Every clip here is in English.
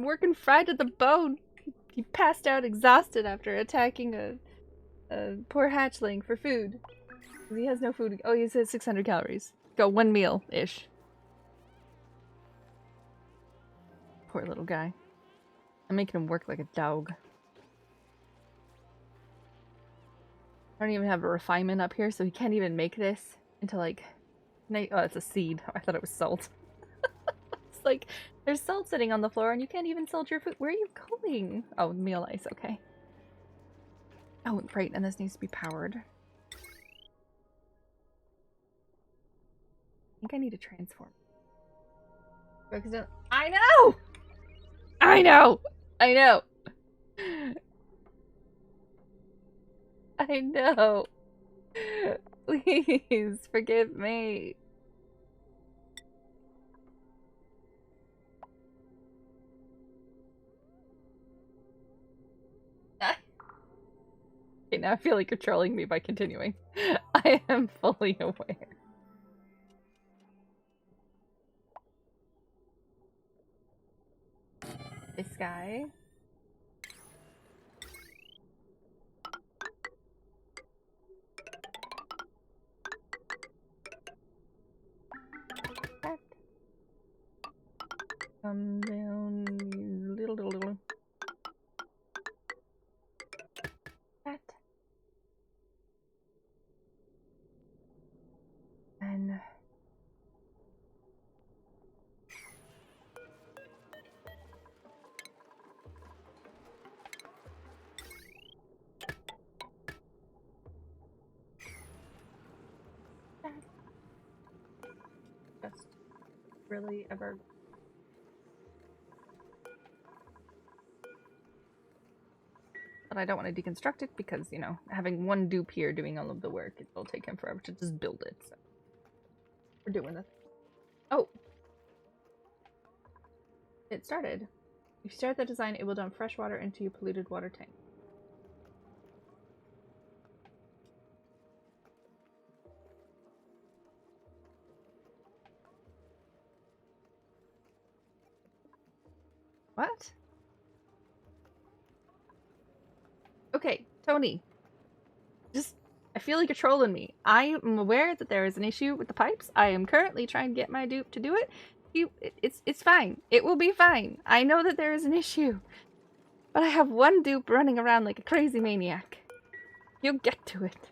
working fried to the bone. He passed out exhausted after attacking a poor hatchling for food. He has no food. Oh, he says 600 calories. Go 1 meal-ish. Poor little guy. I'm making him work like a dog. I don't even have a refinement up here, so he can't even make this into like... Oh, it's a seed. I thought it was salt. It's like, there's salt sitting on the floor and you can't even salt your food. Where are you going? Oh, meal ice, okay. Oh, right, and this needs to be powered. I think I need to transform. I know! I know! I know! I know! Please, forgive me. Okay, now I feel like you're trolling me by continuing. I am fully aware. This guy. That. Come down, little. That. And just really ever. But I don't want to deconstruct it because, you know, having one dupe here doing all of the work, it'll take him forever to just build it. So we're doing this. Oh! It started. If you start the design, it will dump fresh water into your polluted water tank. What? Okay, Tony. I feel like you're trolling me. I am aware that there is an issue with the pipes. I am currently trying to get my dupe to do it. It's fine. It will be fine. I know that there is an issue. But I have one dupe running around like a crazy maniac. You'll get to it.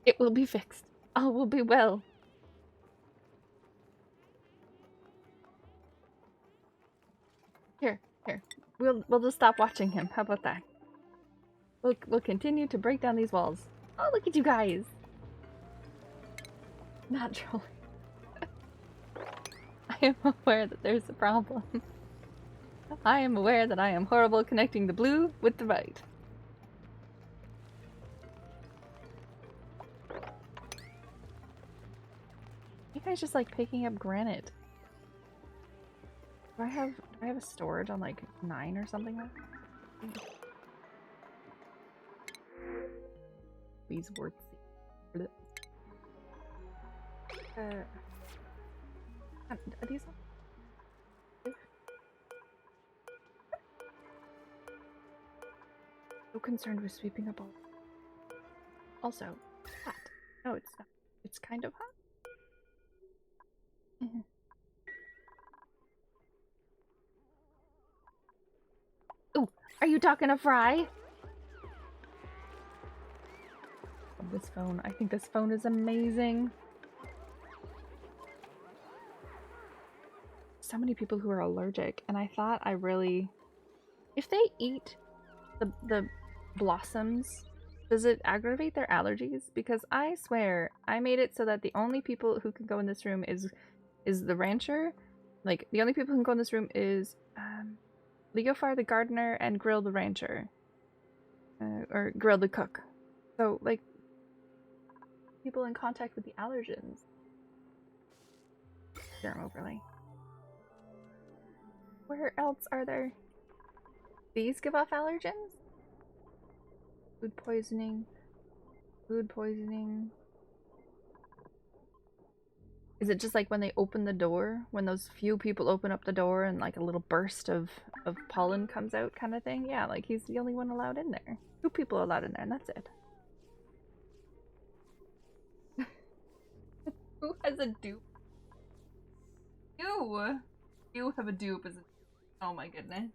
It will be fixed. All will be well. Here. We'll just stop watching him. How about that? We'll continue to break down these walls. Oh, look at you guys! Not trolling. I am aware that there's a problem. I am aware that I am horrible connecting the blue with the white. You guys just like picking up granite. Do I have a storage on like 9 or something like that? These words. Are these so concerned with sweeping up all. Also, hot. No, it's not. It's kind of hot. Ooh, are you talking to Fry? This phone. I think this phone is amazing. So many people who are allergic, and I thought I really... If they eat the blossoms, does it aggravate their allergies? Because I swear, I made it so that the only people who can go in this room is the rancher. Like, the only people who can go in this room is Leofar the gardener and Grill the rancher. Or Grill the cook. So, like, people in contact with the allergens. Serum overlay. Where else are there? These give off allergens? Food poisoning. Food poisoning. Is it just like when they open the door, when those few people open up the door and like a little burst of pollen comes out kind of thing? Yeah, like he's the only one allowed in there. 2 people are allowed in there and that's it. Who has a dupe? You! You have a dupe as a... Oh my goodness.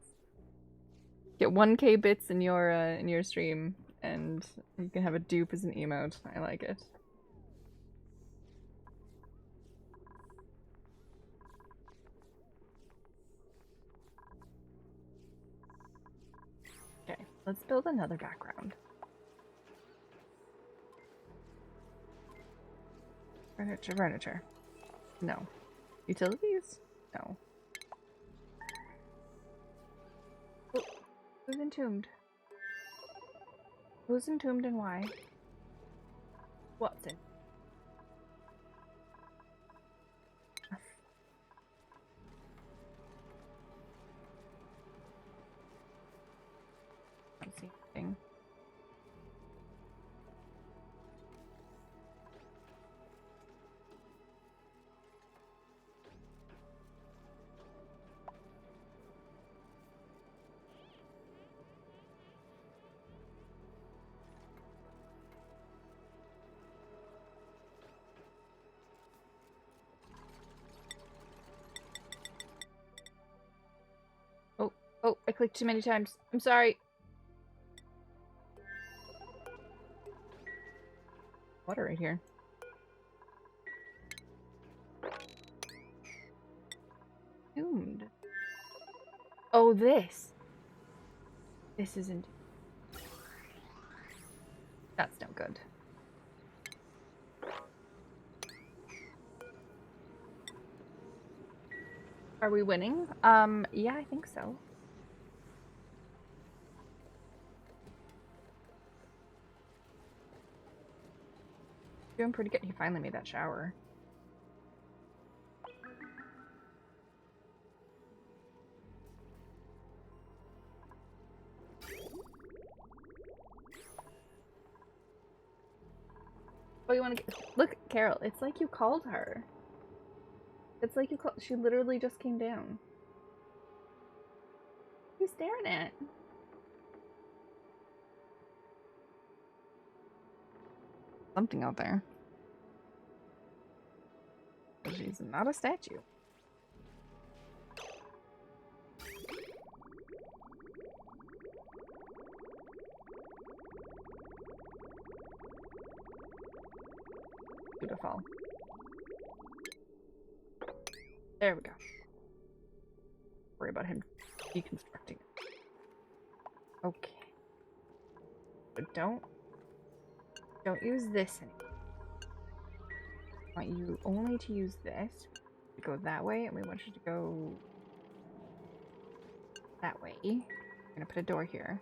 Get 1k bits in your stream and you can have a dupe as an emote. I like it. Okay, let's build another background. Furniture. No. Utilities? No. Oh, who's entombed? Who's entombed and why? What's in? I don't see anything. Oh, I clicked too many times. I'm sorry. Water right here. Doomed. Oh, this. This isn't. That's no good. Are we winning? Yeah, I think so. Doing pretty good. He finally made that shower. Oh, you want to get... Look, Carol, it's like you called her. It's like you called... She literally just came down. What are you staring at? Something out there. She's not a statue. Beautiful. There we go. Worry about him deconstructing. Okay. But don't use this anymore. I want you only to use this. You go that way, and we want you to go that way. I'm gonna put a door here.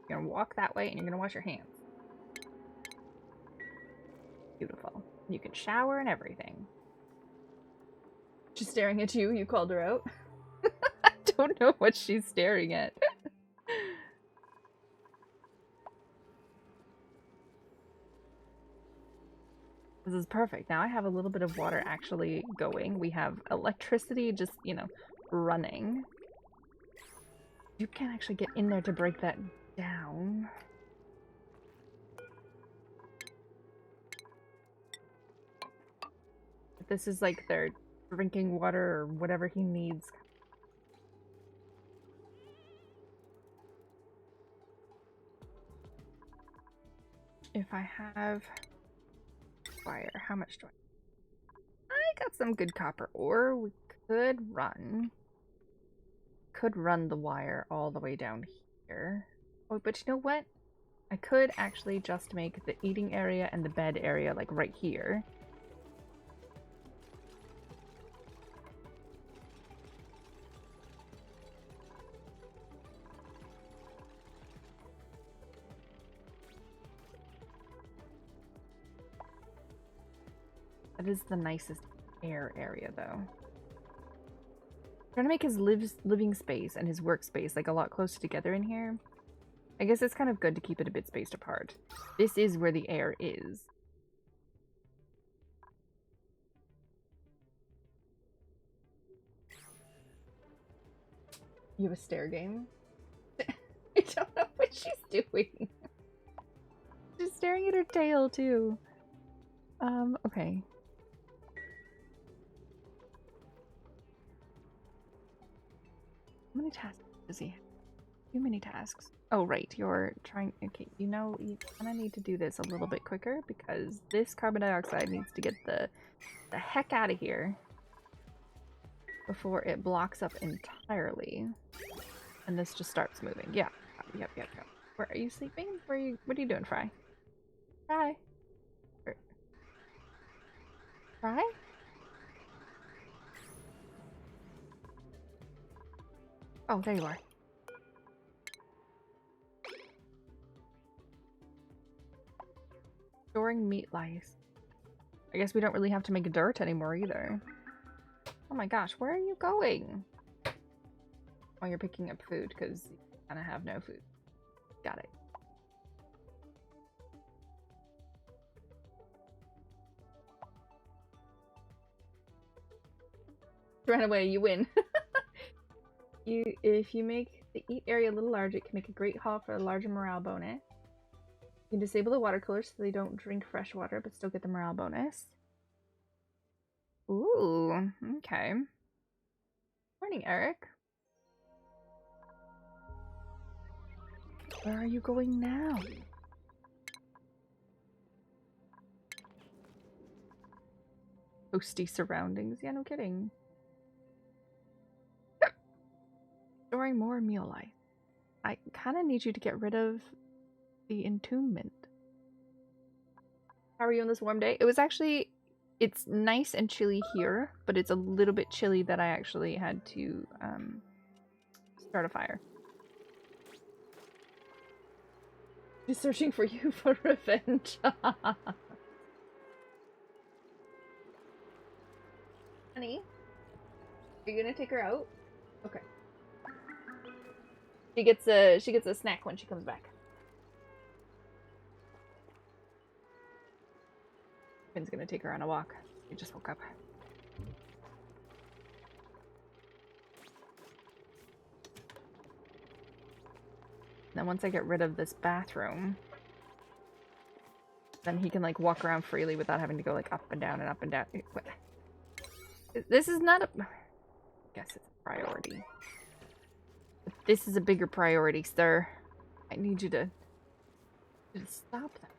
You're gonna walk that way, and you're gonna wash your hands. Beautiful. You can shower and everything. She's staring at you. You called her out. I don't know what she's staring at. This is perfect. Now I have a little bit of water actually going. We have electricity just, you know, running. You can't actually get in there to break that down. This is like their drinking water or whatever he needs. If I have fire, how much do I got some good copper ore. We could run the wire all the way down here. Oh, but you know what? I could actually just make the eating area and the bed area like right here. That is the nicest air area, though. I'm trying to make his living space and his workspace like a lot closer together in here. I guess it's kind of good to keep it a bit spaced apart. This is where the air is. You have a stare game? I don't know what she's doing. She's staring at her tail, too. Okay. How many tasks does he have? Too many tasks. Oh, right. You're trying... Okay, you know, you kind of need to do this a little bit quicker because this carbon dioxide needs to get the heck out of here before it blocks up entirely. And this just starts moving. Yeah. Yep. Where are you sleeping? What are you doing, Fry? Fry? Fry? Oh, there you are. Storing meat lice. I guess we don't really have to make dirt anymore either. Oh my gosh, where are you going? Oh, you're picking up food because you kind of have no food. Got it. Run away, you win. If you make the eat area a little larger, it can make a great haul for a larger morale bonus. You can disable the water coolers so they don't drink fresh water but still get the morale bonus. Ooh, okay. Morning, Eric. Where are you going now? Toasty surroundings. Yeah, no kidding. Storing more meal life. I kind of need you to get rid of the entombment. How are you on this warm day? It was actually... It's nice and chilly here, but it's a little bit chilly that I actually had to start a fire. She's searching for you for revenge. Honey, are you gonna take her out? Okay. She gets a snack when she comes back. Finn's gonna take her on a walk. She just woke up. Then once I get rid of this bathroom, then he can like walk around freely without having to go like up and down and up and down. What? This is not a... I guess it's a priority. But this is a bigger priority, sir. I need you to stop that.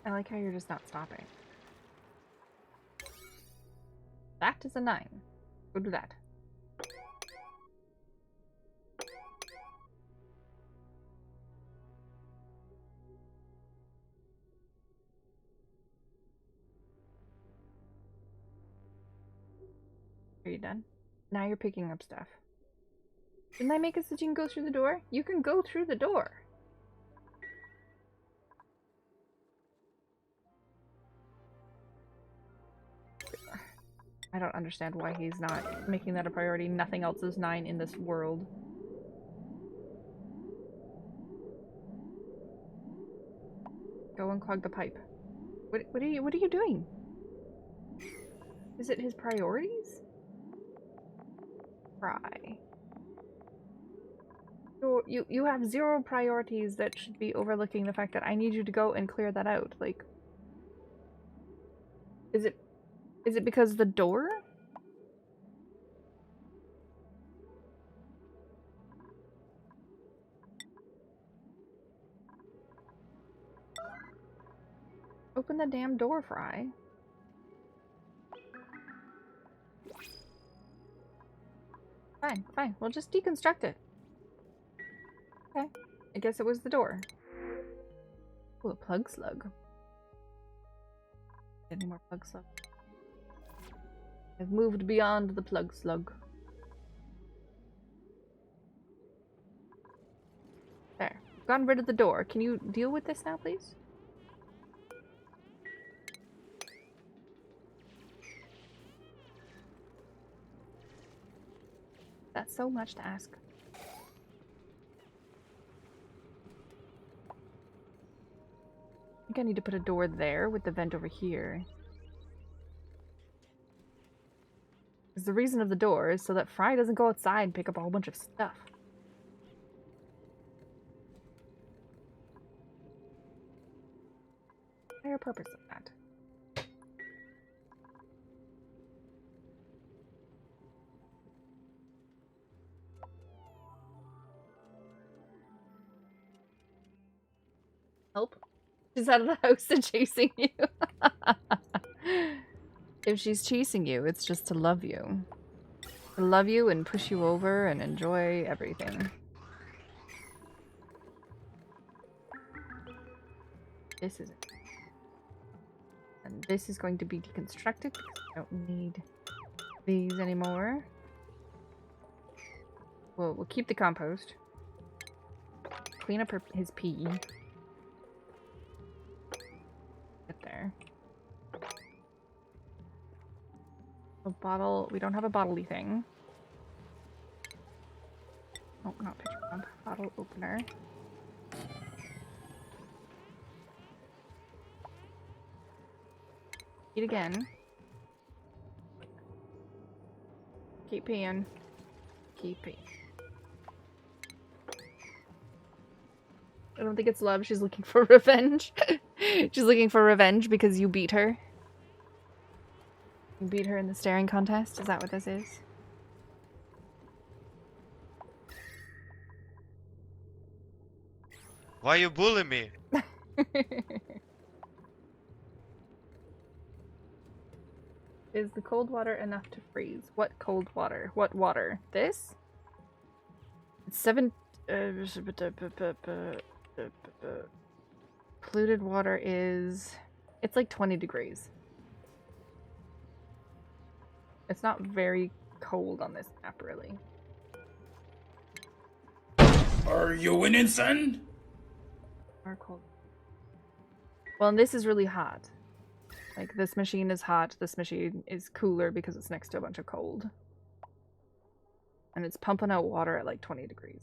I like how you're just not stopping. That is a 9. Go do that. Are you done? Now you're picking up stuff. Didn't I make it so you can go through the door? You can go through the door. I don't understand why he's not making that a priority. Nothing else is 9 in this world. Go unclog the pipe. What are you doing? Is it his priorities? Fry. So you have 0 priorities that should be overlooking the fact that I need you to go and clear that out. Like, is it because the door? Open the damn door, Fry. Fine. We'll just deconstruct it. Okay. I guess it was the door. Ooh, a plug slug. Any more plug slug? I've moved beyond the plug slug. There. Gotten rid of the door. Can you deal with this now, please? That's so much to ask. I think I need to put a door there with the vent over here. Because the reason of the door is so that Fry doesn't go outside and pick up a whole bunch of stuff. Entire purpose of that. Help. She's out of the house and chasing you. If she's chasing you, it's just to love you. To love you and push you over and enjoy everything. This is it. And this is going to be deconstructed because I don't need these anymore. We'll keep the compost. Clean up his pee. Get there. A bottle. We don't have a bottle-y thing. Oh, not picture pump. Bottle opener. Eat again. Keep peeing. Keep peeing. I don't think it's love. She's looking for revenge. She's looking for revenge because you beat her. You beat her in the staring contest? Is that what this is? Why you bully me? Is the cold water enough to freeze? What cold water? What water? This? It's 7... polluted water is... It's like 20 degrees. It's not very cold on this map, really. Are you winning, son? Or cold. Well, and this is really hot. Like, this machine is hot, this machine is cooler because it's next to a bunch of cold. And it's pumping out water at like 20 degrees.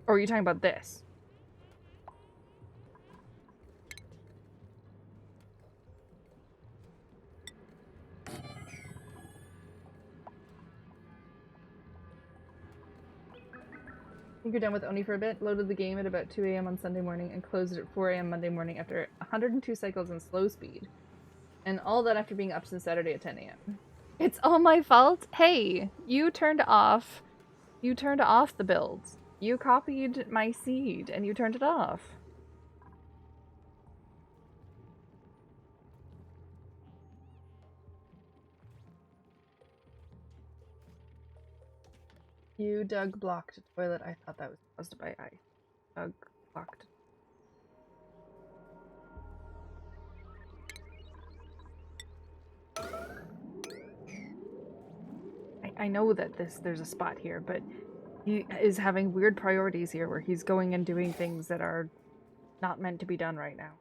Or are you talking about this? I think you're done with Oni for a bit. Loaded the game at about 2 AM on Sunday morning and closed it at 4 AM Monday morning after 102 cycles in slow speed. And all that after being up since Saturday at 10 AM. It's all my fault? Hey, you turned off the builds. You copied my seed and you turned it off. You dug blocked toilet. I thought that was caused by ice. Dug blocked. I know that there's a spot here, but he is having weird priorities here where he's going and doing things that are not meant to be done right now.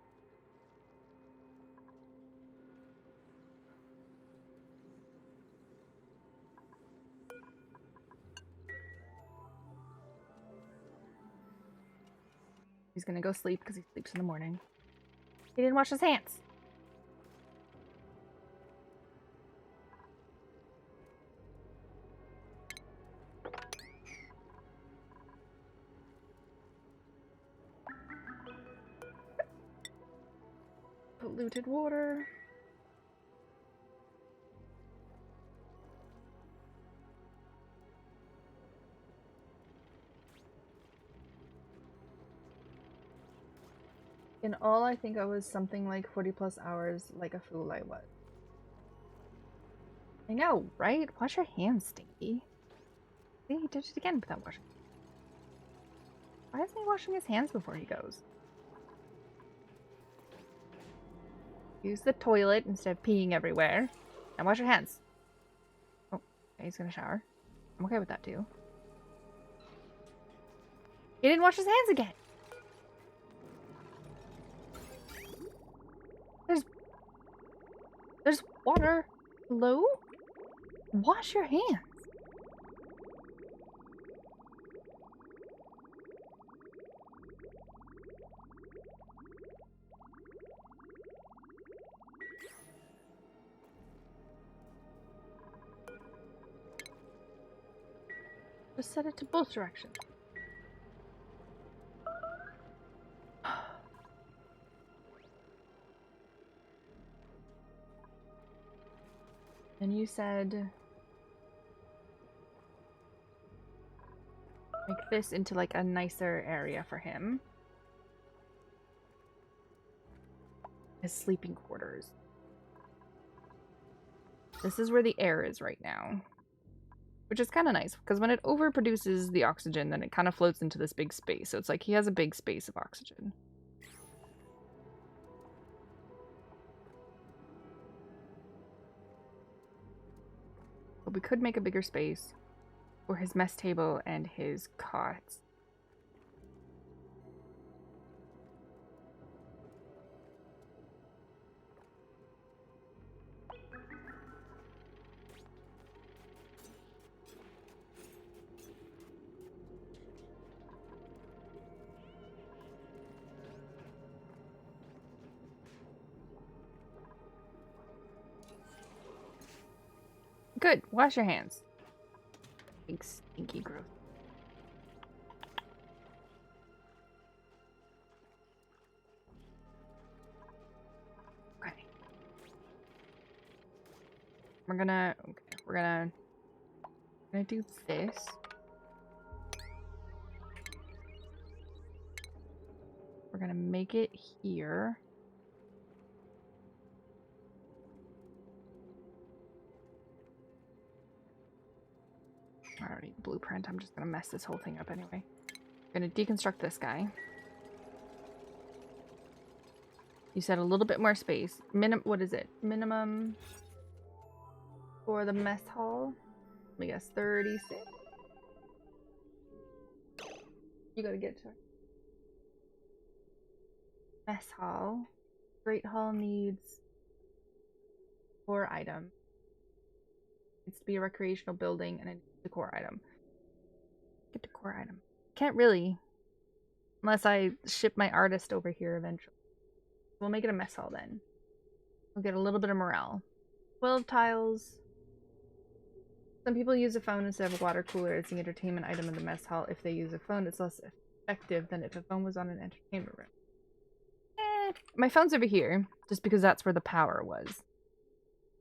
He's gonna go sleep because he sleeps in the morning. He didn't wash his hands. Polluted water. In all, I think I was something like 40 plus hours, like a fool I was. I know, right? Wash your hands, Stinky. See, he did it again without washing. Why isn't he washing his hands before he goes? Use the toilet instead of peeing everywhere. And wash your hands. Oh, okay, he's gonna shower. I'm okay with that too. He didn't wash his hands again! Water? Hello? Wash your hands. Just set it to both directions. And you said make this into like a nicer area for him. His sleeping quarters. This is where the air is right now. Which is kind of nice, because when it overproduces the oxygen, then it kind of floats into this big space. So it's like he has a big space of oxygen. But we could make a bigger space for his mess table and his cots. Good. Wash your hands. Big stinky growth. Okay. We're gonna do this. We're gonna make it here. I already need the blueprint. I'm just gonna mess this whole thing up anyway. I'm gonna deconstruct this guy. You said a little bit more space. What is it? Minimum for the mess hall? Let me guess, 36? You gotta get to it. Mess hall. Great hall needs 4 items. Needs to be a recreational building and a decor item. Get decor item. Can't really. Unless I ship my artist over here eventually. We'll make it a mess hall then. We'll get a little bit of morale. 12 tiles. Some people use a phone instead of a water cooler as the entertainment item in the mess hall. If they use a phone, it's less effective than if a phone was on an entertainment room. My phone's over here, just because that's where the power was.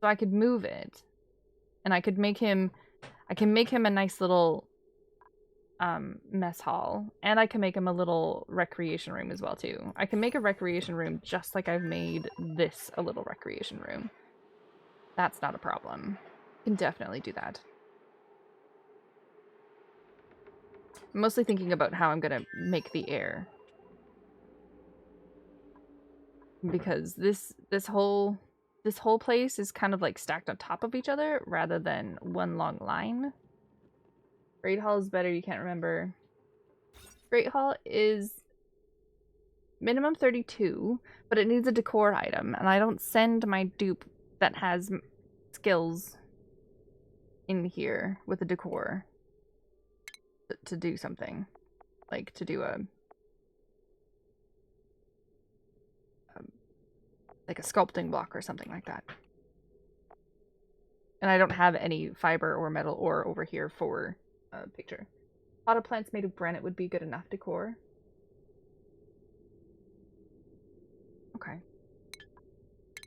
So I could move it. And I could make him... I can make him a nice little mess hall. And I can make him a little recreation room as well, too. I can make a recreation room just like I've made this a little recreation room. That's not a problem. I can definitely do that. I'm mostly thinking about how I'm gonna make the air. Because this whole place is kind of like stacked on top of each other rather than one long line. Great Hall is better, you can't remember. Great Hall is minimum 32, but it needs a decor item, and I don't send my dupe that has skills in here with a decor to do something. Like to do like a sculpting block or something like that. And I don't have any fiber or metal ore over here for a picture. Pot of plants made of granite would be good enough decor. Okay.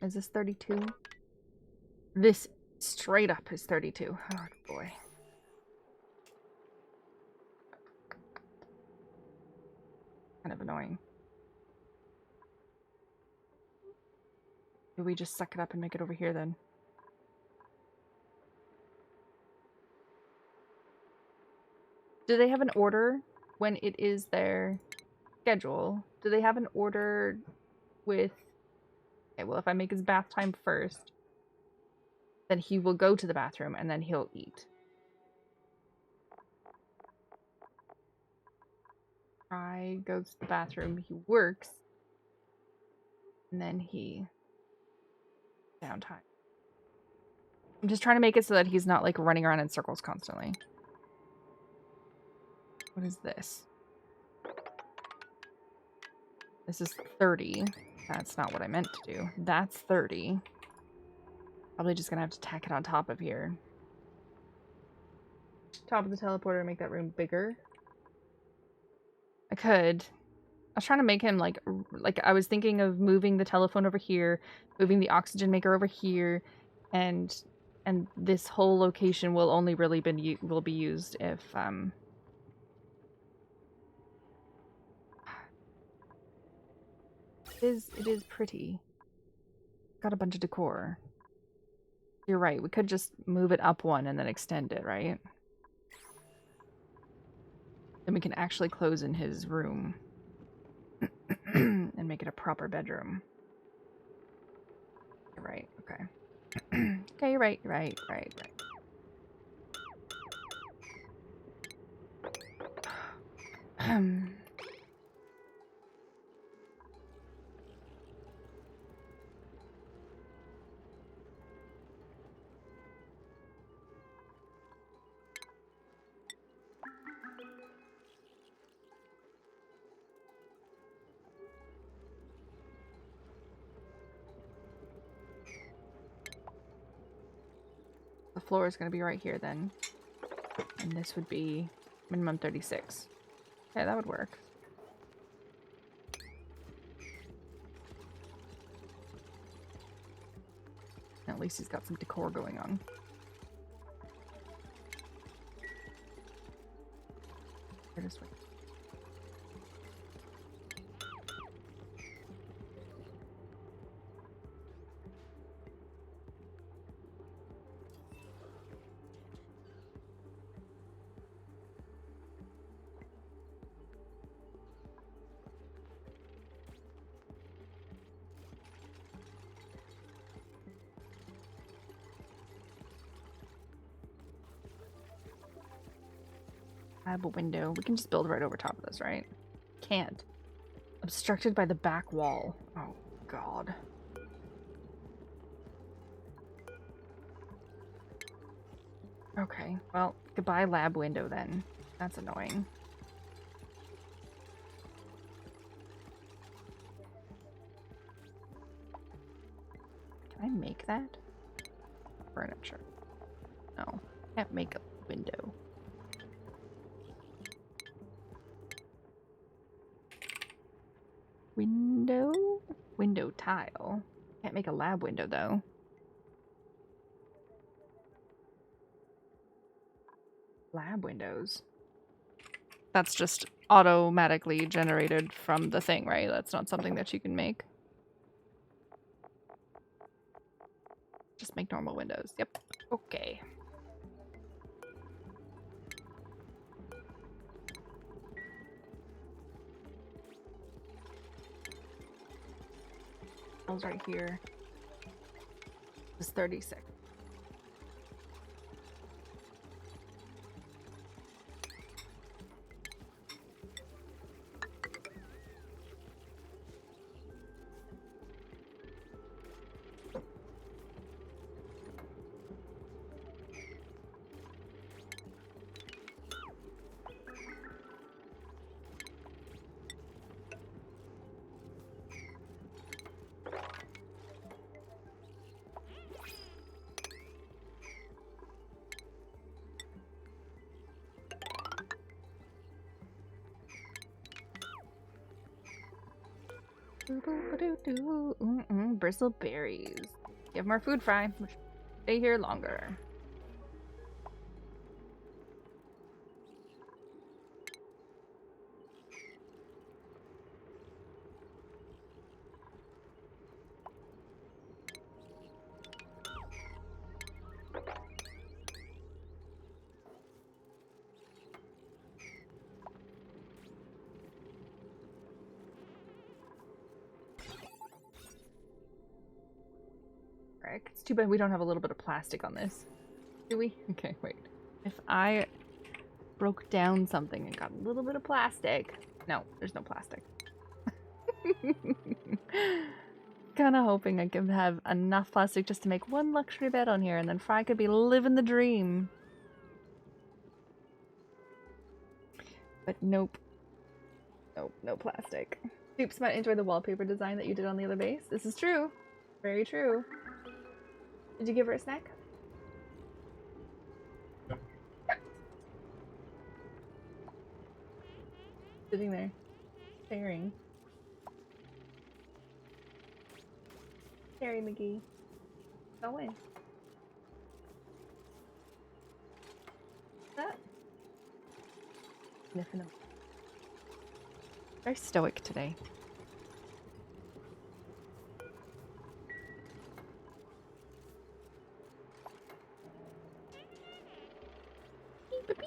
Is this 32? This straight up is 32. Oh boy. Kind of annoying. Do we just suck it up and make it over here then? Do they have an order when it is their schedule? Do they have an order with... Okay, well, if I make his bath time first, then he will go to the bathroom and then he'll eat. I goes to the bathroom, he works, and then he... downtime. I'm just trying to make it so that he's not, like, running around in circles constantly. What is this? This is 30. That's not what I meant to do. That's 30. Probably just gonna have to tack it on top of here. Top of the teleporter, make that room bigger. I could. I was trying to make him like I was thinking of moving the telephone over here, moving the oxygen maker over here, and this whole location will only really will be used if it is pretty. Got a bunch of decor. You're right. We could just move it up one and then extend it, right? Then we can actually close in his room and make it a proper bedroom. You're right. Okay. Okay, you're right. Right. The floor is going to be right here then. And this would be minimum 36. Yeah, that would work. At least he's got some decor going on. Here, this way. I have a window. We can just build right over top of this, right? Can't. Obstructed by the back wall. Oh, God. Okay, well, goodbye lab window then. That's annoying. Can I make that? Furniture. No, can't make a window. Window tile. Can't make a lab window though. Lab windows. That's just automatically generated from the thing, right? That's not something that you can make. Just make normal windows. Yep. Okay. Right here is 36. Bristleberries. Give them our food fry. Stay here longer. It's too bad we don't have a little bit of plastic on this. Do we? Okay, wait. If I broke down something and got a little bit of plastic... No, there's no plastic. kind of hoping I could have enough plastic just to make one luxury bed on here, and then Fry could be living the dream. But nope. Nope, no plastic. Oops, might enjoy the wallpaper design that you did on the other base. This is true. Very true. Did you give her a snack? Sitting there, staring. Harry McGee. Go in. What's that? Sniffing them. Very stoic today. Beep-a-beep.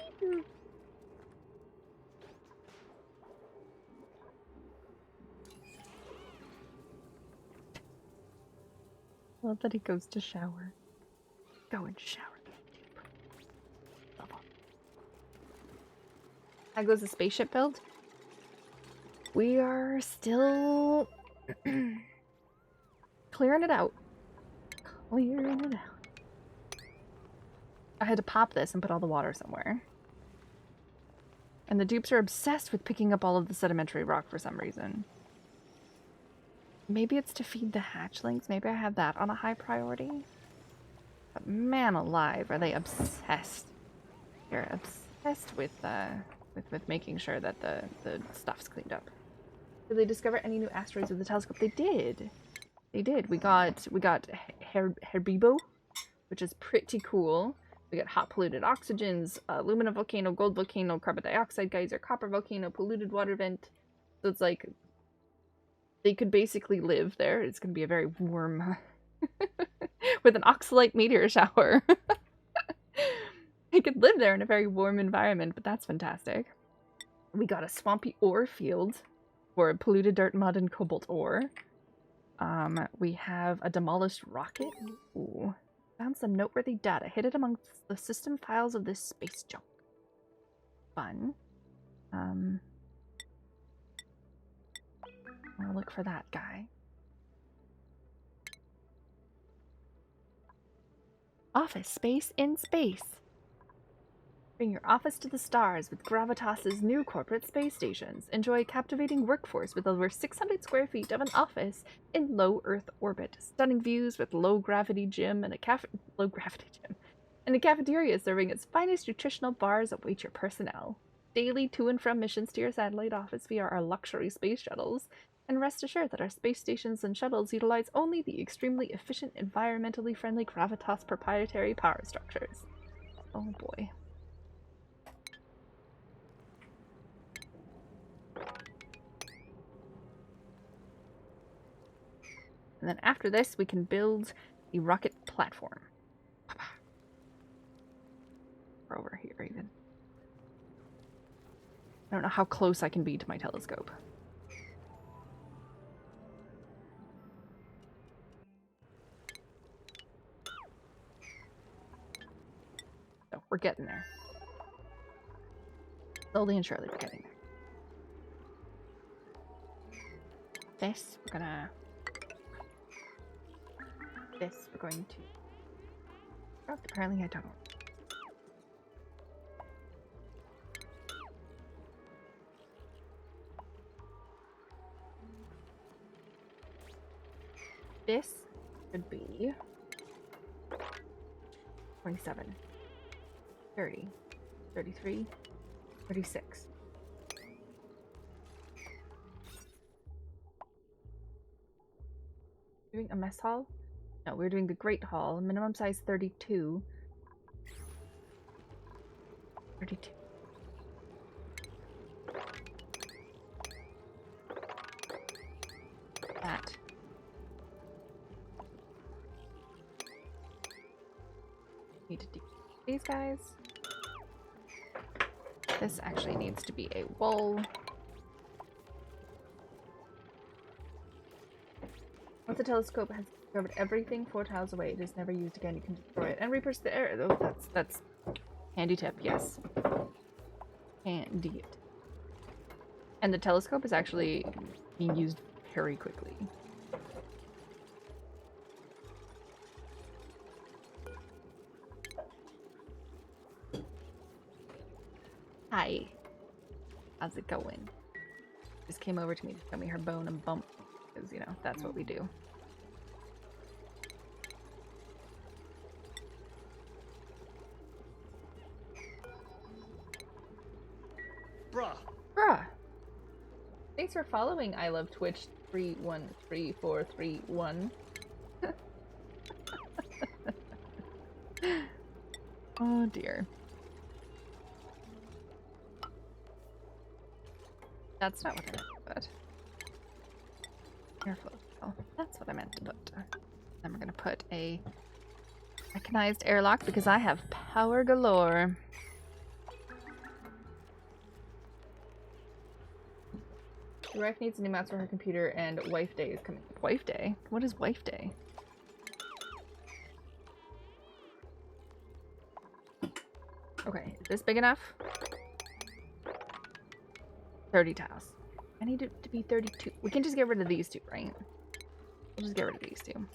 Love that he goes to shower. Go and shower. How goes the spaceship build? We are still clearing it out. Clearing it out. I had to pop this and put all the water somewhere. And the dupes are obsessed with picking up all of the sedimentary rock for some reason. Maybe it's to feed the hatchlings. Maybe I have that on a high priority. But man alive, are they obsessed. They're obsessed with making sure that the stuff's cleaned up. Did they discover any new asteroids with the telescope? They did. They did. We got Herbibo, which is pretty cool. We got hot polluted oxygens, alumina volcano, gold volcano, carbon dioxide geyser, copper volcano, polluted water vent. So it's like they could basically live there. It's going to be a very warm with an oxalite meteor shower. They could live there in a very warm environment, but that's fantastic. We got a swampy ore field for polluted dirt, mud, and cobalt ore. We have a demolished rocket. Ooh. Found some noteworthy data hidden amongst the system files of this space junk. Fun. I'll look for that guy. Office space in space. Bring your office to the stars with Gravitas's new corporate space stations. Enjoy a captivating workforce with over 600 square feet of an office in low Earth orbit. Stunning views with low gravity gym and a cafeteria serving its finest nutritional bars await your personnel. Daily to and from missions to your satellite office via our luxury space shuttles. And rest assured that our space stations and shuttles utilize only the extremely efficient, environmentally friendly Gravitas proprietary power structures. Oh boy. And then after this, we can build the rocket platform. We're over here, even. I don't know how close I can be to my telescope. So, we're getting there. Slowly and surely, we're getting there. This, we're gonna... This, we're going to... Oh, apparently I don't. This should be 27, 30, 33, 36. Doing a mess hall? No, we're doing the Great Hall. Minimum size 32. 32. That. Need to do these guys. This actually needs to be a wall. Once the telescope has covered everything 4 tiles away, it is never used again. You can destroy it and repurchase the air. Oh, that's handy tip. Yes, handy it. And the telescope is actually being used very quickly. Hi. How's it going? Just came over to me to show me her bone and bump. Because, you know, that's what we do. Bruh. Thanks for following I Love Twitch 313431. Oh dear. That's not what I meant to put. Careful. Oh, that's what I meant to put. Then we're gonna put a mechanized airlock because I have power galore. Your wife needs a new mouse for her computer and wife day is coming. Wife day? What is wife day? Okay, is this big enough? 30 tiles. I need it to be 32. We can just get rid of these two, right? We'll just get rid of these two.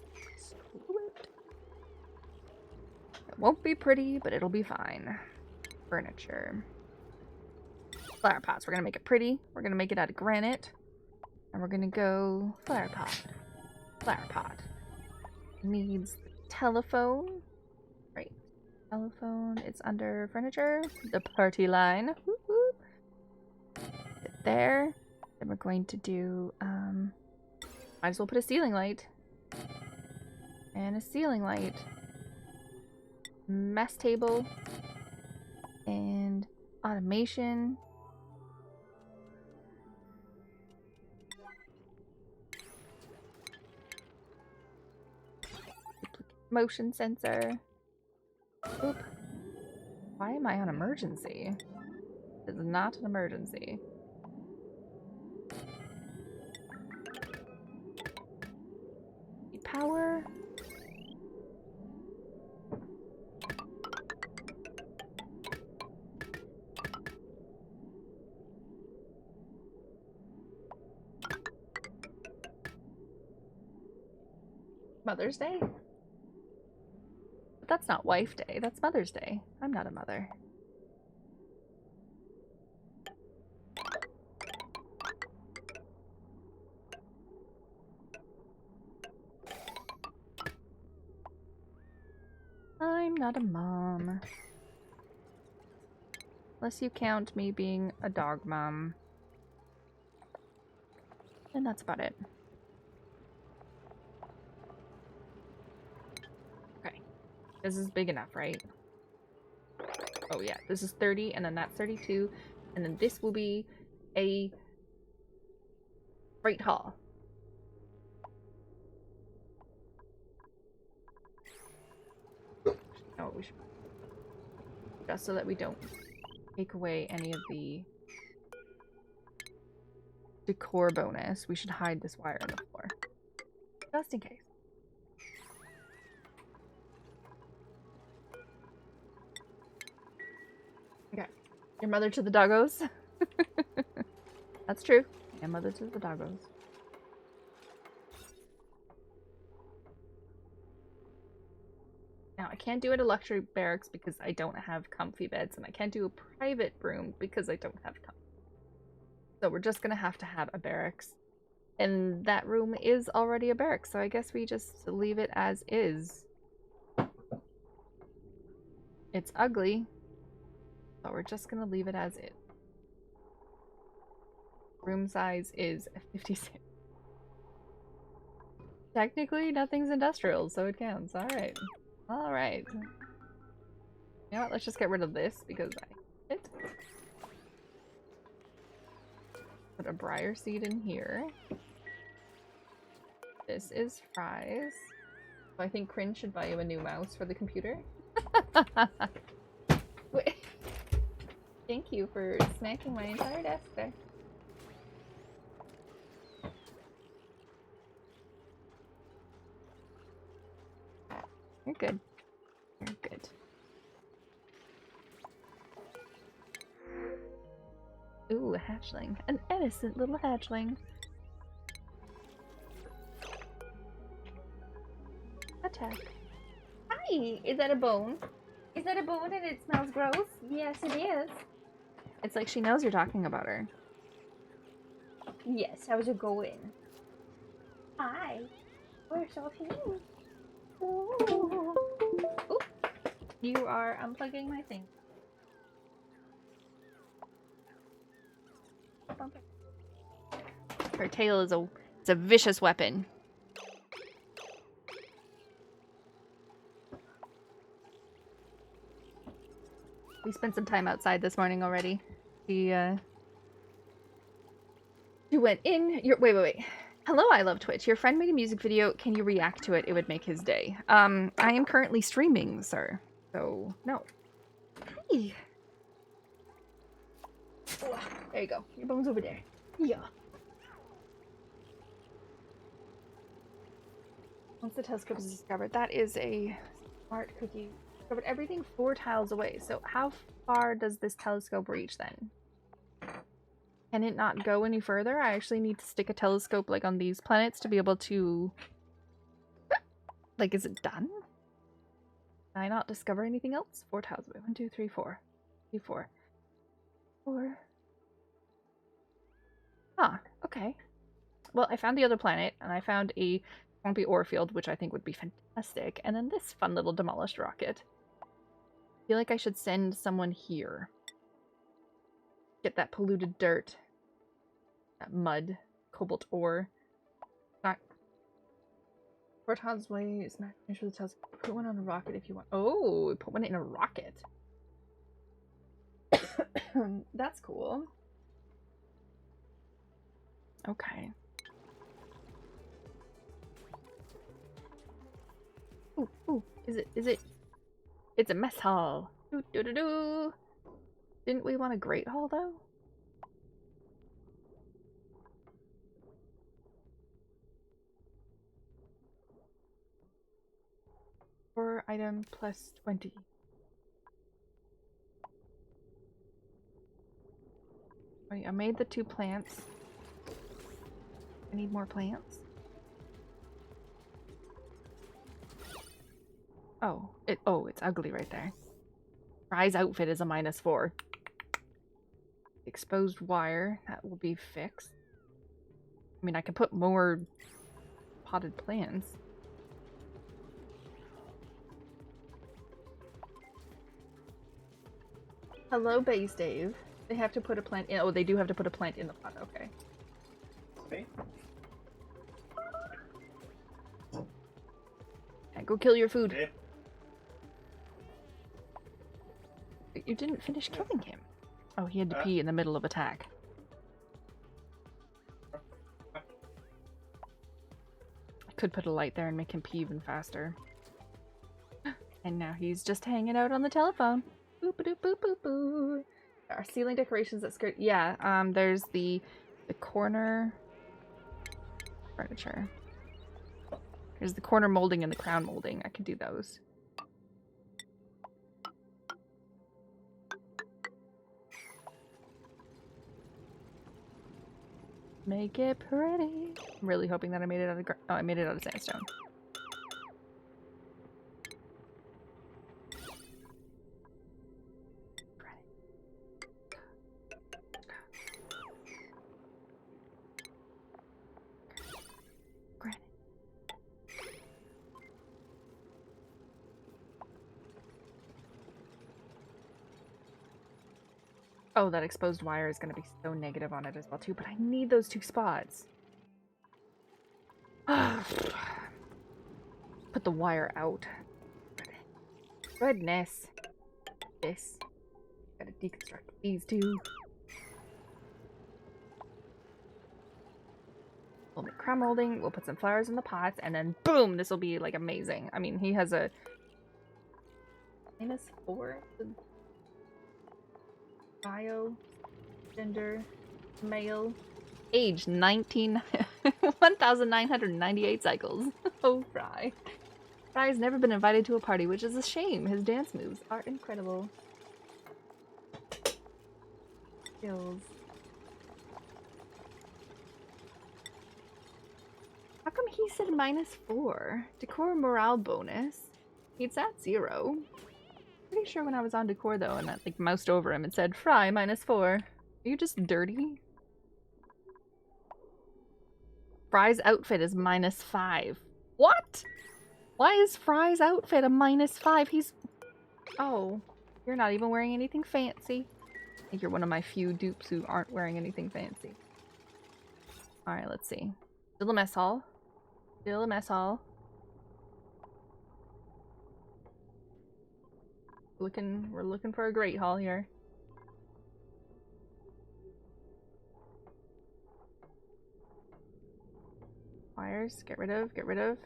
It won't be pretty, but it'll be fine. Furniture. Flower pots. We're gonna make it pretty. We're gonna make it out of granite. And we're gonna go flower pot. Flower pot. Needs the telephone. Right. Telephone. It's under furniture. The party line. Woo-hoo. Sit there. Then we're going to do, might as well put a ceiling light. And a ceiling light. Mess table. And automation. Motion sensor. Oop. Why am I on emergency? This is not an emergency. Power. Mother's Day? But that's not Wife Day, that's Mother's Day. I'm not a mother. I'm not a mom. Unless you count me being a dog mom. And that's about it. Okay. This is big enough, right? Oh yeah, this is 30, and then that's 32, and then this will be a freight haul. Oh, we should. Just so that we don't take away any of the decor bonus, we should hide this wire on the floor. Just in case. Okay. Your mother to the doggos? That's true. Your mother to the doggos. Now, I can't do it a luxury barracks because I don't have comfy beds, and I can't do a private room because I don't have comfy. So we're just gonna have to have a barracks. And that room is already a barracks, so I guess we just leave it as is. It's ugly, but we're just gonna leave it as is. Room size is 56. Technically, nothing's industrial, so it counts. Alright. Alright. You know what? Let's just get rid of this because I hate it. Put a briar seed in here. This is fries. So I think Cringe should buy you a new mouse for the computer. Wait. Thank you for smacking my entire desk there. You're good. You're good. Ooh, a hatchling. An innocent little hatchling. Attack. Hi! Is that a bone? Is that a bone and it smells gross? Yes, it is. It's like she knows you're talking about her. Yes, how's it going? Hi. We're so cute. Ooh. Oop. You are unplugging my thing. Her tail is it's a vicious weapon. We spent some time outside this morning already. She went in. Wait. Hello, I love Twitch. Your friend made a music video. Can you react to it? It would make his day. I am currently streaming, sir. So no. Hey. Oh, there you go. Your bone's over there. Yeah. Once the telescope is discovered, that is a smart cookie. Discovered everything 4 tiles away. So how far does this telescope reach then? Can it not go any further? I actually need to stick a telescope like on these planets to be able to... Like, is it done? Can I not discover anything else? 4 tiles away. 1, 2, 3, 4. 3, 4. 4. Ah, okay. Well, I found the other planet, and I found a swampy ore field, which I think would be fantastic. And then this fun little demolished rocket. I feel like I should send someone here. Get that polluted dirt. That mud. Cobalt ore. Not 4 tiles away. It's not finished with the tiles. Put one on a rocket if you want. Oh, put one in a rocket. That's cool. Okay. Ooh, is it? It's a mess hall. Doo-doo-doo-doo. Didn't we want a great hall, though? For item plus 20. Wait, I made the 2 plants. I need more plants. Oh, it's ugly right there. Fry's outfit is a -4. Exposed wire, that will be fixed. I mean, I can put more potted plants. Hello, Base Dave. They have to put a plant in. Oh, they do have to put a plant in the pot. Okay. Okay. Okay, go kill your food. Okay. You didn't finish killing him. Oh, he had to pee in the middle of attack. I could put a light there and make him pee even faster. And now he's just hanging out on the telephone. Boop-a-doop-boop-boop-boo. There are ceiling decorations that skirt. Yeah, there's the corner furniture. There's the corner molding and the crown molding. I can do those. Make it pretty. I'm really hoping that I made it out of oh, I made it out of sandstone. Granite. Oh, that exposed wire is going to be so negative on it as well, too. But I need those 2 spots. Put the wire out. Goodness. This. Gotta deconstruct these 2. We'll make crown molding. We'll put some flowers in the pots. And then, boom! This will be, like, amazing. I mean, he has a... -4? Bio, gender, male, age 1,998 cycles. Oh, Fry. Fry's never been invited to a party, which is a shame. His dance moves are incredible. Skills. How come he said -4? Decor morale bonus. It's at 0. Pretty sure when I was on decor though, and I like moused over him and said, Fry -4. Are you just dirty? Fry's outfit is -5. What? Why is Fry's outfit a -5? He's... Oh, you're not even wearing anything fancy. I think you're one of my few dupes who aren't wearing anything fancy. Alright, let's see. Still a mess hall. Still a mess hall. We're looking for a great hall here. Wires, get rid of, get rid of.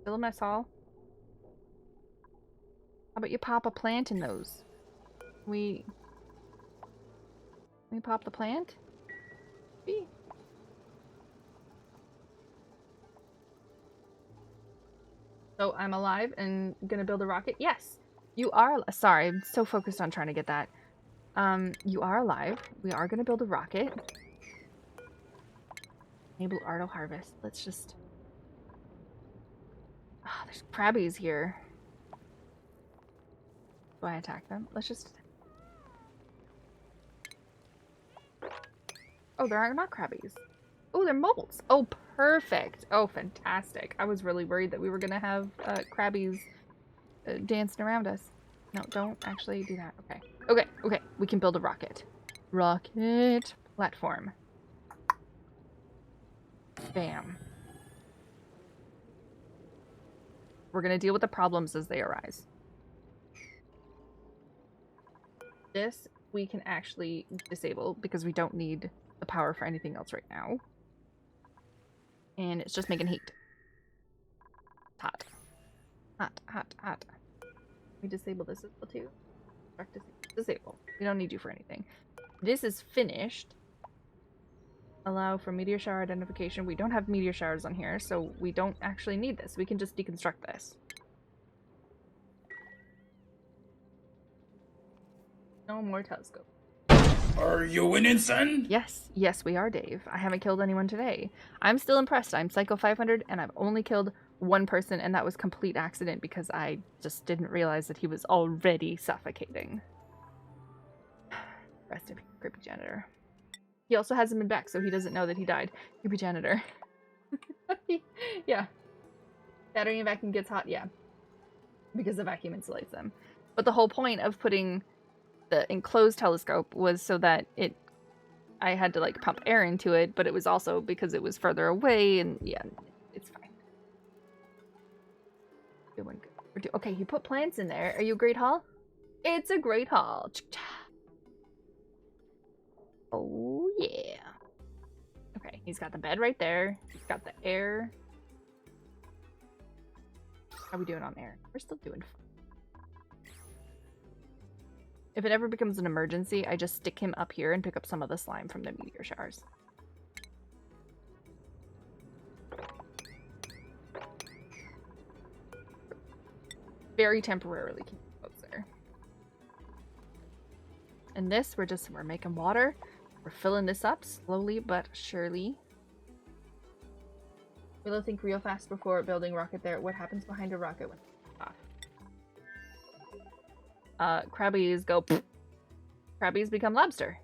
Still a mess hall. How about you pop a plant in those? We pop the plant? Maybe? So I'm alive and gonna build a rocket? Yes! You are sorry, I'm so focused on trying to get that. You are alive. We are gonna build a rocket. Enable auto harvest. Let's just... Ah, there's crabbies here. Do I attack them? Let's just... Oh, there are not crabbies. Oh, they're molts. Oh, perfect. Oh, fantastic. I was really worried that we were gonna have crabbies dancing around us. No, don't actually do that. Okay. Okay, okay. We can build a rocket. Rocket platform. Bam. We're gonna deal with the problems as they arise. This we can actually disable because we don't need the power for anything else right now. And it's just making heat. Hot. Hot, hot, hot. We disable this as well too. Disable. We don't need you for anything. This is finished. Allow for meteor shower identification. We don't have meteor showers on here, so we don't actually need this. We can just deconstruct this. No more telescope. Are you winning, son? Yes, yes, we are, Dave. I haven't killed anyone today. I'm still impressed. I'm Psycho 500, and I've only killed one person, and that was complete accident because I just didn't realize that he was already suffocating. Rest in peace, creepy janitor. He also hasn't been back, so he doesn't know that he died. Creepy janitor. Yeah. Battery and vacuum gets hot, yeah. Because the vacuum insulates them. But the whole point of putting the enclosed telescope was so that I had to like pump air into it, but it was also because it was further away, and yeah, it's fine. Doing good. Okay, you put plants in there. Are you a great hall? It's a great hall. Oh yeah. Okay, he's got the bed right there. He's got the air. How are we doing on air? We're still doing fine. If it ever becomes an emergency, I just stick him up here and pick up some of the slime from the meteor showers. Very temporarily keep boats there. And this, we're making water. We're filling this up slowly but surely. Willow, think real fast before building rocket there. What happens behind a rocket when it's off? Crabbies go pfft. Crabbies become lobster.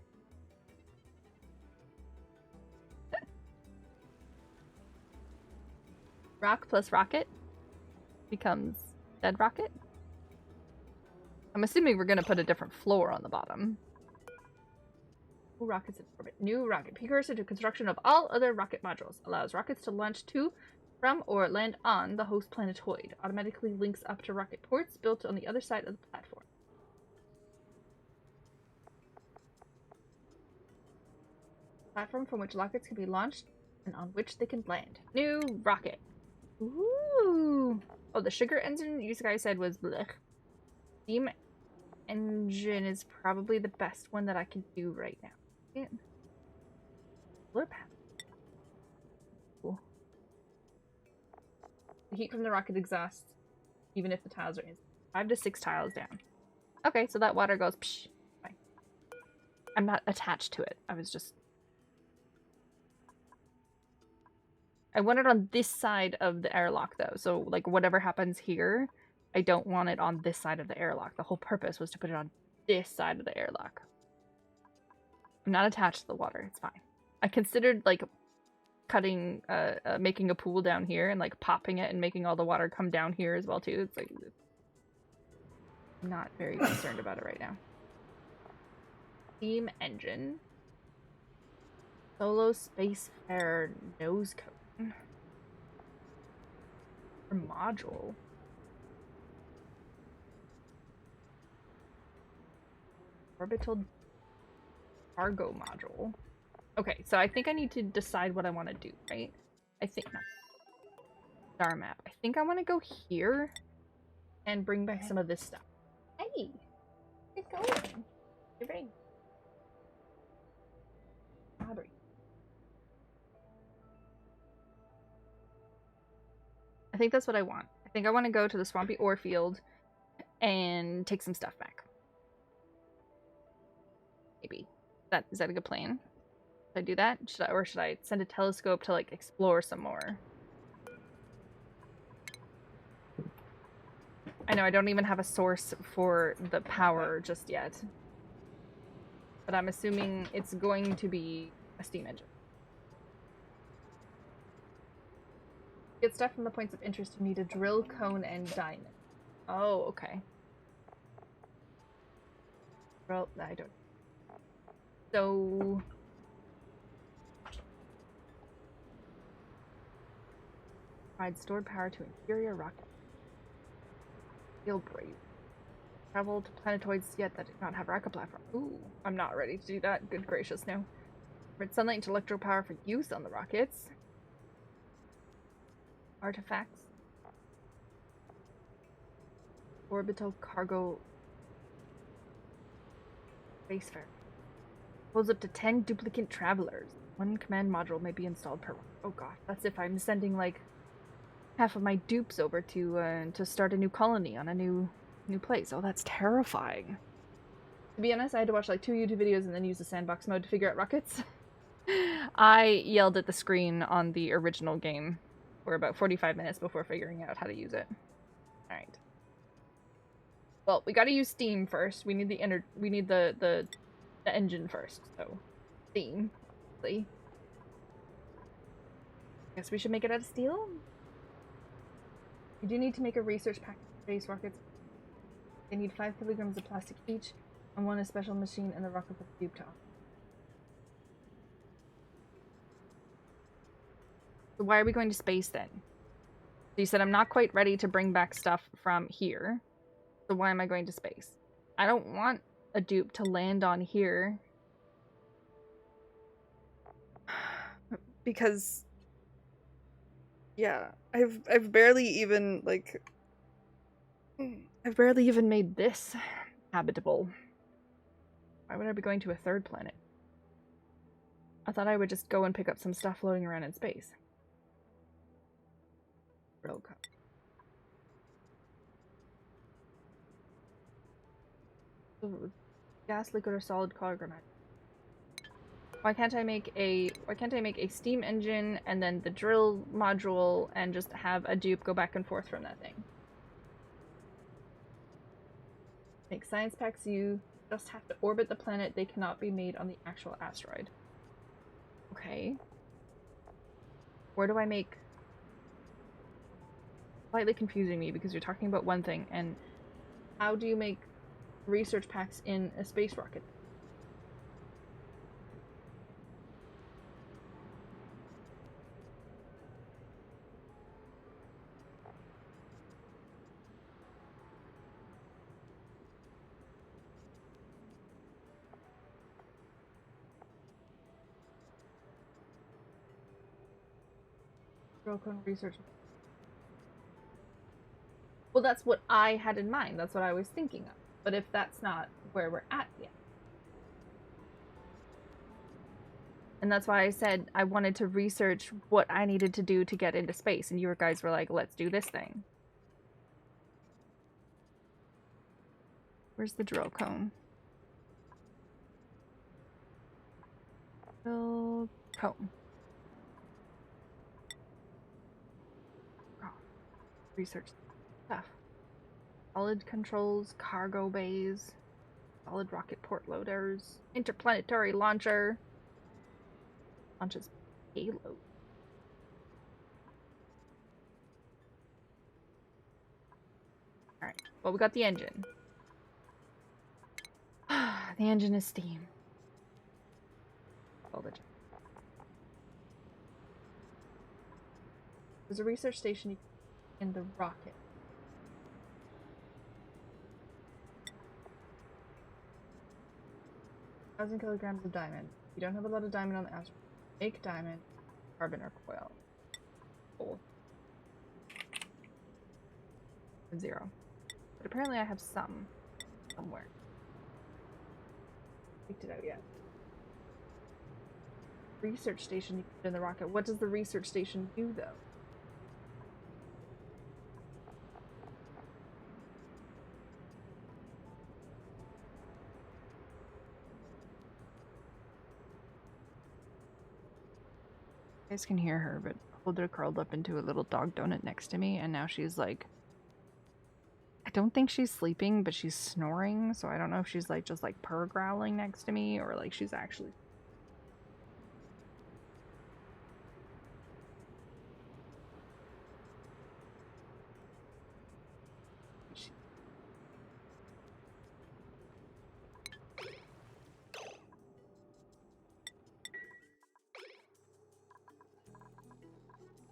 Rock plus rocket becomes dead rocket. I'm assuming we're gonna put a different floor on the bottom. New rockets in orbit. New rocket. Precursor to construction of all other rocket modules. Allows rockets to launch to, from, or land on the host planetoid. Automatically links up to rocket ports built on the other side of the platform. Platform from which rockets can be launched and on which they can land. New rocket. Ooh. Oh, the sugar engine you guys said was blech. Steam engine is probably the best one that I can do right now. Yeah. Solar panel. Cool. The heat from the rocket exhausts, even if the tiles are in 5 to 6 tiles down. Okay, so that water goes psh. Fine. I'm not attached to it. I want it on this side of the airlock, though. So, like, whatever happens here I don't want it on this side of the airlock. The whole purpose was to put it on this side of the airlock. I'm not attached to the water. It's fine. I considered, like, cutting, making a pool down here and, like, popping it and making all the water come down here as well, too. It's, like, not very concerned about it right now. Steam engine. Solo Spacefarer nose cone. Or module. Orbital cargo module. Okay, so I think I need to decide what I want to do, right? I think not. Star map. I think I want to go here and bring back some of this stuff. Hey, get going. You're ready. Aubrey. I think that's what I want. I think I want to go to the swampy ore field and take some stuff back. Maybe. Is that a good plan? Should I do that? Or should I send a telescope to, like, explore some more? I know I don't even have a source for the power just yet. But I'm assuming it's going to be a steam engine. To get stuff from the points of interest, you need a drill, cone, and diamond. Oh, okay. Well, I don't. So... provide stored power to inferior rocket. Feel brave. Travel to planetoids yet that do not have rocket platform. Ooh, I'm not ready to do that. Good gracious, no. Convert sunlight into electro power for use on the rockets. Artifacts. Orbital cargo spacefarer. Holds up to 10 duplicate travelers. One command module may be installed per. Oh god, that's if I'm sending, like, half of my dupes over to start a new colony on a new place. Oh, that's terrifying. To be honest, I had to watch, like, 2 YouTube videos and then use the sandbox mode to figure out rockets. I yelled at the screen on the original game for about 45 minutes before figuring out how to use it. Alright. Well, we gotta use steam first. We need the engine first, so steam. Guess we should make it out of steel? You do need to make a research pack for space rockets. They need 5 kilograms of plastic each, and one a special machine in the rocket with the tube top. So why are we going to space then? So you said I'm not quite ready to bring back stuff from here. So why am I going to space? I don't want a dupe to land on here. Because yeah, I've barely even, like, I've barely even made this habitable. Why would I be going to a third planet? I thought I would just go and pick up some stuff floating around in space. Real cut. Gas, liquid, or solid color granite. Why can't I make a steam engine and then the drill module and just have a dupe go back and forth from that thing? Make science packs, you just have to orbit the planet. They cannot be made on the actual asteroid. Okay. Where do I make... Slightly confusing me because you're talking about one thing, and how do you make research packs in a space rocket? Broken research. Well, that's what I had in mind. That's what I was thinking of. But if that's not where we're at yet. And that's why I said I wanted to research what I needed to do to get into space. And you guys were like, let's do this thing. Where's the drill cone? Drill cone. Oh, research stuff. solid controls, cargo bays, solid rocket port loaders, interplanetary launcher, launches payload. Alright, well, we got the engine. The engine is steam. All the time. There's a research station in the rocket. 1,000 kilograms of diamond. You don't have a lot of diamond on the asteroid. Make diamond, carbon, or coil. Cool. 0. But apparently I have some somewhere. Picked it out yet. Research station you put in the rocket. What does the research station do though? You guys can hear her, but Holder curled up into a little dog donut next to me, and now she's like, I don't think she's sleeping, but she's snoring, so I don't know if she's like just like purr growling next to me or like she's actually.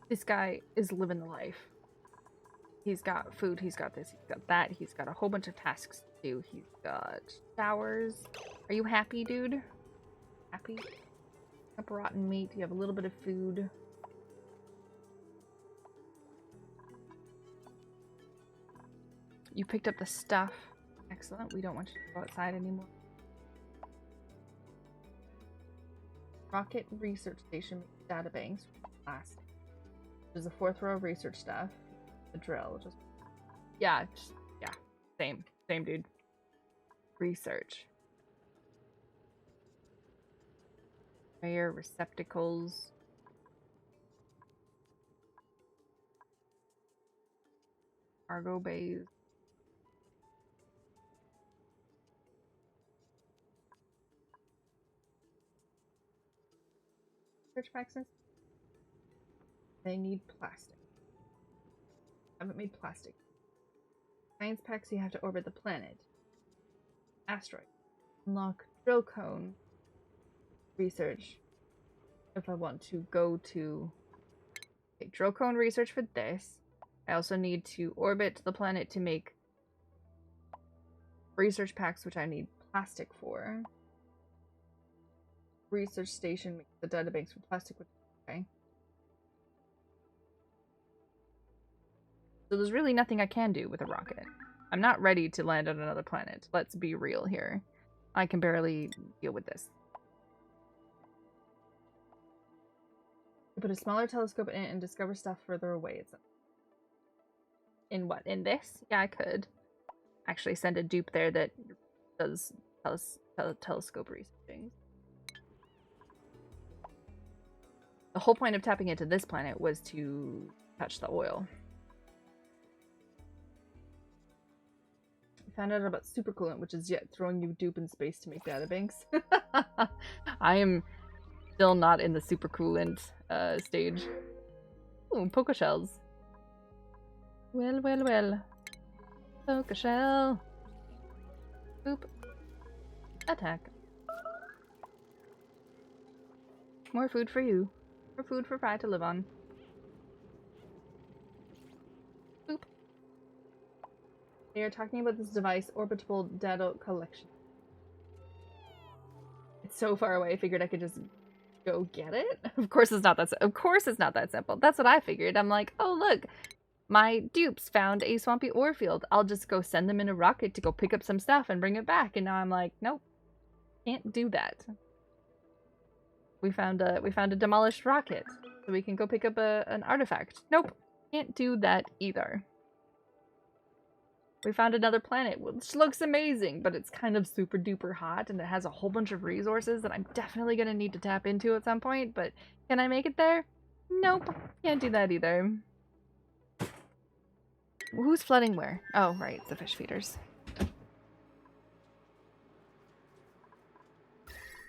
This guy is living the life. He's got food, he's got this, he's got that, he's got a whole bunch of tasks to do. He's got showers. Are you happy, dude? Happy? Up rotten meat, you have a little bit of food. You picked up the stuff. Excellent, we don't want you to go outside anymore. Rocket research station databanks. Last. There's a 4th row of research stuff. The drill, just yeah, same, dude. Research. Fire receptacles. Cargo bays. Research packs. They need plastic. Haven't made plastic. Science packs, you have to orbit the planet. Asteroid. Unlock drill cone. Research. If I want to go to... Okay, drill cone research for this. I also need to orbit the planet to make research packs, which I need plastic for. Research station makes the databanks for plastic, which okay. So there's really nothing I can do with a rocket. I'm not ready to land on another planet. Let's be real here. I can barely deal with this. Put a smaller telescope in it and discover stuff further away. It's in what? In this? Yeah, I could. Actually send a dupe there that does telescope researching. The whole point of tapping into this planet was to touch the oil. Found out about supercoolant, which is yet throwing you dupe in space to make databanks. I am still not in the supercoolant stage. Ooh, poker shells. Well. Poker shell. Boop. Attack. More food for you. More food for Fry to live on. Boop. They are talking about this device, orbitable data collection. It's so far away, I figured I could just go get it. Of course it's not that simple. That's what I figured. I'm like, oh look, my dupes found a swampy ore field. I'll just go send them in a rocket to go pick up some stuff and bring it back. And now I'm like, nope, can't do that. We found a demolished rocket, so we can go pick up an artifact. Nope, can't do that either. We found another planet, which looks amazing, but it's kind of super duper hot, and it has a whole bunch of resources that I'm definitely going to need to tap into at some point, but can I make it there? Nope, can't do that either. Who's flooding where? Oh, right, it's the fish feeders.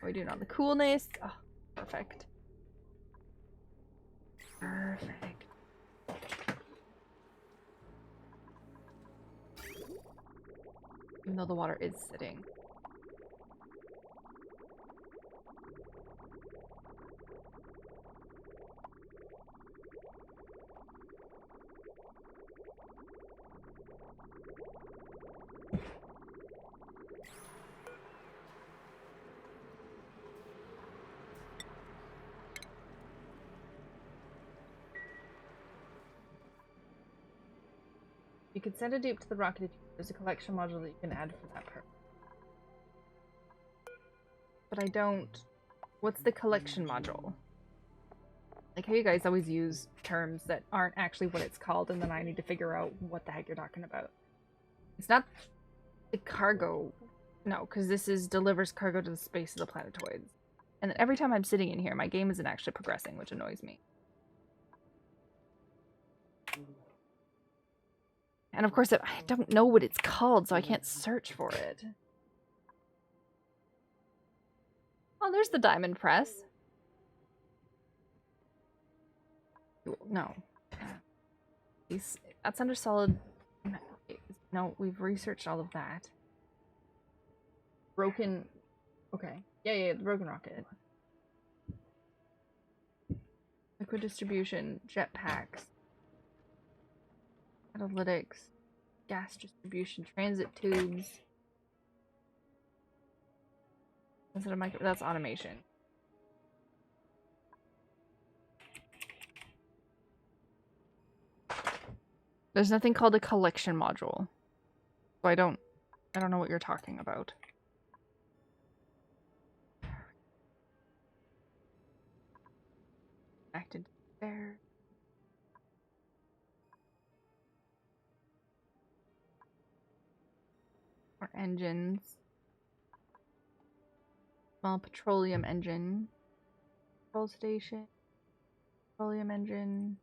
Are we doing on the coolness? Oh, perfect. Perfect. Even though the water is sitting. You could send a dupe to the rocket if there's a collection module that you can add for that purpose. But I don't... What's the collection module? Like how you guys always use terms that aren't actually what it's called, and then I need to figure out what the heck you're talking about. It's not the cargo. No, because this is delivers cargo to the space of the planetoids. And then every time I'm sitting in here, my game isn't actually progressing, which annoys me. And of course, I don't know what it's called, so I can't search for it. Oh, there's the diamond press. No. That's under solid... No, we've researched all of that. Broken... Okay. Yeah, the broken rocket. Liquid distribution, jetpacks, catalytics, gas distribution, transit tubes. Instead of that's automation. There's nothing called a collection module. So I don't know what you're talking about. Acted there. Or engines. Small petroleum engine. Petrol station. Petroleum engine.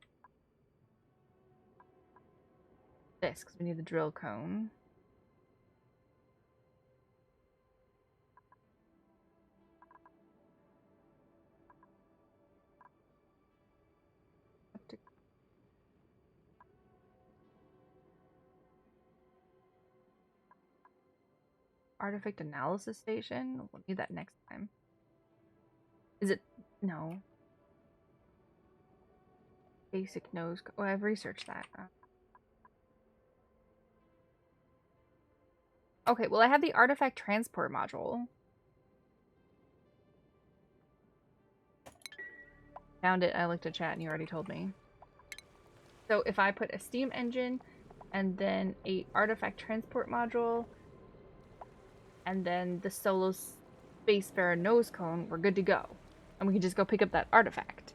This, because we need the drill cone. Artifact analysis station? We'll need that next time. Is it? No. Basic nose. Oh, I've researched that. Okay, well, I have the artifact transport module. Found it. I looked at chat and you already told me. So if I put a steam engine and then a artifact transport module and then the solo spacefarer nose cone, we're good to go. And we can just go pick up that artifact.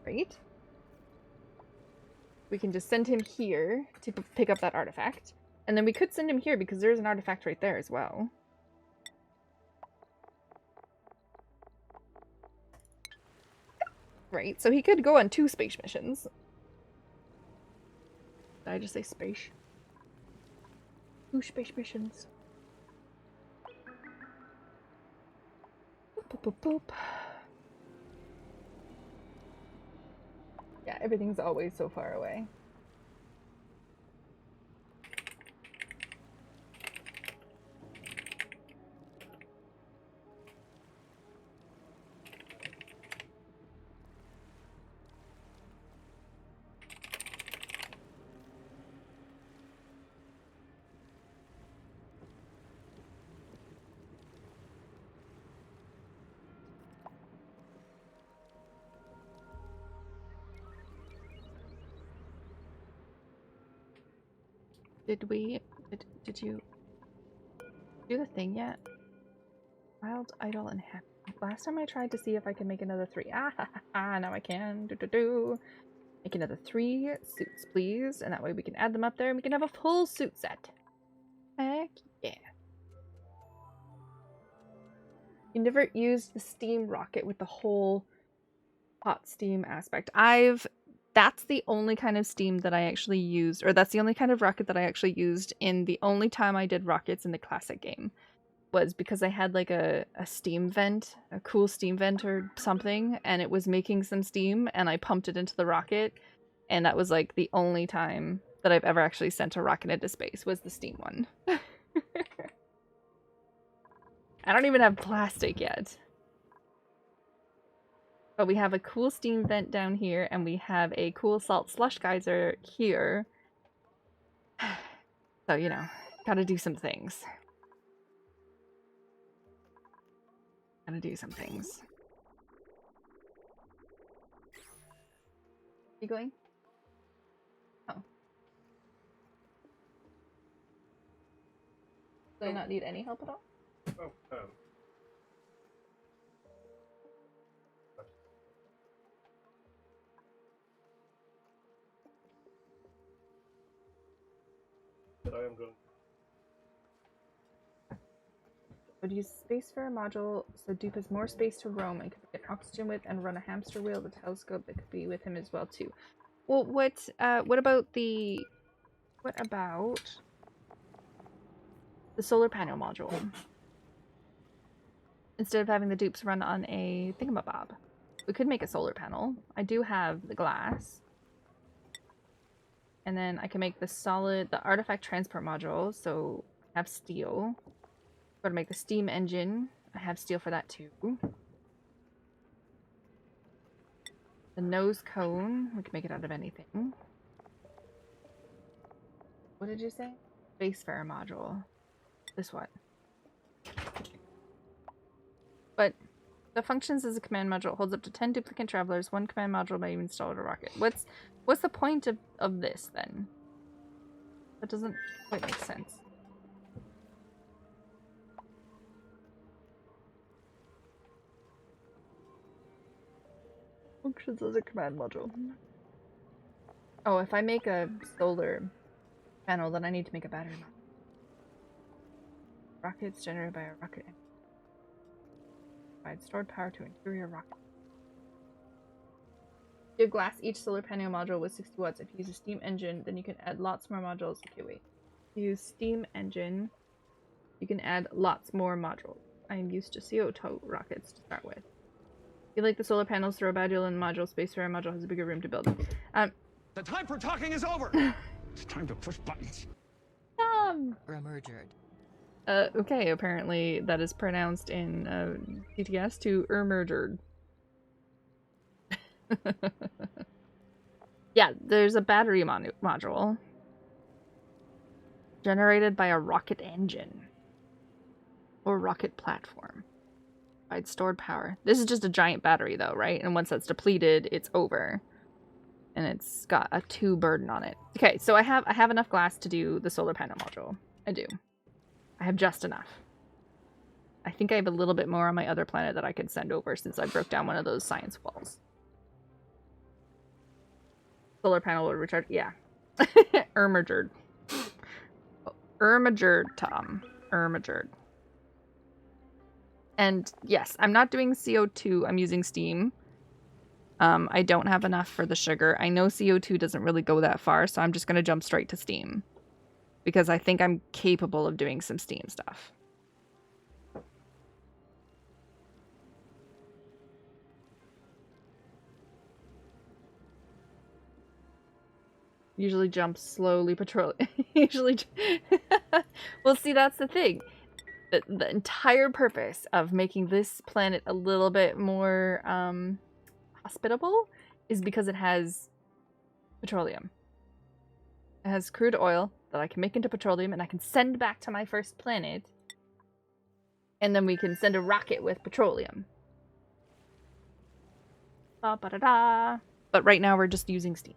Right? We can just send him here to pick up that artifact. And then we could send him here because there's an artifact right there as well. Right, so he could go on 2 space missions. Did I just say space? 2 space missions. Boop, boop, boop. Yeah, everything's always so far away. Did you do the thing yet? Wild, idle, and happy. Last time I tried to see if I could make another 3. Ah, ha, ha, ha, now I can. Make another 3 suits, please. And that way we can add them up there and we can have a full suit set. Heck yeah. You never used the steam rocket with the whole hot steam aspect. I've that's the only kind of steam that I actually used, or that's the only kind of rocket that I actually used in the only time I did rockets in the classic game, was because I had like a steam vent, a cool steam vent or something, and it was making some steam, and I pumped it into the rocket, and that was like the only time that I've ever actually sent a rocket into space, was the steam one. I don't even have plastic yet. But we have a cool steam vent down here, and we have a cool salt slush geyser here. So, you know, gotta do some things. Gotta do some things. You going? Oh. Do I not need any help at all? Oh, but I am going. Would use Spacefarer module so Dupe has more space to roam and could get oxygen with, and run a hamster wheel, the telescope that could be with him as well too. Well, what about the solar panel module? Instead of having the dupes run on a thingamabob, we could make a solar panel. I do have the glass. And then I can make the artifact transport module, so I have steel. Got to make the steam engine. I have steel for that too. The nose cone, we can make it out of anything. What did you say? Spacefarer module. This one. But the functions as a command module, holds up to 10 duplicate travelers. One command module may be installed a rocket. What's the point of this then? That doesn't quite make sense. Functions as a command module. Oh, if I make a solar panel, then I need to make a battery module. Rockets generated by a rocket engine. Provide stored power to interior rocket. Give glass each solar panel module with 60 watts. If you use a steam engine, then you can add lots more modules. Okay, wait. If you use steam engine, you can add lots more modules. I am used to CO2 rockets to start with. If you like the solar panels, throw a module in module. Spacefarer module has a bigger room to build. The time for talking is over! It's time to push buttons. Emerged. Okay, apparently that is pronounced in TTS to emerged. Yeah, there's a battery module generated by a rocket engine or rocket platform. Provide stored power. This is just a giant battery though, right? And once that's depleted, it's over. And it's got a 2 burden on it. Okay, so I have enough glass to do the solar panel module. I do. I have just enough. I think I have a little bit more on my other planet that I could send over since I broke down one of those science walls. Solar panel will recharge. Yeah. Ermagerd. Ermagerd, Tom. Ermagerd. And yes, I'm not doing CO2. I'm using steam. I don't have enough for the sugar. I know CO2 doesn't really go that far, so I'm just going to jump straight to steam. Because I think I'm capable of doing some steam stuff. Usually jump slowly, usually... Well, see, that's the thing. The entire purpose of making this planet a little bit more hospitable is because it has petroleum. It has crude oil that I can make into petroleum and I can send back to my first planet. And then we can send a rocket with petroleum. Ba-ba-da-da. But right now we're just using steam.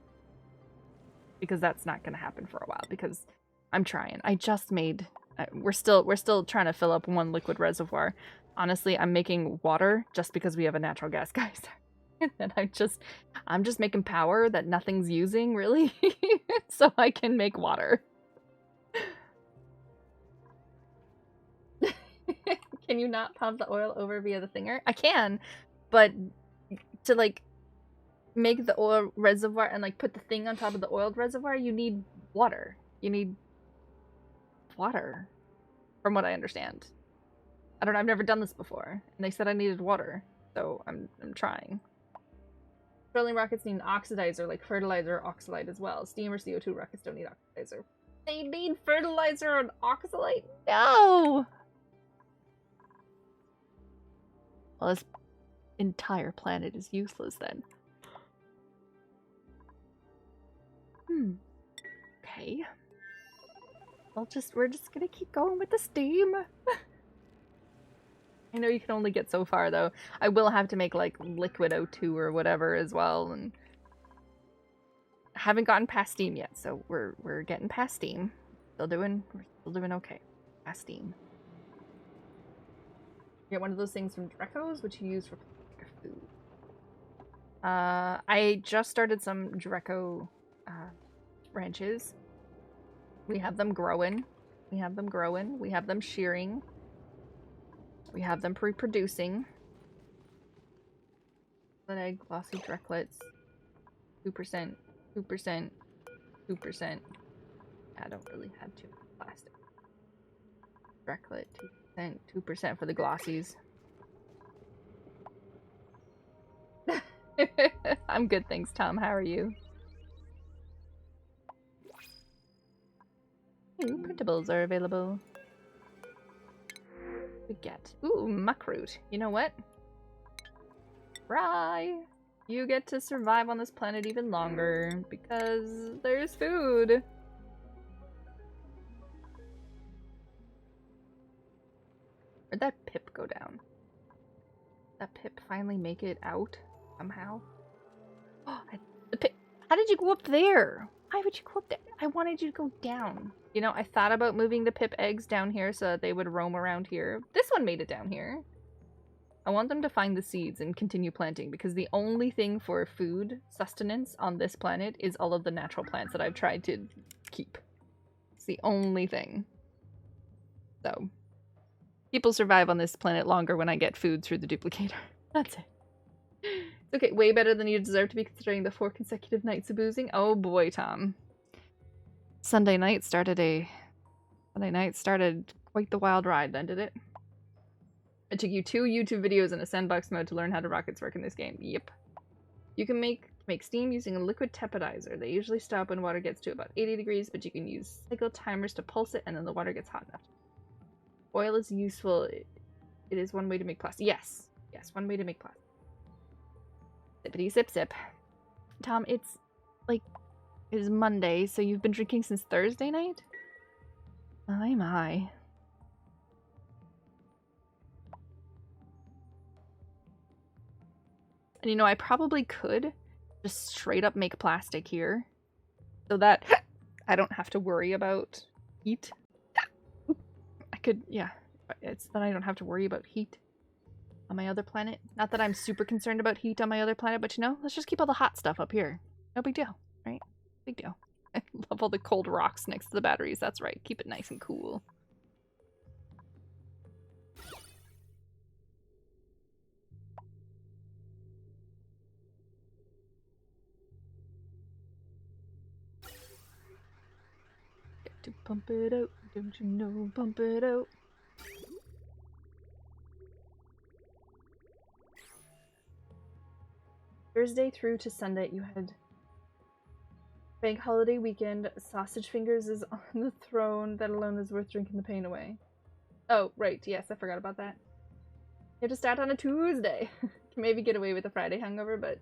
Because that's not going to happen for a while. Because I'm trying. I just made... We're still trying to fill up one liquid reservoir. Honestly, I'm making water just because we have a natural gas geyser. And I'm just making power that nothing's using, really. So I can make water. Can you not pump the oil over via the thinger? I can, but to like make the oil reservoir and like put the thing on top of the oiled reservoir, you need water. You need water, from what I understand. I don't know, I've never done this before, and they said I needed water, so I'm trying. Petroleum rockets need an oxidizer, like fertilizer or oxalate as well. Steam or CO2 rockets don't need oxidizer. They need fertilizer and oxalate? No! Well, this entire planet is useless then. Okay. We're just gonna keep going with the steam. I know you can only get so far though. I will have to make like liquid O2 or whatever as well, and I haven't gotten past steam yet, so we're getting past steam. We're still doing okay. Past steam. You get one of those things from Drecos, which you use for food. I just started some Dreco ranches. We have them growing. We have them shearing. We have them reproducing. But egg, glossy Drecklets. 2%, 2%, 2%. I don't really have too much plastic. Drecklet, 2%, 2% for the glossies. I'm good, thanks, Tom. How are you? New printables are available. We get muckroot. You know what? Rye! You get to survive on this planet even longer because there's food. Where'd that pip go down? Did that pip finally make it out somehow? Oh, the pip. How did you go up there? Why would you go up there? I wanted you to go down. You know, I thought about moving the pip eggs down here so that they would roam around here. This one made it down here. I want them to find the seeds and continue planting because the only thing for food sustenance on this planet is all of the natural plants that I've tried to keep. It's the only thing. So, people survive on this planet longer when I get food through the duplicator. That's it. It's okay, way better than you deserve to be considering the 4 consecutive nights of boozing. Oh boy, Tom. Sunday night started quite the wild ride then, did it? It took you 2 YouTube videos in a sandbox mode to learn how the rockets work in this game. Yep. You can make steam using a liquid tepidizer. They usually stop when water gets to about 80 degrees, but you can use cycle timers to pulse it and then the water gets hot enough. Oil is useful. It is one way to make plastic. Yes. Yes, one way to make plastic. Sippity sip sip. Tom, it's Monday, so you've been drinking since Thursday night? My, my. And you know, I probably could just straight up make plastic here so that I don't have to worry about heat. I could, yeah, it's that I don't have to worry about heat on my other planet. Not that I'm super concerned about heat on my other planet, but you know, let's just keep all the hot stuff up here. No big deal, right? Big deal. I love all the cold rocks next to the batteries. That's right. Keep it nice and cool. Get to pump it out. Don't you know? Pump it out. Thursday through to Sunday, you had bank holiday weekend. Sausage Fingers is on the throne. That alone is worth drinking the pain away. Oh, right. Yes, I forgot about that. You have to start on a Tuesday. Can maybe get away with a Friday hangover, but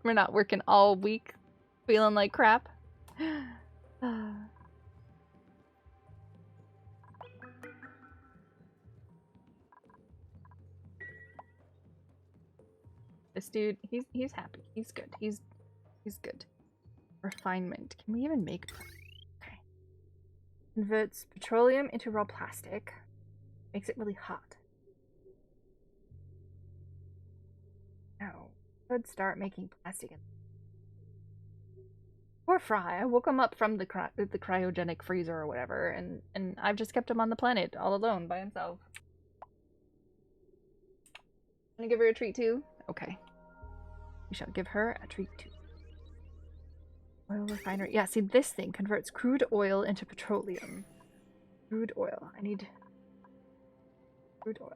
we're not working all week feeling like crap. This dude, he's happy. He's good. He's good. Refinement. Can we even make... Okay. Converts petroleum into raw plastic. Makes it really hot. Now, could start making plastic. Poor Fry. I woke him up from the cryogenic freezer or whatever, and I've just kept him on the planet all alone by himself. Gonna give her a treat too? Okay. We shall give her a treat too. Oil refinery. Yeah, see, this thing converts crude oil into petroleum. Crude oil. I need crude oil.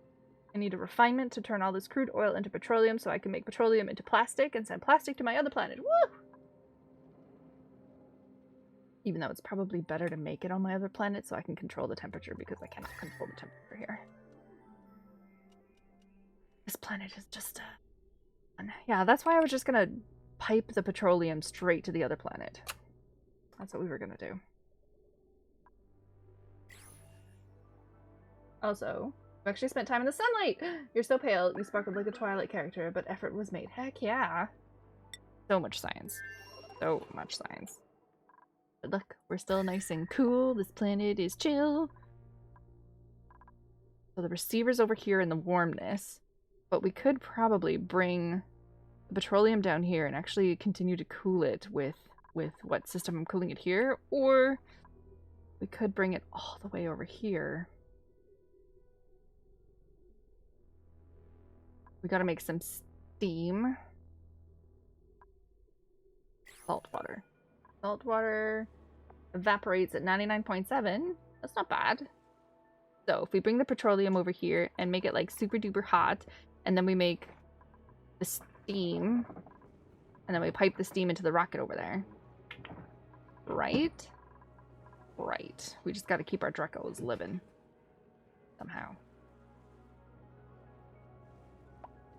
I need a refinement to turn all this crude oil into petroleum so I can make petroleum into plastic and send plastic to my other planet. Woo! Even though it's probably better to make it on my other planet so I can control the temperature because I cannot control the temperature here. This planet is just yeah, that's why I was just gonna pipe the petroleum straight to the other planet. That's what we were gonna do. Also, you actually spent time in the sunlight! You're so pale, you sparkled like a Twilight character, but effort was made. Heck yeah! So much science. So much science. But look, we're still nice and cool. This planet is chill. So the receiver's over here in the warmness. But we could probably bring the petroleum down here and actually continue to cool it with what system I'm cooling it here. Or we could bring it all the way over here. We gotta make some steam. Salt water. Salt water evaporates at 99.7. That's not bad. So if we bring the petroleum over here and make it like super duper hot, and then we make the steam, and then we pipe the steam into the rocket over there. Right? Right. We just gotta keep our Drecos living. Somehow.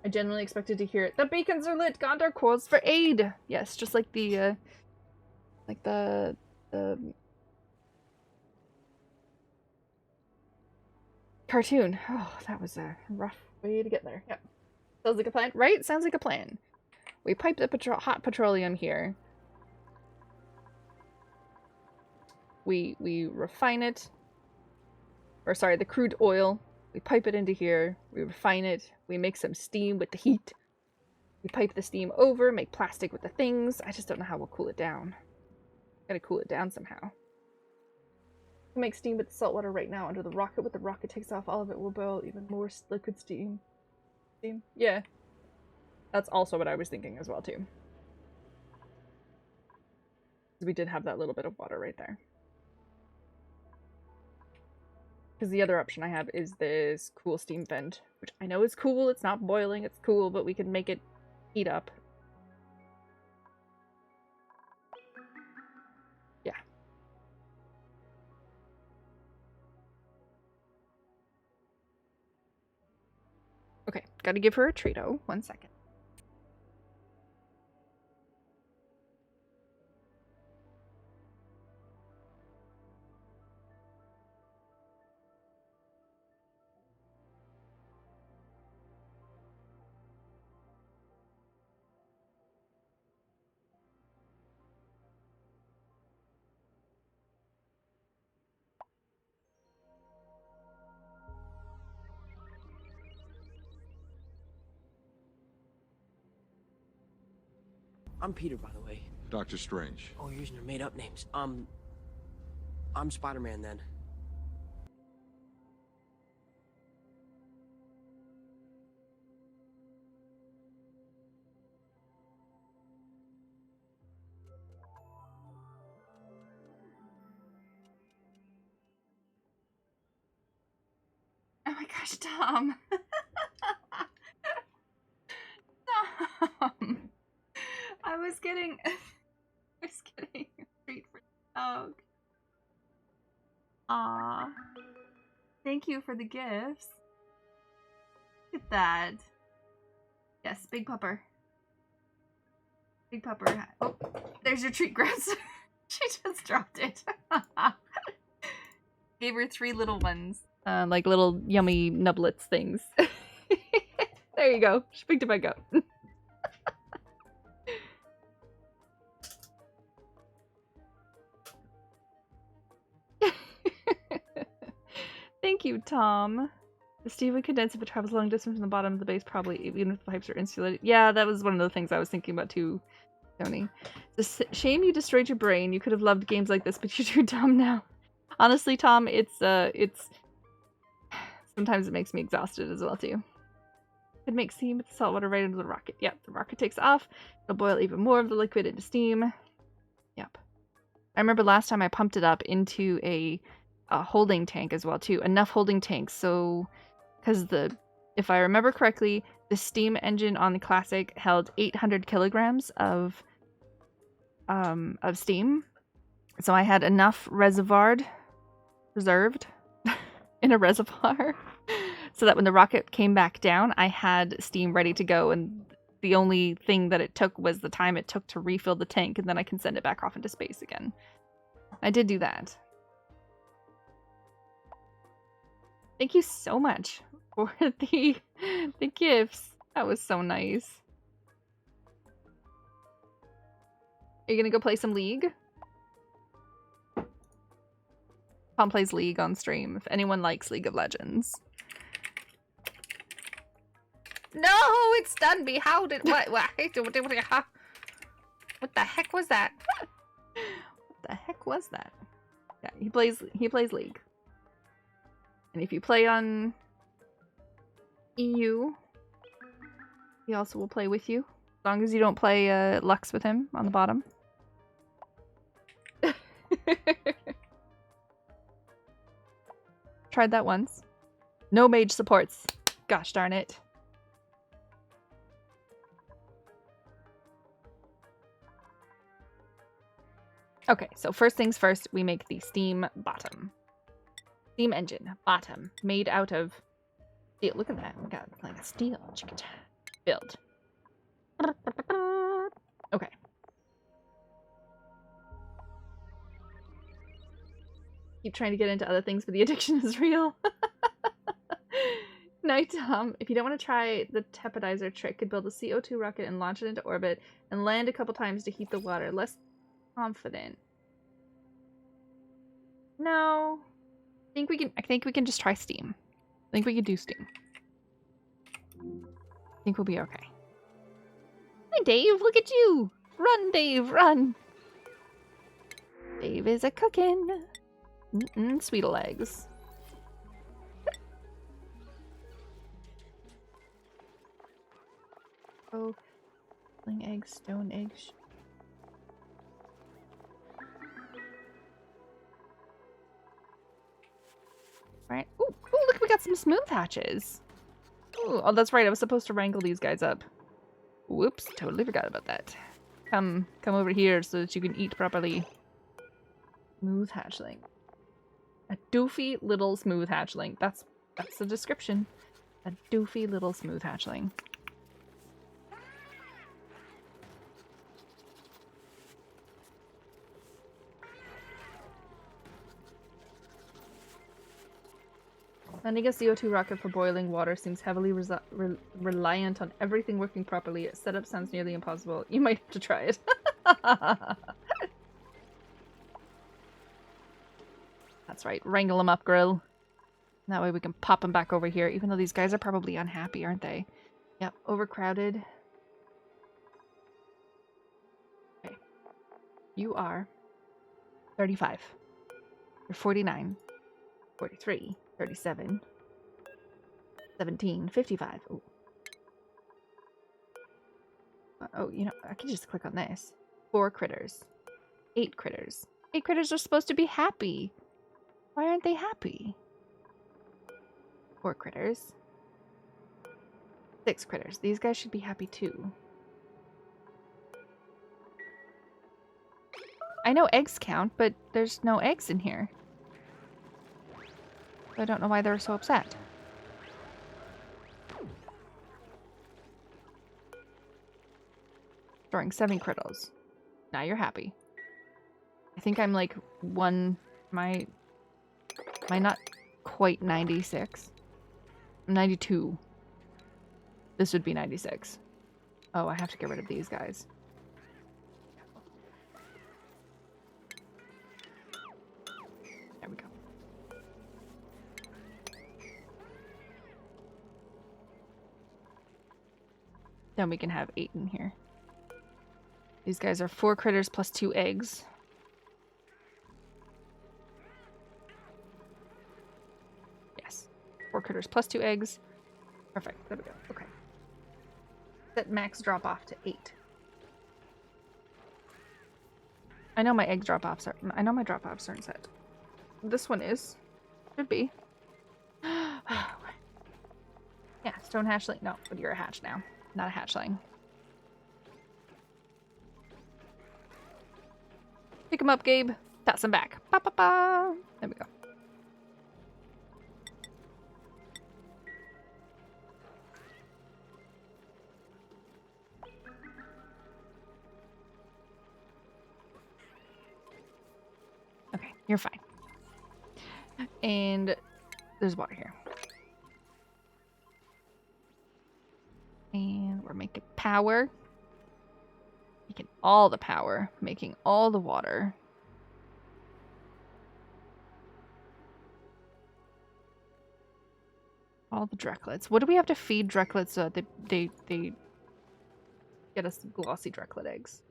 I genuinely expected to hear it. The beacons are lit! Gondor calls for aid! Yes, just like the cartoon. Oh, that was a rough way to get there. Yep. Sounds like a plan, right? Sounds like a plan. We pipe the hot petroleum here. We refine it. Or sorry, the crude oil. We pipe it into here. We refine it. We make some steam with the heat. We pipe the steam over, make plastic with the things. I just don't know how we'll cool it down. Gotta cool it down somehow. We make steam with the salt water right now under the rocket. When the rocket takes off, all of it will boil even more liquid steam. Steam? Yeah. That's also what I was thinking as well, too. We did have that little bit of water right there. Because the other option I have is this cool steam vent, which I know is cool. It's not boiling, it's cool, but we can make it heat up. Yeah. Okay, gotta give her a treat-o. 1 second. I'm Peter, by the way. Doctor Strange. Oh, you're using your made-up names. I'm Spider-Man, then. Oh my gosh, Tom. Tom. I was getting a treat for the dog. Aw. Thank you for the gifts. Look at that. Yes, Big Pupper. Big Pupper. Oh, there's your treat, Grass. She just dropped it. Gave her 3 little ones. Like little yummy nublets things. There you go. She picked it back up. Thank you, Tom. The steam would condense if it travels a long distance from the bottom of the base, probably, even if the pipes are insulated. Yeah, that was one of the things I was thinking about too, Tony. It's a shame you destroyed your brain. You could have loved games like this, but you're too dumb now. Honestly, Tom, it's sometimes it makes me exhausted as well too. Could make steam with the salt water right into the rocket. Yep, the rocket takes off. It'll boil even more of the liquid into steam. Yep. I remember last time I pumped it up into a holding tank as well too. Enough holding tanks, so because if I remember correctly, the steam engine on the classic held 800 kilograms of steam. So I had enough reserved in a reservoir so that when the rocket came back down, I had steam ready to go, and the only thing that it took was the time it took to refill the tank, and then I can send it back off into space again. I did do that. Thank you so much for the gifts. That was so nice. Are you gonna go play some League? Tom plays League on stream, if anyone likes League of Legends. No, it's done me. How did what the heck was that? What the heck was that? Yeah, he plays League. And if you play on EU, he also will play with you. As long as you don't play Lux with him on the bottom. Tried that once. No mage supports. Gosh darn it. Okay, so first things first, we make the steam bottom. Steam engine, bottom, made out of steel. Look at that. We got like steel. Build. Okay. Keep trying to get into other things, but the addiction is real. Night, Tom. If you don't want to try the tepidizer trick, could build a CO2 rocket and launch it into orbit and land a couple times to heat the water. Less confident. No. I think we can just try steam. I think we can do steam. I think we'll be okay. Hi, Dave. Look at you. Run, Dave, run. Dave is a cooking. Sweetle eggs. Oh, eggs, stone eggs. Right. Ooh, look, we got some smooth hatches. Ooh, oh, that's right. I was supposed to wrangle these guys up. Whoops, totally forgot about that. Come over here so that you can eat properly. Smooth hatchling. A doofy little smooth hatchling. That's the description. A doofy little smooth hatchling. Landing a CO2 rocket for boiling water seems heavily reliant on everything working properly. Setup sounds nearly impossible. You might have to try it. That's right. Wrangle them up, Grill. That way we can pop them back over here, even though these guys are probably unhappy, aren't they? Yep, overcrowded. Okay. You are 35. You're 49. 43. 37. 17. 55. Ooh. Oh, you know, I can just click on this. 4 critters. 8 critters. 8 critters are supposed to be happy. Why aren't they happy? 4 critters. 6 critters. These guys should be happy too. I know eggs count, but there's no eggs in here. I don't know why they're so upset. Storing 7 critters. Now you're happy. I think I'm like my not quite 96. 92. This would be 96. Oh, I have to get rid of these guys. There we go. Then we can have 8 in here. These guys are 4 critters plus 2 eggs. Yes. 4 critters plus 2 eggs. Perfect. There we go. Okay. Set max drop off to 8. I know my egg drop offs are. I know my drop offs aren't set. This one is. Should be. Yeah, stone hatchling. No, but you're a hatch now, not a hatchling. Pick him up, Gabe. Toss him back. Ba ba ba. There we go. Okay, you're fine. And there's water here. And we're making power. Making all the power. Making all the water. All the Drecklets. What do we have to feed Drecklets so that they get us glossy Drecklet eggs?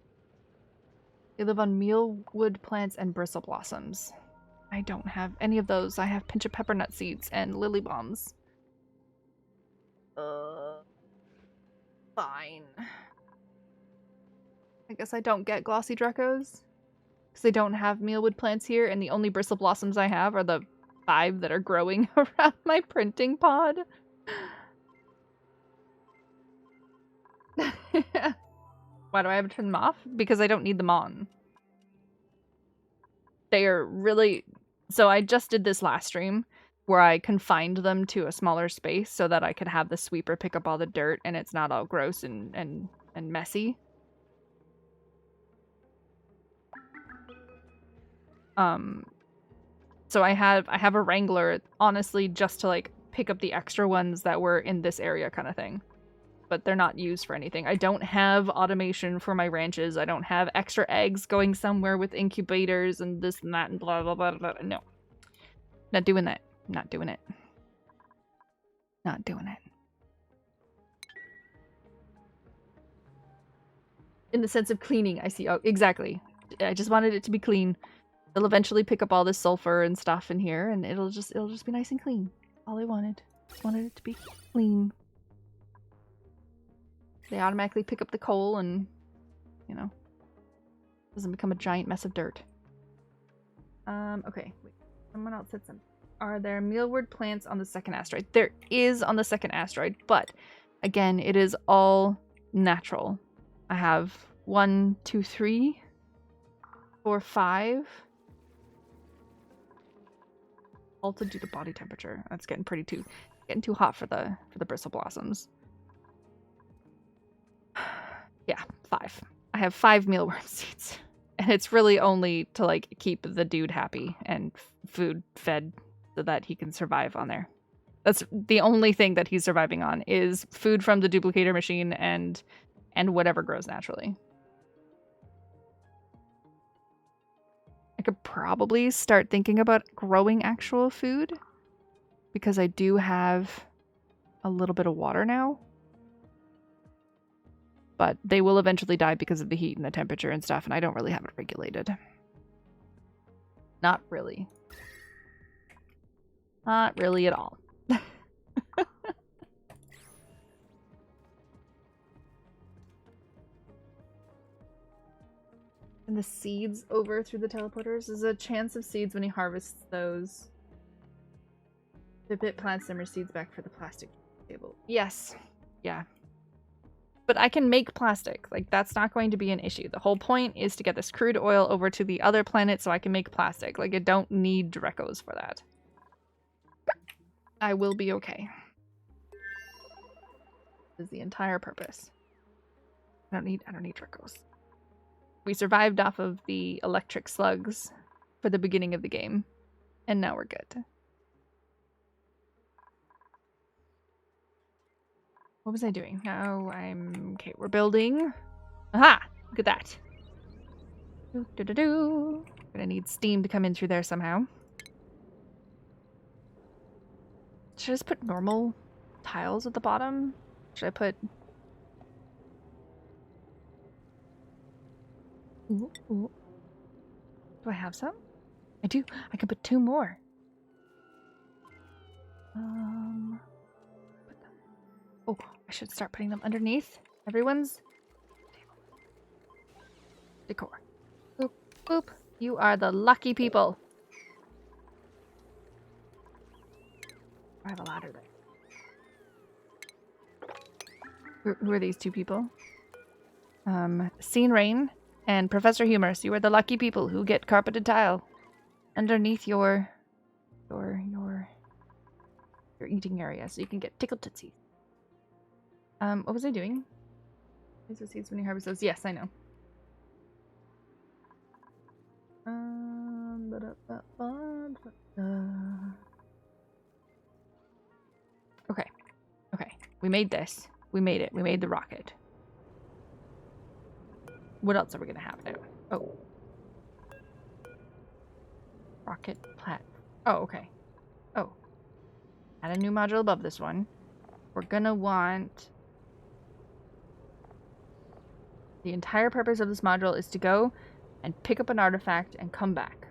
They live on mealwood plants and bristle blossoms. I don't have any of those. I have pinch of peppernut seeds and lily bombs. Fine. I guess I don't get glossy Dreckos. Because they don't have mealwood plants here, and the only bristle blossoms I have are the 5 that are growing around my printing pod. Why do I have to turn them off? Because I don't need them on. They are really... So I just did this last stream where I confined them to a smaller space so that I could have the sweeper pick up all the dirt and it's not all gross and messy. So I have a wrangler, honestly, just to like pick up the extra ones that were in this area kind of thing. But they're not used for anything. I don't have automation for my ranches. I don't have extra eggs going somewhere with incubators and this and that and blah, blah, blah, blah. No. Not doing that. Not doing it. Not doing it. In the sense of cleaning, I see. Oh, exactly. I just wanted it to be clean. They'll eventually pick up all this sulfur and stuff in here, and it'll just be nice and clean. All I wanted. Just wanted it to be clean. They automatically pick up the coal and, you know, doesn't become a giant mess of dirt. Okay. Wait. Someone else said something. Are there mealwood plants on the second asteroid? There is on the second asteroid, but again, it is all natural. I have 1, 2, 3, 4, 5. Altered due to body temperature. That's getting getting too hot for the bristle blossoms. Yeah, 5. I have 5 mealworm seeds. And it's really only to like keep the dude happy and food fed so that he can survive on there. That's the only thing that he's surviving on is food from the duplicator machine and whatever grows naturally. I could probably start thinking about growing actual food because I do have a little bit of water now. But they will eventually die because of the heat and the temperature and stuff, and I don't really have it regulated. Not really. Not really at all. And the seeds over through the teleporters? There's a chance of seeds when he harvests those. The bit plants them or seeds back for the plastic table. Yes. Yeah. But I can make plastic. Like, that's not going to be an issue. The whole point is to get this crude oil over to the other planet so I can make plastic. Like, I don't need Drecos for that. I will be okay. This is the entire purpose. I don't need Drecos. We survived off of the electric slugs for the beginning of the game. And now we're good. What was I doing? Now okay, we're building. Aha! Look at that. Gonna need steam to come in through there somehow. Should I just put normal tiles at the bottom? Should I put... Ooh. Do I have some? I do. I can put 2 more. Oh, I should start putting them underneath. Everyone's decor. Boop, boop. You are the lucky people. I have a ladder there. Who are these two people? Scene Rain and Professor Humorous. You are the lucky people who get carpeted tile underneath your eating area, so you can get tickled tootsies. What was I doing? Is the seeds when you harvest those? Yes, I know. Okay. Okay. We made this. We made it. We made the rocket. What else are we gonna have now? Oh. Rocket plat. Oh, okay. Oh. Add a new module above this one. We're gonna want... The entire purpose of this module is to go and pick up an artifact and come back.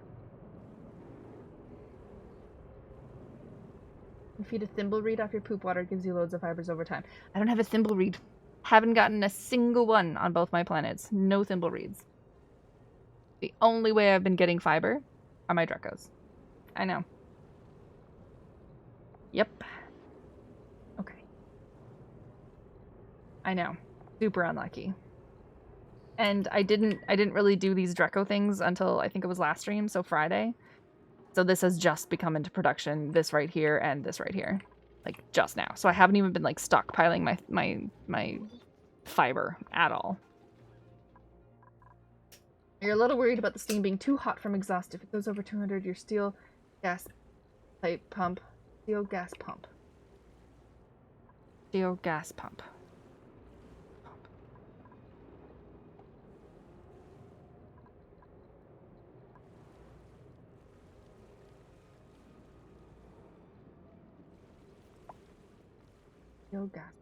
You feed a thimble reed off your poop water, it gives you loads of fibers over time. I don't have a thimble reed. Haven't gotten a single one on both my planets. No thimble reeds. The only way I've been getting fiber are my Drekos. I know. Yep. Okay. I know. Super unlucky. And I didn't really do these Dreco things until I think it was last stream, so Friday. So this has just become into production, this right here and this right here. Like, just now. So I haven't even been, like, stockpiling my fiber at all. You're a little worried about the steam being too hot from exhaust. If it goes over 200, your steel gas pipe pump. Steel gas pump. Steel gas pump. Gas.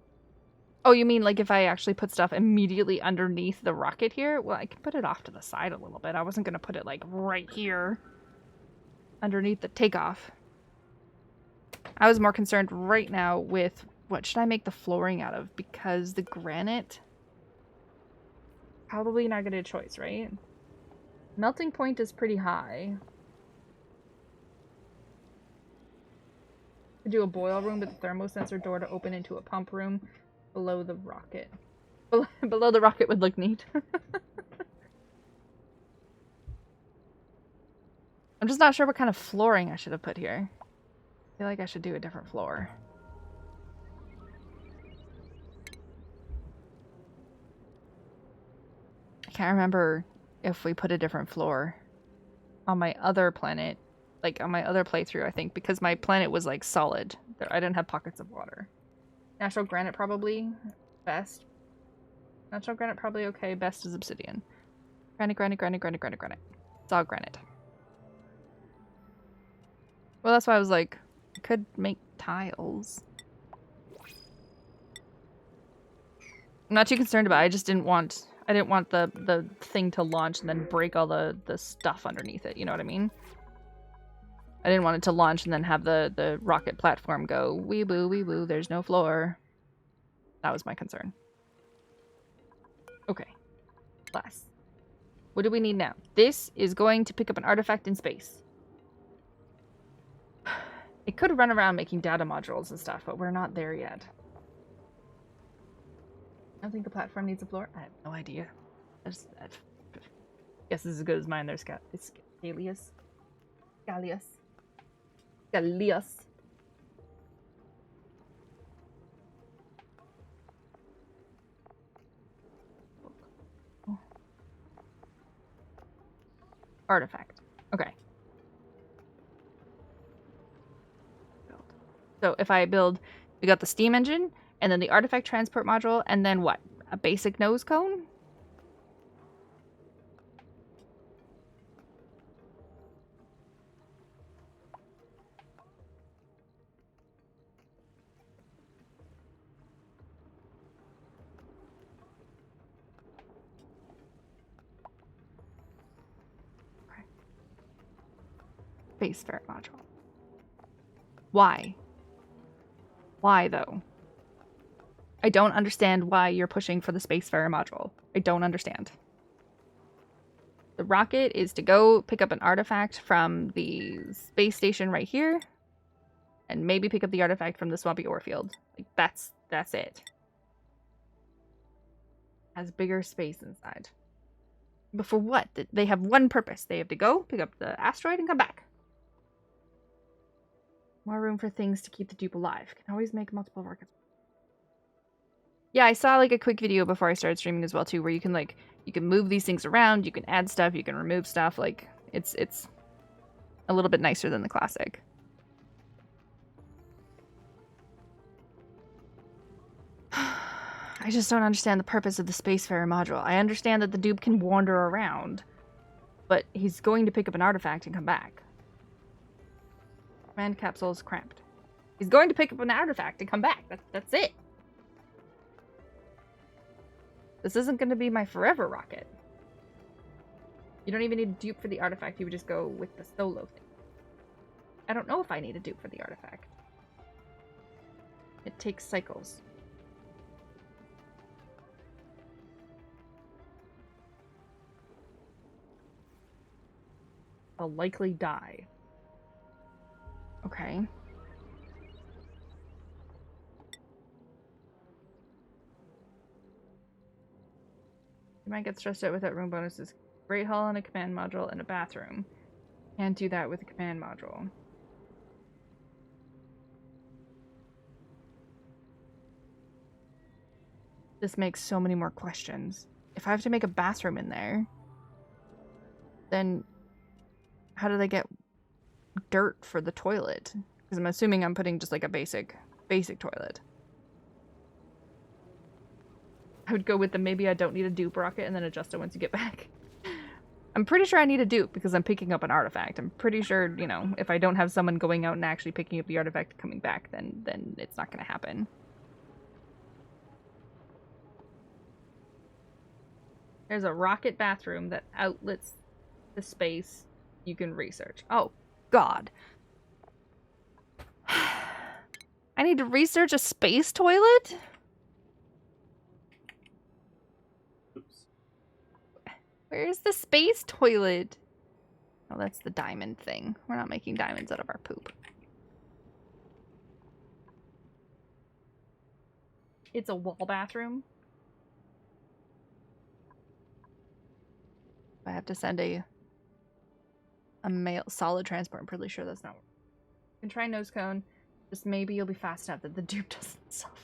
Oh, you mean like if I actually put stuff immediately underneath the rocket here? Well, I can put it off to the side a little bit. I wasn't going to put it like right here underneath the takeoff. I was more concerned right now with what should I make the flooring out of, because the granite probably not going to choice, right? Melting point is pretty high. Do a boil room with a thermosensor door to open into a pump room below the rocket. Below the rocket would look neat. I'm just not sure what kind of flooring I should have put here. I feel like I should do a different floor. I can't remember if we put a different floor on my other planet. Like, on my other playthrough, I think, because my planet was, like, solid. I didn't have pockets of water. Natural granite, probably. Best. Natural granite, probably okay. Best is obsidian. Granite, granite, granite, granite, granite, granite. It's all granite. Well, that's why I was like, I could make tiles. I'm not too concerned about it. I just didn't want... I didn't want the thing to launch and then break all the stuff underneath it. You know what I mean? I didn't want it to launch and then have the rocket platform go, wee boo, there's no floor. That was my concern. Okay. Class. What do we need now? This is going to pick up an artifact in space. It could run around making data modules and stuff, but we're not there yet. I don't think the platform needs a floor. I have no idea. I guess it's as good as mine. There's Gallius. Oh. Artifact. Okay. So if I build, we got the steam engine, and then the artifact transport module, and then what? A basic nose cone? Base ferret module. Why? Why, though? I don't understand why you're pushing for the Spacefarer module. I don't understand. The rocket is to go pick up an artifact from the space station right here, and maybe pick up the artifact from the swampy ore field. Like, that's it. Has bigger space inside. But for what? They have one purpose. They have to go pick up the asteroid and come back. More room for things to keep the dupe alive. Can always make multiple rockets. Yeah, I saw like a quick video before I started streaming as well too, where you can like move these things around, you can add stuff, you can remove stuff. Like it's a little bit nicer than the classic. I just don't understand the purpose of the Spacefarer module. I understand that the dupe can wander around, but he's going to pick up an artifact and come back. Command capsule is cramped. He's going to pick up an artifact and come back. That's it. This isn't going to be my forever rocket. You don't even need a dupe for the artifact. You would just go with the solo thing. I don't know if I need a dupe for the artifact. It takes cycles. I'll likely die. Okay. You might get stressed out without room bonuses. Great hall and a command module and a bathroom. Can't do that with a command module. This makes so many more questions. If I have to make a bathroom in there, then how do they get dirt for the toilet? Because I'm assuming I'm putting just like a basic toilet. I would go with the maybe I don't need a dupe rocket and then adjust it once you get back. I'm pretty sure I need a dupe because I'm picking up an artifact. I'm pretty sure, you know, if I don't have someone going out and actually picking up the artifact and coming back, then it's not going to happen. There's a rocket bathroom that outlets the space you can research. Oh, God. I need to research a space toilet? Oops. Where's the space toilet? Oh, that's the diamond thing. We're not making diamonds out of our poop. It's a wall bathroom. I have to send a mail solid transport. I'm pretty sure that's not. You can try nose cone. Just maybe you'll be fast enough that the dupe doesn't suffer.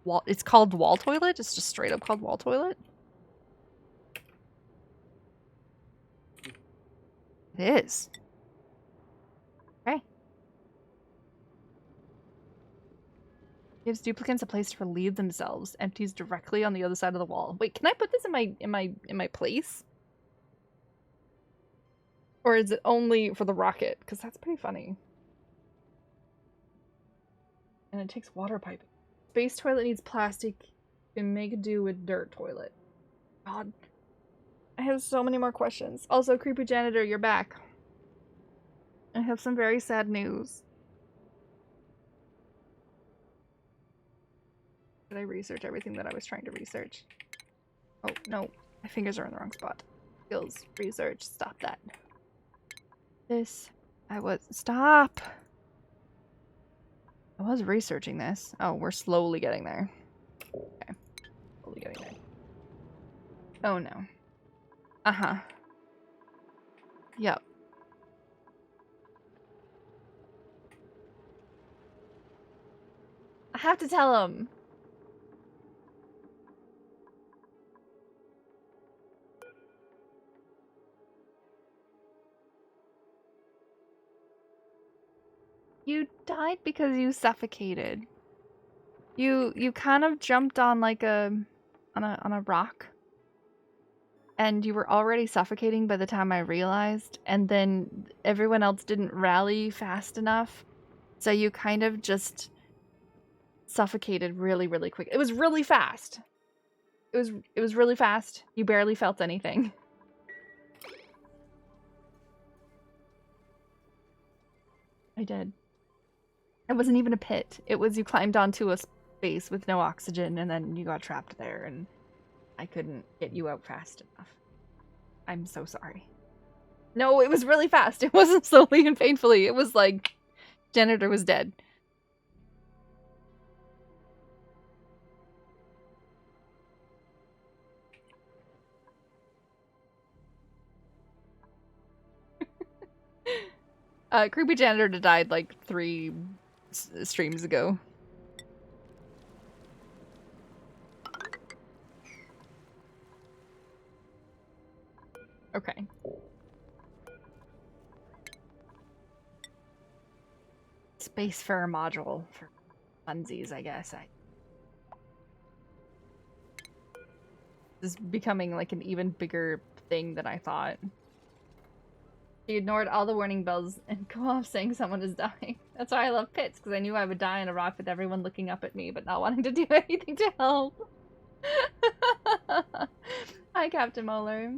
Wall. It's called wall toilet. It's just straight up called wall toilet. It is. Okay. Gives duplicants a place to relieve themselves. Empties directly on the other side of the wall. Wait, can I put this in my place? Or is it only for the rocket? Because that's pretty funny. And it takes water piping. Space toilet needs plastic. And make do with dirt toilet. God. I have so many more questions. Also, creepy janitor, you're back. I have some very sad news. Did I research everything that I was trying to research? Oh, no. My fingers are in the wrong spot. Skills, research, stop that. This, stop! I was researching this. Oh, we're slowly getting there. Okay. Slowly getting there. Oh no. Uh-huh. Yep. I have to tell him. You died because you suffocated. You kind of jumped on like on a rock. And you were already suffocating by the time I realized, and then everyone else didn't rally fast enough. So you kind of just suffocated really, really quick. It was really fast. It was really fast. You barely felt anything. I did. It wasn't even a pit. It was you climbed onto a space with no oxygen, and then you got trapped there, and I couldn't get you out fast enough. I'm so sorry. No, it was really fast. It wasn't slowly and painfully. It was like janitor was dead. Creepy janitor died like 3 streams ago. Okay. Space for a module for funsies, I guess. This is becoming like an even bigger thing than I thought. She ignored all the warning bells and go off saying someone is dying. That's why I love pits, because I knew I would die in a rock with everyone looking up at me, but not wanting to do anything to help. Hi, Captain Moeller.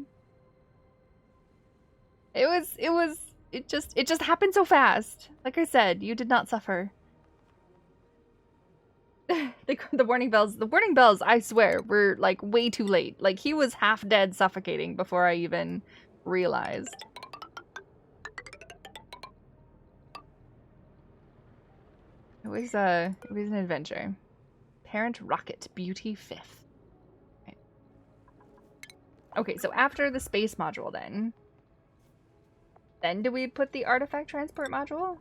It just happened so fast. Like I said, you did not suffer. The warning bells, I swear, were like way too late. Like he was half dead suffocating before I even realized. It was an adventure. Parent rocket, beauty 5th. Okay, so after the space module then do we put the artifact transport module?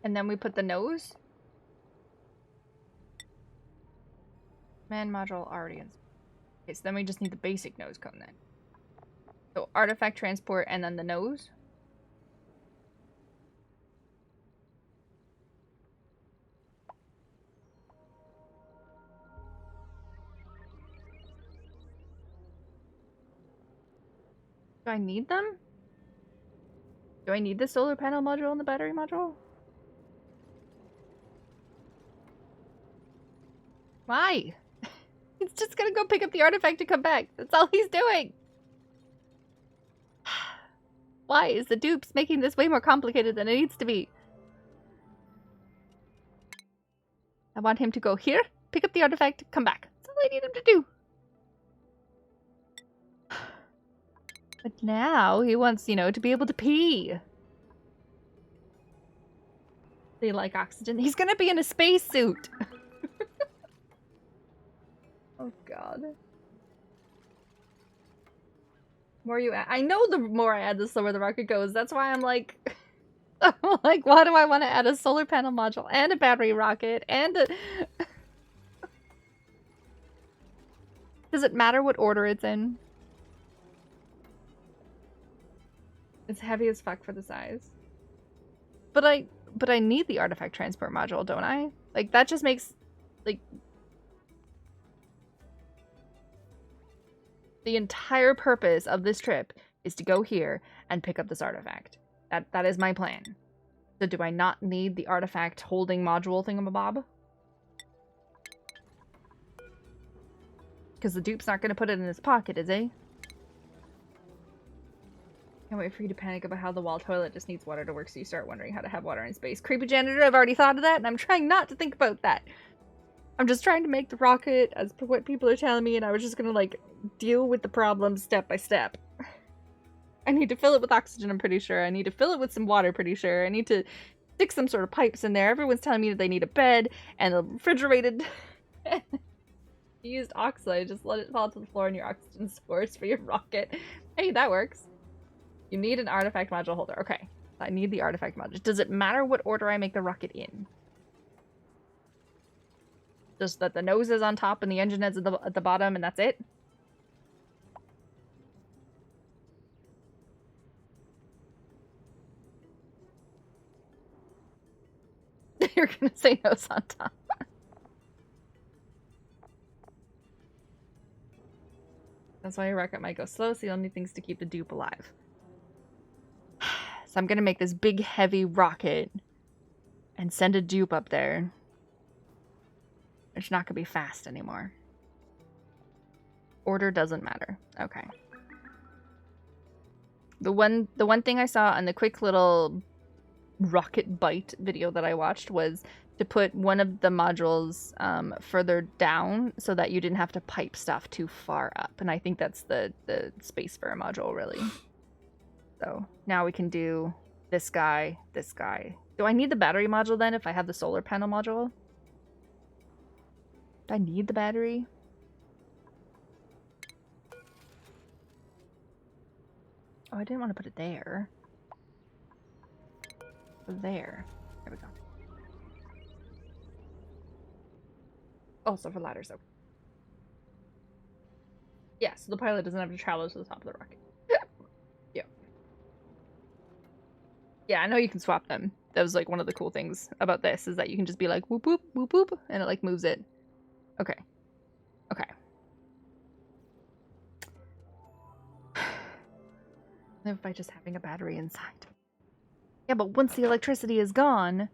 And then we put the nose? Man module already in. Okay, so then we just need the basic nose cone then. So artifact transport and then the nose? Do I need them? Do I need the solar panel module and the battery module? Why? He's just gonna go pick up the artifact and come back. That's all he's doing. Why is the dupes making this way more complicated than it needs to be? I want him to go here, pick up the artifact, come back. That's all I need him to do. But now he wants, you know, to be able to pee. They like oxygen. He's gonna be in a spacesuit. Oh god. More you add, I know the more I add, the slower the rocket goes. That's why I'm like, like, why do I want to add a solar panel module and a battery rocket and a... Does it matter what order it's in? It's heavy as fuck for the size. But I need the artifact transport module, don't I? Like, that just makes, like... The entire purpose of this trip is to go here and pick up this artifact. That is my plan. So do I not need the artifact holding module thingamabob? Because the dupe's not going to put it in his pocket, is he? Can't wait for you to panic about how the wall toilet just needs water to work, so you start wondering how to have water in space. Creepy janitor, I've already thought of that, and I'm trying not to think about that. I'm just trying to make the rocket as per what people are telling me, and I was just gonna, like, deal with the problem step by step. I need to fill it with oxygen, I'm pretty sure. I need to fill it with some water, pretty sure. I need to stick some sort of pipes in there. Everyone's telling me that they need a bed and a refrigerated... You used oxide, just let it fall to the floor in your oxygen source for your rocket. Hey, that works. You need an artifact module holder. Okay, I need the artifact module. Does it matter what order I make the rocket in? Just that the nose is on top and the engine is at the bottom and that's it? You're gonna say nose on top. That's why your rocket might go slow, so you'll need things to keep the dupe alive. So I'm gonna make this big, heavy rocket and send a dupe up there. It's not gonna be fast anymore. Order doesn't matter. Okay. The one thing I saw on the quick little rocket bite video that I watched was to put one of the modules further down so that you didn't have to pipe stuff too far up. And I think that's the space fair module, really. So now we can do this guy, this guy. Do I need the battery module then if I have the solar panel module? Do I need the battery? Oh, I didn't want to put it there. There. There we go. Also for ladders, though. Yeah, so the pilot doesn't have to travel to the top of the rocket. Yeah. Yeah, I know you can swap them. That was like one of the cool things about this, is that you can just be like whoop whoop whoop whoop, and it like moves it. Okay. Okay. Live by just having a battery inside. Yeah, but once the electricity is gone...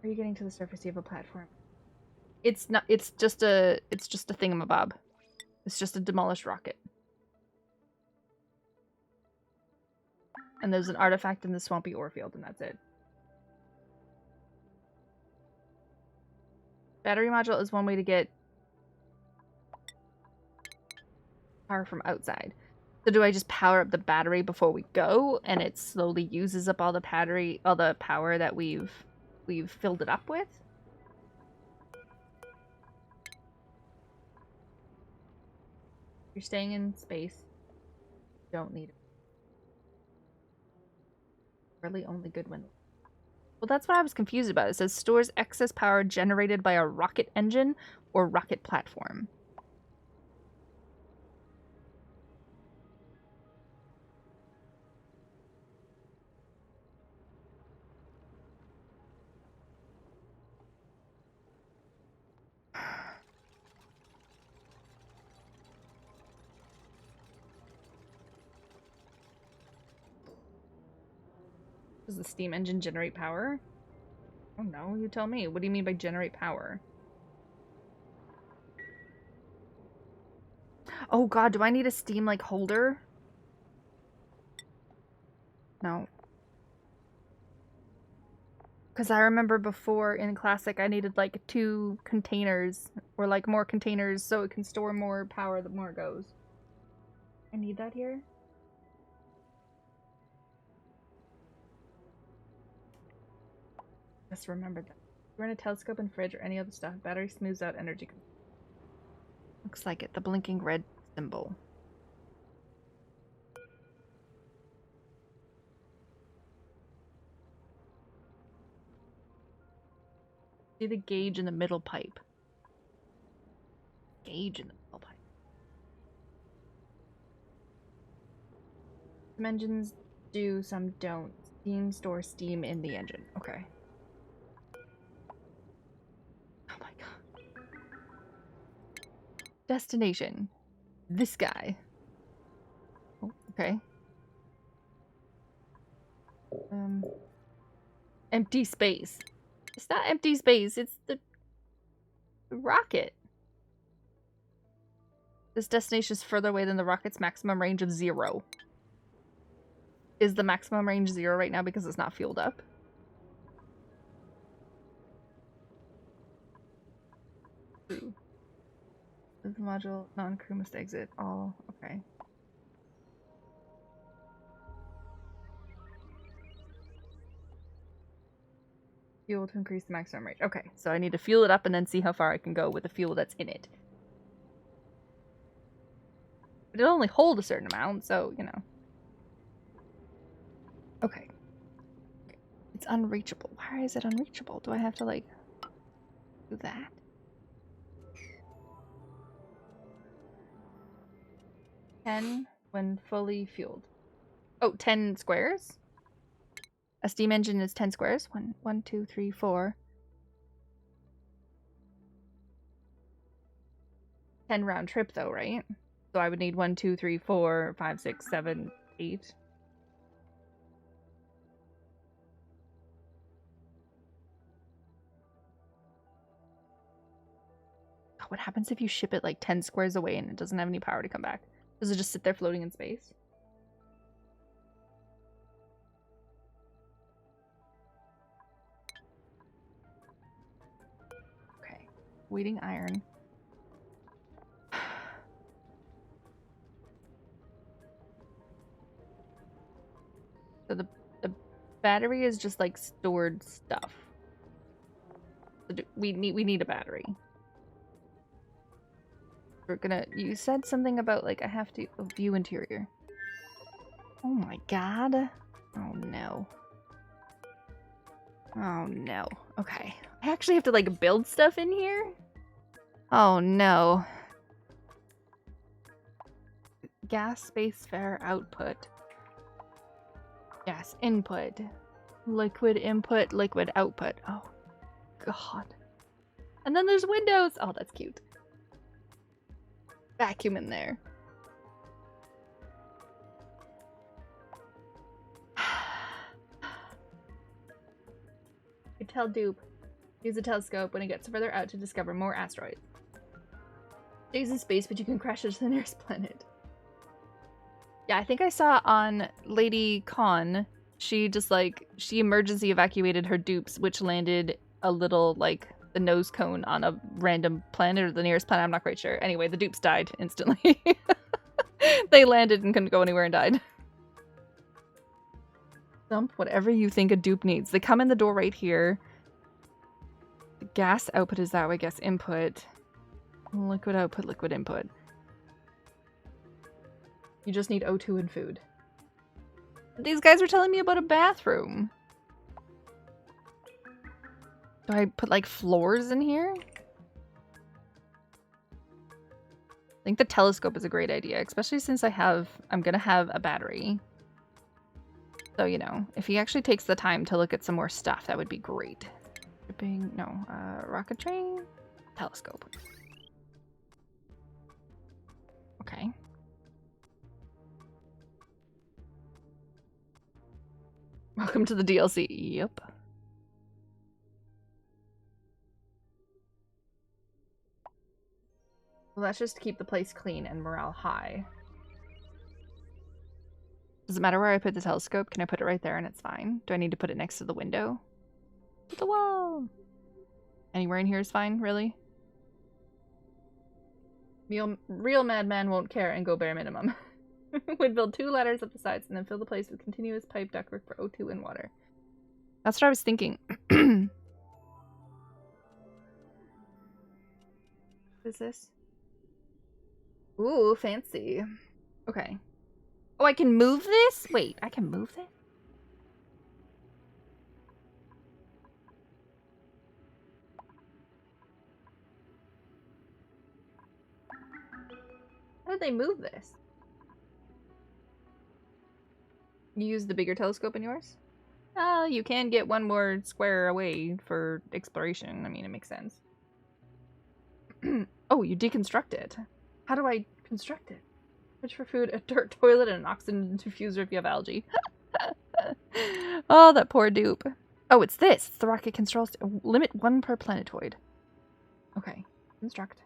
Are you getting to the surface? You have a platform. It's not. It's just a thingamabob. It's just a demolished rocket. And there's an artifact in the swampy ore field, and that's it. Battery module is one way to get power from outside. So do I just power up the battery before we go, and it slowly uses up all the power that we've filled it up with? You're staying in space. Don't need it. Really only good when... Well, that's what I was confused about. It says stores excess power generated by a rocket engine or rocket platform. Does the steam engine generate power? Oh no, you tell me. What do you mean by generate power? Oh god, do I need a steam, like, holder? No. Because I remember before in Classic I needed, like, 2 containers, or, like, more containers so it can store more power the more it goes. I need that here? Just remembered that. Run a telescope and fridge or any other stuff. Battery smooths out energy. Looks like it. The blinking red symbol. See the gauge in the middle pipe. Gauge in the middle pipe. Some engines do, some don't. Steam store steam in the engine. Okay. Oh my god. Destination. This guy. Oh, okay. Empty space. It's not empty space, it's the rocket. This destination is further away than the rocket's maximum range of 0. Is the maximum range 0 right now because it's not fueled up? Ooh. This module, non-crew must exit all. Okay. Fuel to increase the maximum range. Okay, so I need to fuel it up and then see how far I can go with the fuel that's in it. But it'll only hold a certain amount, so, you know. Okay. It's unreachable. Why is it unreachable? Do I have to, like, do that? Ten when fully fueled. Oh, 10 squares? A steam engine is 10 squares. 1, 2, 3, 4. 10 round trip though, right? So I would need 1, 2, 3, 4, 5, 6, 7, 8. Oh What happens if you ship it like 10 squares away and it doesn't have any power to come back? Does it just sit there floating in space? Okay. Waiting iron. So the battery is just like stored stuff. So we need a battery. We're gonna. You said something about like I have to view interior. Oh my god. Oh no. Oh no. Okay. I actually have to like build stuff in here? Oh no. Gas space fare output. Gas input. Liquid input, liquid output. Oh god. And then there's windows. Oh, that's cute. Vacuum in there. You tell Dupe. Use a telescope when it gets further out to discover more asteroids. Stays in space, but you can crash it to the nearest planet. Yeah, I think I saw on Lady Khan, she just like, she emergency evacuated her dupes, which landed a little like the nose cone on a random planet or the nearest planet, I'm not quite sure. Anyway, the dupes died instantly. They landed and couldn't go anywhere and died. Dump whatever you think a dupe needs. They come in the door right here. The gas output is that way, gas input. Liquid output, liquid input. You just need O2 and food. These guys are telling me about a bathroom. Do I put like floors in here? I think the telescope is a great idea, especially since I'm gonna have a battery. So, you know, if he actually takes the time to look at some more stuff, that would be great. Shipping, no, rocket train, telescope. Okay. Welcome to the DLC. Yep. Well, that's just to keep the place clean and morale high. Does it matter where I put the telescope? Can I put it right there and it's fine? Do I need to put it next to the window? The wall! Anywhere in here is fine, really? Real madman won't care and go bare minimum. Would build 2 ladders up the sides and then fill the place with continuous pipe ductwork for O2 and water. That's what I was thinking. What is this? Ooh, fancy. Okay. Oh, I can move this? Wait, I can move this? How did they move this? You use the bigger telescope in yours? You can get one more square away for exploration. I mean, it makes sense. Oh, you deconstruct it. How do I construct it? Fridge for food, a dirt toilet, and an oxygen diffuser if you have algae. Oh, that poor dupe. Oh, it's this. It's the rocket control. Limit 1 per planetoid. Okay. Construct.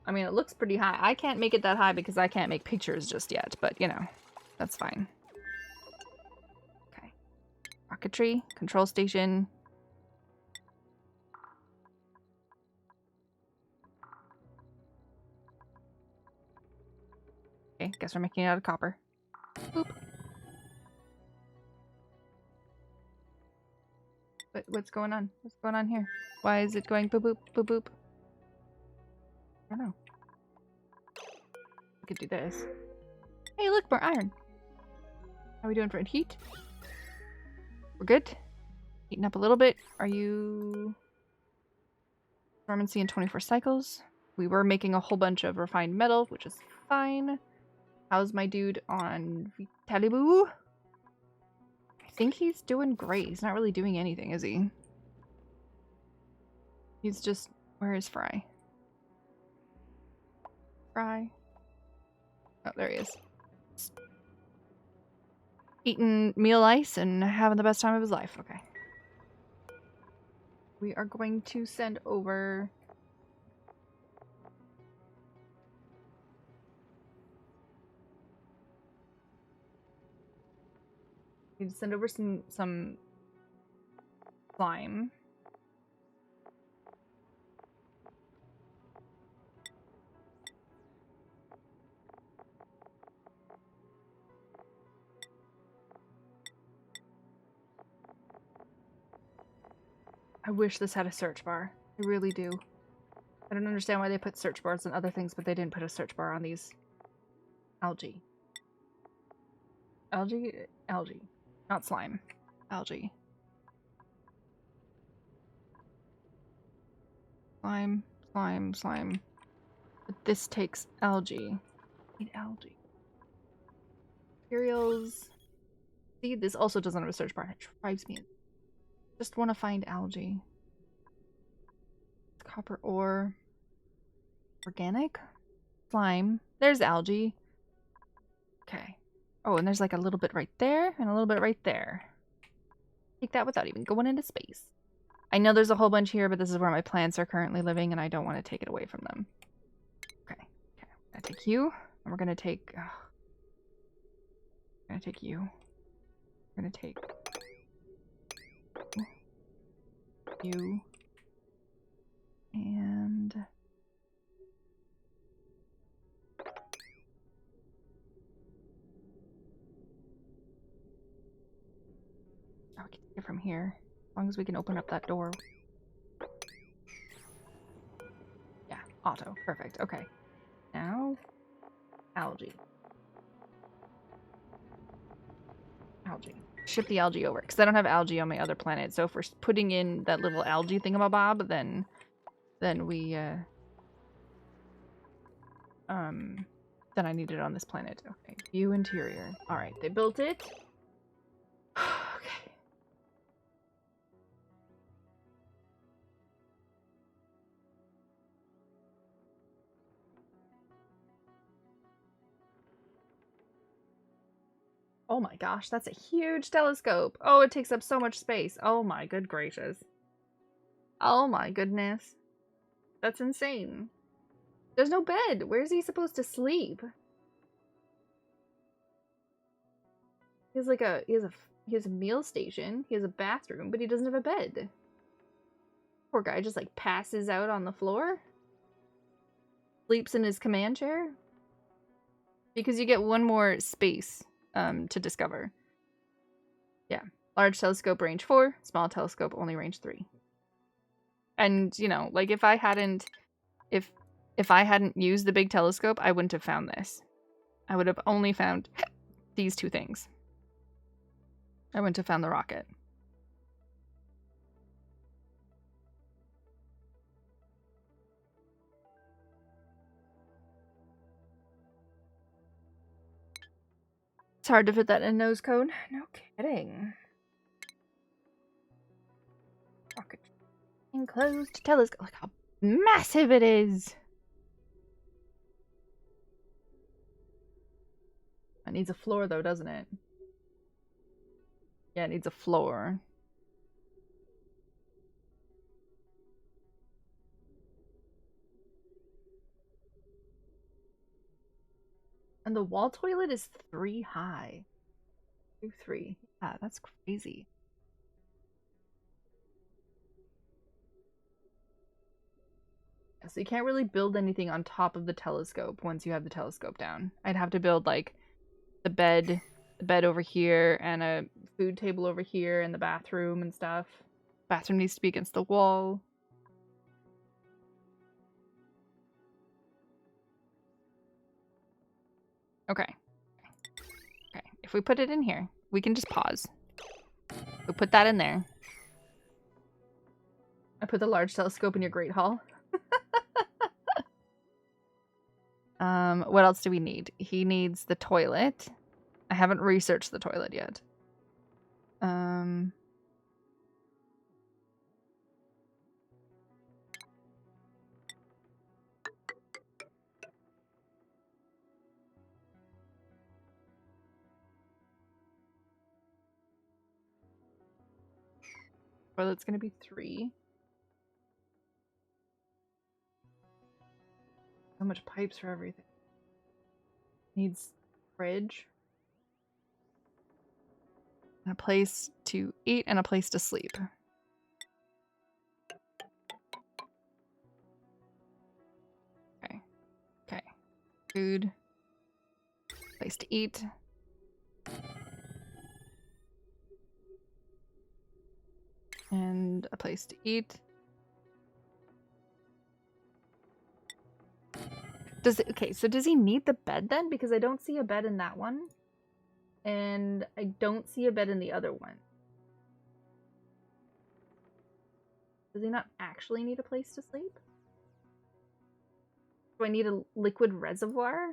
I mean, it looks pretty high. I can't make it that high because I can't make pictures just yet, but, you know, that's fine. Okay. Rocketry, control station. Okay, guess we're making it out of copper. Boop. What's going on? What's going on here? Why is it going boop boop boop boop? I don't know. We could do this. Hey, look, more iron. How are we doing for heat? We're good? Heating up a little bit. Are you... Dormancy in 24 cycles. We were making a whole bunch of refined metal, which is fine. How's my dude on Vitalibu? I think he's doing great. He's not really doing anything, is he? He's just... Where is Fry? Fry? Oh, there he is. eating meal ice and having the best time of his life. Okay. We are going to send over... We need to send over some slime. I wish this had a search bar. I really do. I don't understand why they put search bars on other things, but they didn't put a search bar on these algae. Algae. Not slime. Algae. Slime. But this takes algae. I need algae. Materials. See, this also doesn't have a search bar. It drives me. Just want to find algae. Copper ore. Organic? Slime. There's algae. Okay. Oh, and there's like a little bit right there and a little bit right there. Take that without even going into space. I know there's a whole bunch here, but this is where my plants are currently living and I don't want to take it away from them. Okay. Okay. I'm gonna take you. And we're gonna take... I'm gonna take you. We're gonna take... you. And... oh, we can take it from here. As long as we can open up that door. Yeah, auto. Perfect. Okay. Now, algae. Algae. Ship the algae over, because I don't have algae on my other planet. So if we're putting in that little algae thingamabob, then we, then I need it on this planet. Okay, view interior. All right, they built it. Okay. Oh my gosh, that's a huge telescope. Oh, it takes up so much space. Oh my good gracious. Oh my goodness. That's insane. There's no bed. Where's he supposed to sleep? He has like he has a meal station. He has a bathroom, but he doesn't have a bed. Poor guy just like passes out on the floor. Sleeps in his command chair. Because you get one more space to discover. Yeah. Large telescope range 4, small telescope only range 3. And, you know, like if I hadn't used the big telescope, I wouldn't have found this. I would have only found these two things. I wouldn't have found the rocket. It's hard to fit that in a nose cone. No kidding. Rocket. Enclosed telescope. Look how massive it is. It needs a floor though, doesn't it? Yeah, it needs a floor. And the wall toilet is 3 high. 3. Yeah, that's crazy. Yeah, so you can't really build anything on top of the telescope once you have the telescope down. I'd have to build like the bed over here and a food table over here and the bathroom and stuff. Bathroom needs to be against the wall. Okay. Okay. If we put it in here, we can just pause. We'll put that in there. I put the large telescope in your great hall. What else do we need? He needs the toilet. I haven't researched the toilet yet. Toilet's gonna be 3. So much pipes for everything. Needs fridge. And a place to eat and a place to sleep. Okay. Okay. Food. Place to eat. And a place to eat. Okay, so does he need the bed then? Because I don't see a bed in that one. And I don't see a bed in the other one. Does he not actually need a place to sleep? Do I need a liquid reservoir?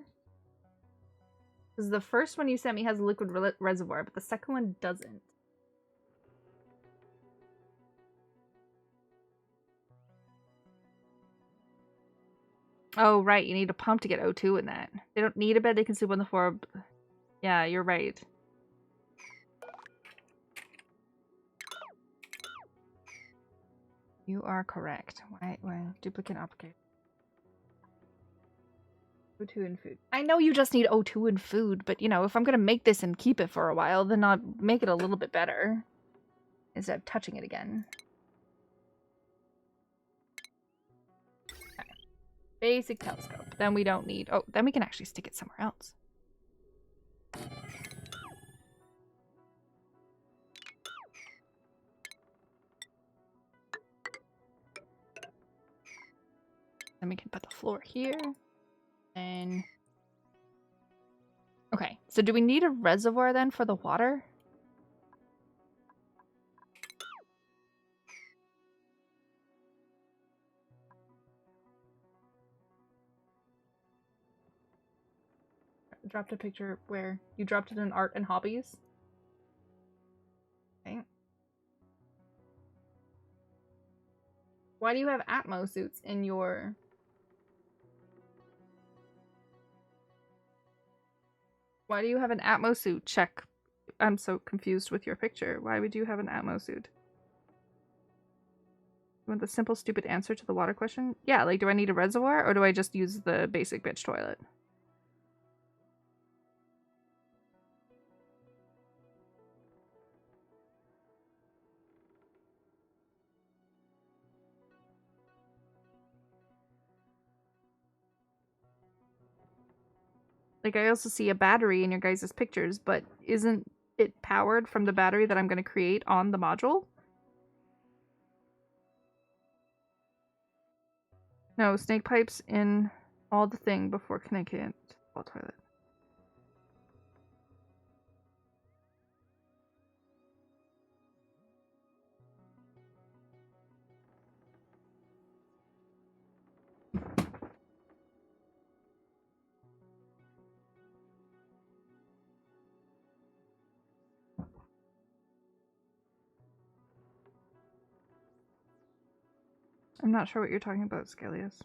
Because the first one you sent me has a liquid reservoir, but the second one doesn't. Oh, right. You need a pump to get O2 in that. They don't need a bed. They can sleep on the floor. Yeah, you're right. You are correct. Why duplicate application? O2 and food. I know you just need O2 and food, but you know, if I'm gonna make this and keep it for a while, then I'll make it a little bit better. Instead of touching it again. Okay. Basic telescope. Then we don't need... Oh, then we can actually stick it somewhere else. Then we can put the floor here. And... Okay, so do we need a reservoir then for the water? Dropped a picture where you dropped it in art and hobbies. Okay. Why do you have Atmo suits in your... Why do you have an Atmo suit? Check. I'm so confused with your picture. Why would you have an Atmo suit? You want the simple, stupid answer to the water question? Yeah, like, do I need a reservoir or do I just use the basic bitch toilet? Like, I also see a battery in your guys' pictures, but isn't it powered from the battery that I'm going to create on the module? No, snake pipes in all the thing before connecting it to the toilet. I'm not sure what you're talking about, Scalius.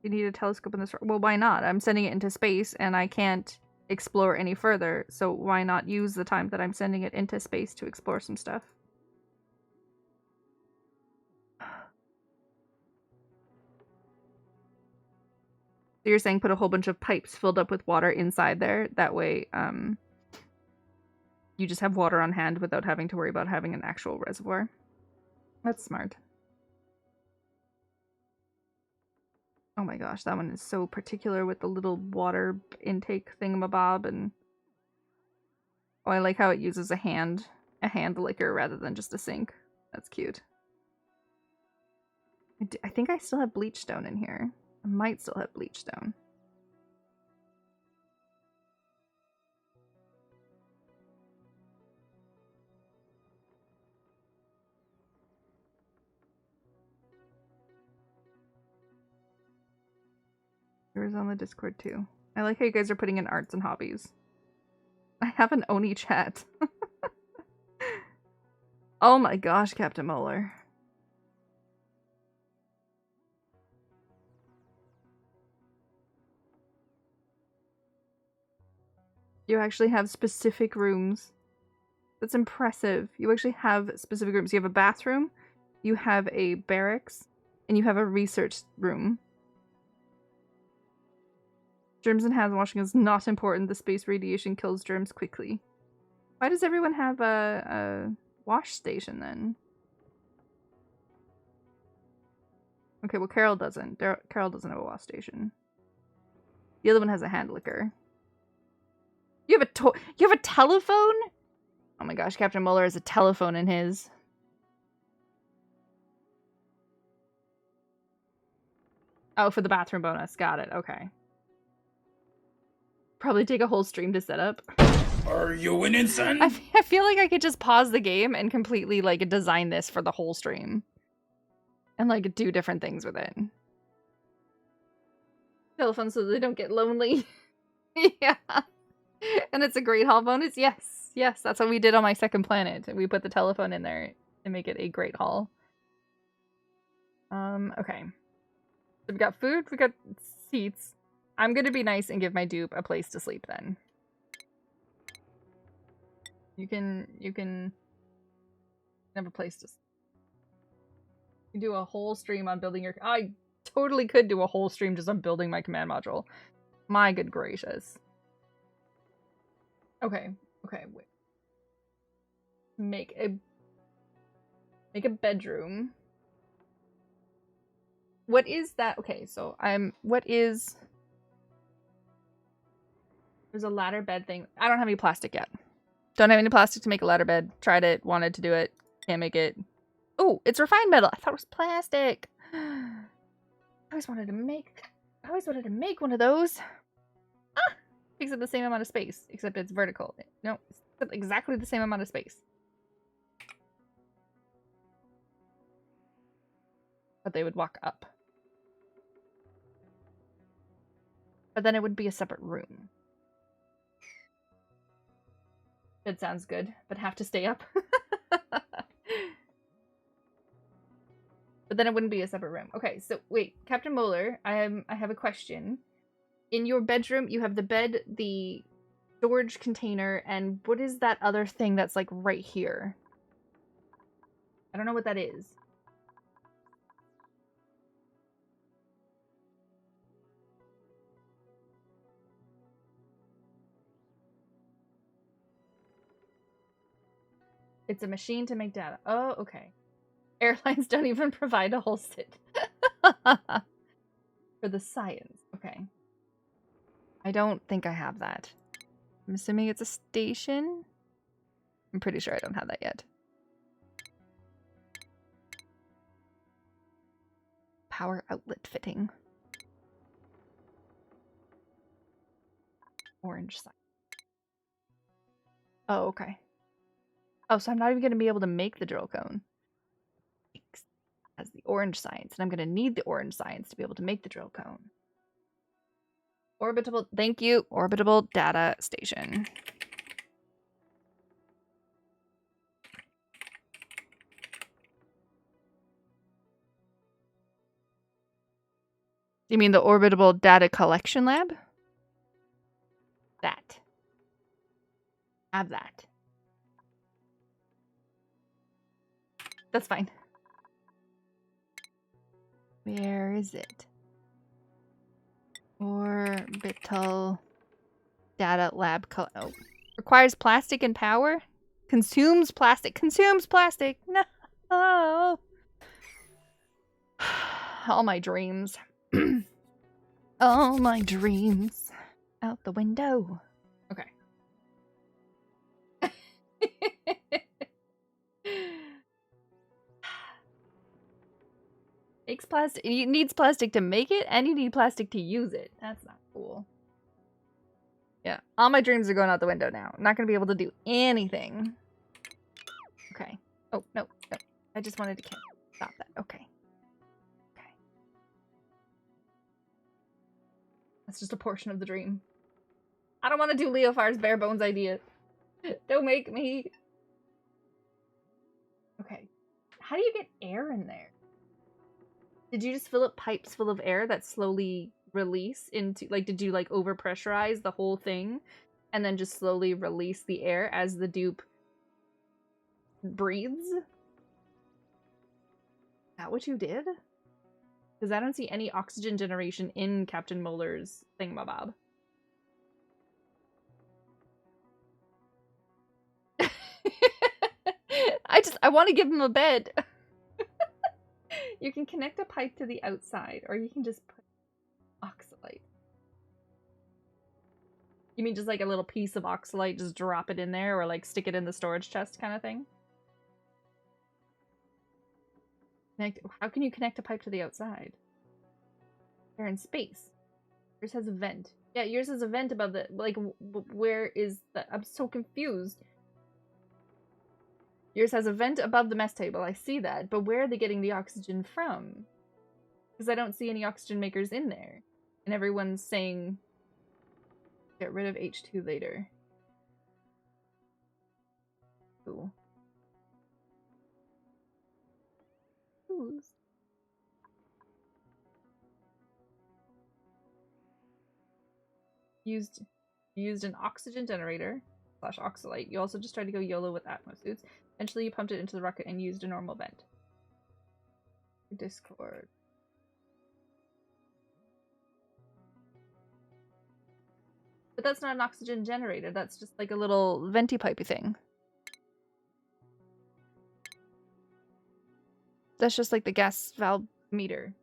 You need a telescope in this... Well, why not? I'm sending it into space and I can't explore any further, so why not use the time that I'm sending it into space to explore some stuff? So you're saying put a whole bunch of pipes filled up with water inside there? That way, you just have water on hand without having to worry about having an actual reservoir. That's smart. Oh my gosh, that one is so particular with the little water intake thingamabob, and oh, I like how it uses a hand licker rather than just a sink. That's cute. I think I still have bleach stone in here. I might still have bleach stone. Yours on the Discord too. I like how you guys are putting in arts and hobbies. I have an Oni chat. Oh my gosh, Captain Moeller. You actually have specific rooms That's impressive. You actually have specific rooms. You have a bathroom, you have a barracks, and you have a research room. Germs and hand washing is not important. The space radiation kills germs quickly. Why does everyone have a wash station then? Okay, well Carol doesn't. Carol doesn't have a wash station. The other one has a hand liquor. You have a telephone? Oh my gosh, Captain Muller has a telephone in his. Oh, for the bathroom bonus. Got it. Okay. Probably take a whole stream to set up. Are you winning, son? I feel like I could just pause the game and completely, like, design this for the whole stream. And, like, do different things with it. Telephone so they don't get lonely. Yeah. And it's a great hall bonus? Yes. Yes, that's what we did on my second planet. We put the telephone in there to make it a great hall. Okay. So we got food, we got seats. I'm gonna be nice and give my dupe a place to sleep then. You can have a place to sleep. You can do a whole stream on building your... I totally could do a whole stream just on building my command module. My good gracious. Okay. Okay, wait. Make a bedroom. What is that? Okay, so there's a ladder bed thing. I don't have any plastic yet. Don't have any plastic to make a ladder bed. Tried it, wanted to do it. Can't make it. Oh, it's refined metal. I thought it was plastic. I always wanted to make one of those. Ah! Takes up the same amount of space, except it's vertical. No, it's exactly the same amount of space. But they would walk up. But then it would be a separate room. It sounds good, but have to stay up. But then it wouldn't be a separate room. Okay, so wait, Captain Moeller, I have a question. In your bedroom, you have the bed, the storage container, and what is that other thing that's like right here? I don't know what that is. It's a machine to make data. Oh, okay. Airlines don't even provide a whole sit. For the science. Okay. I don't think I have that. I'm assuming it's a station. I'm pretty sure I don't have that yet. Power outlet fitting. Orange sign. Oh, okay. Oh, so I'm not even going to be able to make the drill cone. As the orange science, and I'm going to need the orange science to be able to make the drill cone. Orbitable, thank you. Orbitable data station. You mean the orbitable data collection lab? That. Have that. That's fine. Where is it? Orbital data lab. Oh. Requires plastic and power? Consumes plastic. Consumes plastic. No. All my dreams. All my dreams. Out the window. Okay. Makes plastic. It needs plastic to make it, and you need plastic to use it. That's not cool. Yeah, all my dreams are going out the window now. I'm not going to be able to do anything. Okay. Oh, no, no. I just wanted to stop that. Okay. Okay. That's just a portion of the dream. I don't want to do Leofar's bare bones idea. Don't make me. Okay. How do you get air in there? Did you just fill up pipes full of air that slowly release into, like, did you, like, overpressurize the whole thing and then just slowly release the air as the dupe breathes? Is that what you did? Because I don't see any oxygen generation in Captain Muller's thingamabob. I want to give him a bed. You can connect a pipe to the outside, or you can just put oxalite. You mean just like a little piece of oxalite, just drop it in there, or like stick it in the storage chest kind of thing? How can you connect a pipe to the outside? They're in space. Yours has a vent. Yeah, yours has a vent above the... Like, where is the... I'm so confused. Yours has a vent above the mess table. I see that. But where are they getting the oxygen from? Because I don't see any oxygen makers in there. And everyone's saying... Get rid of H2 later. Cool. Ooh. Used an oxygen generator / oxalite. You also just tried to go YOLO with Atmos suits. Eventually you pumped it into the rocket and used a normal vent. Discord. But that's not an oxygen generator, that's just like a little venti pipey thing. That's just like the gas valve meter.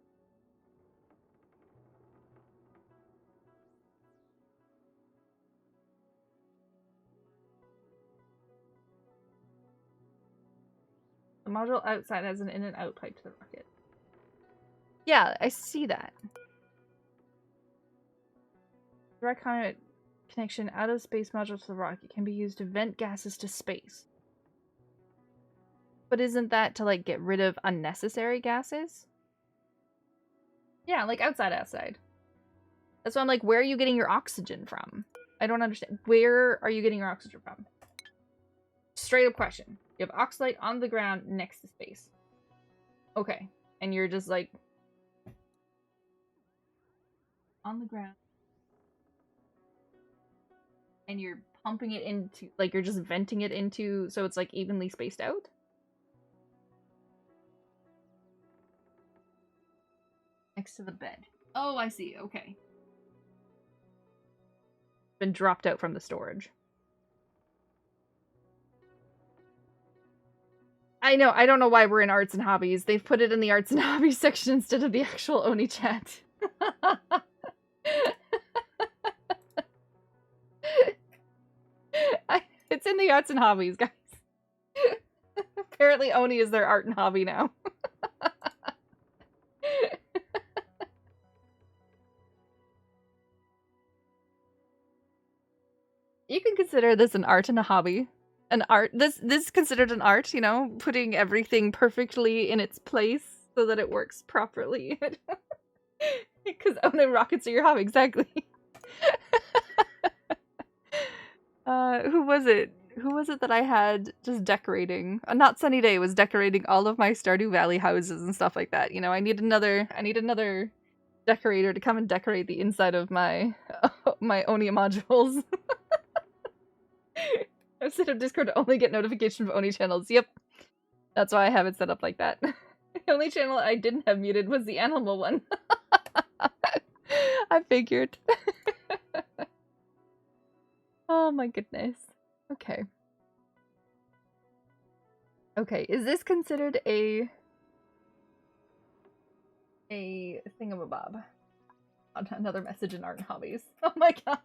The module outside has an in and out pipe to the rocket. Yeah, I see that. Direct conduit connection out of space module to the rocket can be used to vent gases to space. But isn't that to like get rid of unnecessary gases? Yeah, like outside. That's why I'm like, where are you getting your oxygen from? I don't understand. Where are you getting your oxygen from? Straight up question. You have oxalite on the ground next to space. Okay. And you're just like... on the ground. And you're pumping it into... like, you're just venting it into... so it's like evenly spaced out? Next to the bed. Oh, I see. Okay. Been dropped out from the storage. I know, I don't know why we're in arts and hobbies. They've put it in the arts and hobbies section instead of the actual Oni chat. It's in the arts and hobbies, guys. Apparently Oni is their art and hobby now. You can consider this an art and a hobby. An art. This is considered an art, you know, putting everything perfectly in its place so that it works properly. Because owning rockets are your hobby, exactly. Who was it? Who was it that I had just decorating? Not Sunny Day was decorating all of my Stardew Valley houses and stuff like that. You know, I need another decorator to come and decorate the inside of my my Oni modules. I've set up Discord to only get notification of Oni channels. Yep. That's why I have it set up like that. The only channel I didn't have muted was the animal one. I figured. Oh my goodness. Okay. Okay, is this considered a thingamabob? Another message in art and hobbies. Oh my god.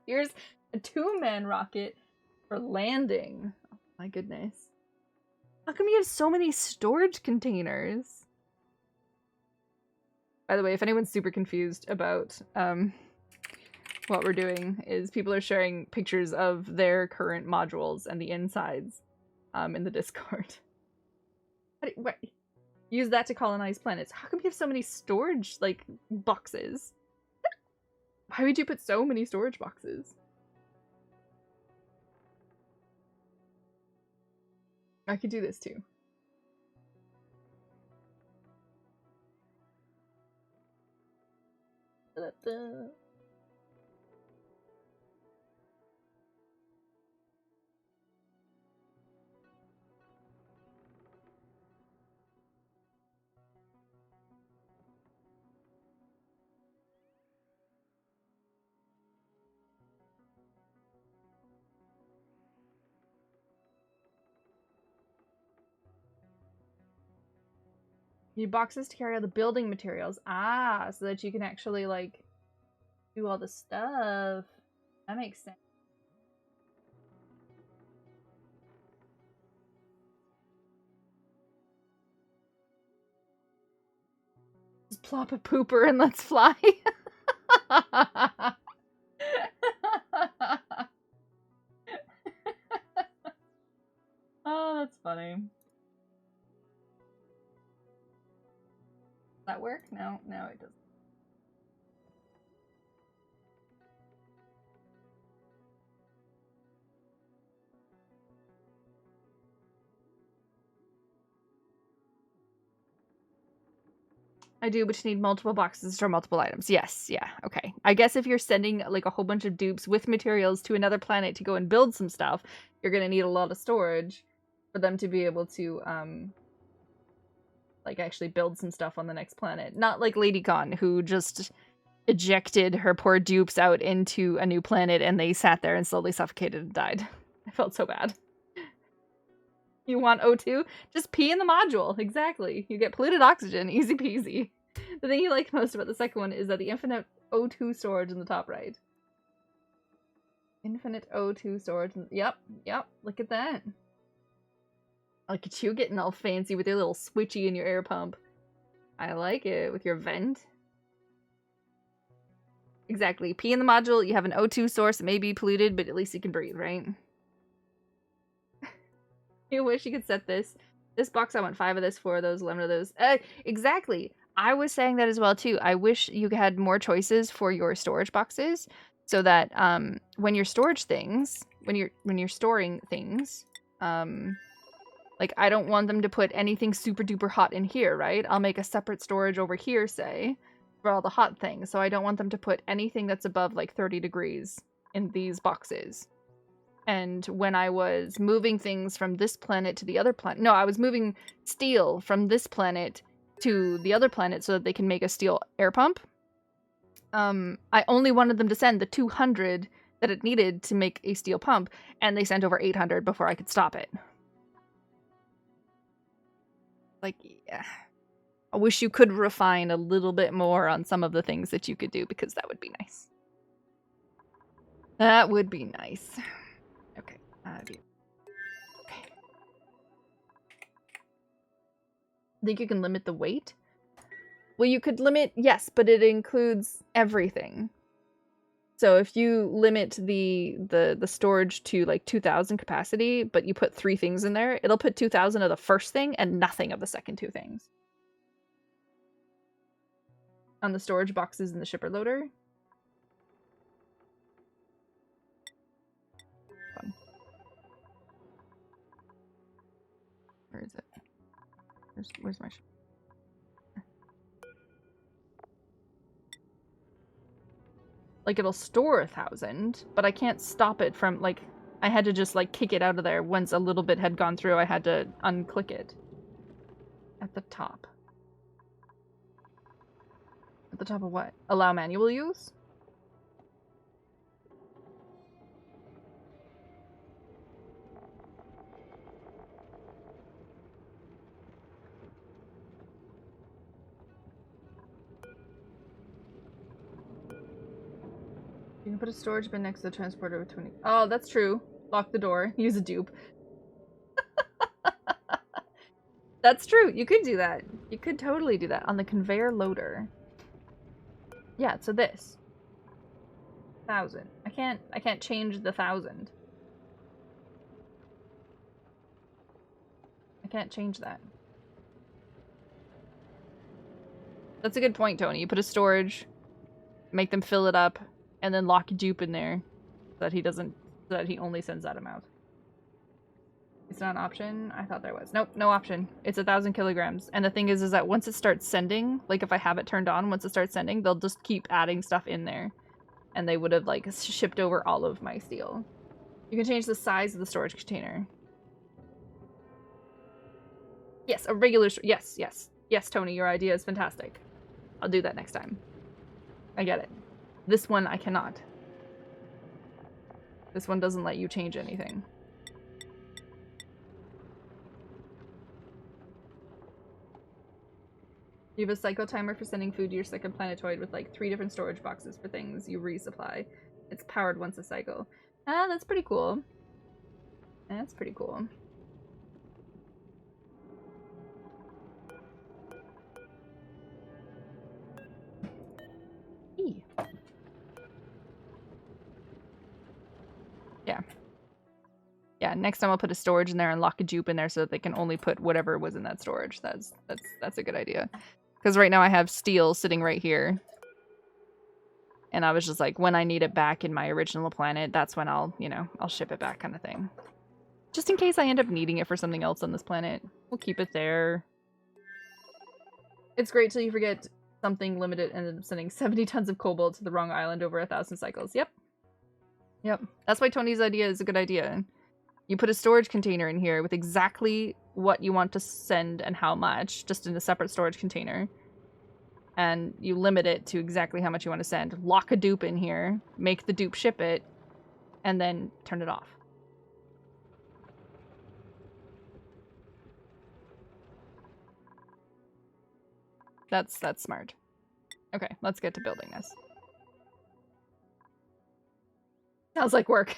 Here's a 2-man rocket for landing. Oh my goodness. How come you have so many storage containers? By the way, if anyone's super confused about what we're doing, is people are sharing pictures of their current modules and the insides in the Discord. What? Use that to colonize planets. How come you have so many storage, like, boxes? Why would you put so many storage boxes? I could do this too. You need boxes to carry all the building materials. Ah, so that you can actually, like, do all the stuff. That makes sense. Just plop a pooper and let's fly. Oh, that's funny. Does that work? No, no, it doesn't. I do, but you need multiple boxes to store multiple items. Yes, yeah, okay. I guess if you're sending like a whole bunch of dupes with materials to another planet to go and build some stuff, you're gonna need a lot of storage for them to be able to like actually build some stuff on the next planet. Not like Lady Con, who just ejected her poor dupes out into a new planet and they sat there and slowly suffocated and died. I felt so bad. You want O2? Just pee in the module. Exactly. You get polluted oxygen. Easy peasy. The thing you like most about the second one is that the infinite O2 storage in the top right. Infinite O2 storage. Yep, yep. Look at that. Look at you getting all fancy with your little switchy and your air pump. I like it. With your vent. Exactly. Pee in the module. You have an O2 source. It may be polluted, but at least you can breathe, right? You wish you could set this. This box, I want 5 of this, 4 of those, 11 of those. Exactly. I was saying that as well, too. I wish you had more choices for your storage boxes so that when you're storing things, like, I don't want them to put anything super duper hot in here, right? I'll make a separate storage over here, say, for all the hot things. So I don't want them to put anything that's above, like, 30 degrees in these boxes. And when I was moving things from this planet to the other planet... No, I was moving steel from this planet to the other planet so that they can make a steel air pump. I only wanted them to send the 200 that it needed to make a steel pump, and they sent over 800 before I could stop it. Like, yeah. I wish you could refine a little bit more on some of the things that you could do, because that would be nice. That would be nice. Okay. Okay. Think you can limit the weight? Well, you could limit, yes, but it includes everything. So if you limit the storage to like 2,000 capacity, but you put 3 things in there, it'll put 2,000 of the first thing and nothing of the second 2 things. On the storage boxes in the shipper loader. Fun. Where is it? Where's my ship? Like, it'll store 1,000, but I can't stop it from, like, I had to just, like, kick it out of there once a little bit had gone through. I had to unclick it. At the top. At the top of what? Allow manual use? You can put a storage bin next to the transporter with 20. Oh, that's true. Lock the door. Use a dupe. That's true. You could do that. You could totally do that on the conveyor loader. Yeah, so this. 1,000. I can't change the 1,000. I can't change that. That's a good point, Tony. You put a storage, make them fill it up, and then lock a dupe in there so that he only sends that amount. It's not an option? I thought there was. Nope, no option. It's 1,000 kilograms. And the thing is that once it starts sending, like if I have it turned on, once it starts sending, they'll just keep adding stuff in there. And they would have like shipped over all of my steel. You can change the size of the storage container. Yes, a regular, yes, yes. Yes, Tony, your idea is fantastic. I'll do that next time. I get it. This one I cannot. This one doesn't let you change anything. You have a cycle timer for sending food to your second planetoid with like 3 different storage boxes for things you resupply. It's powered once a cycle. Ah, that's pretty cool. That's pretty cool. Eee. Yeah. Yeah, next time I'll put a storage in there and lock a dupe in there so that they can only put whatever was in that storage. That's a good idea. Because right now I have steel sitting right here. And I was just like, when I need it back in my original planet, that's when I'll, you know, I'll ship it back kind of thing. Just in case I end up needing it for something else on this planet. We'll keep it there. It's great till you forget something limited and end up sending 70 tons of cobalt to the wrong island over 1,000 cycles. Yep. Yep. That's why Tony's idea is a good idea. You put a storage container in here with exactly what you want to send and how much, just in a separate storage container. And you limit it to exactly how much you want to send. Lock a dupe in here, make the dupe ship it, and then turn it off. That's smart. Okay, let's get to building this. Sounds like work.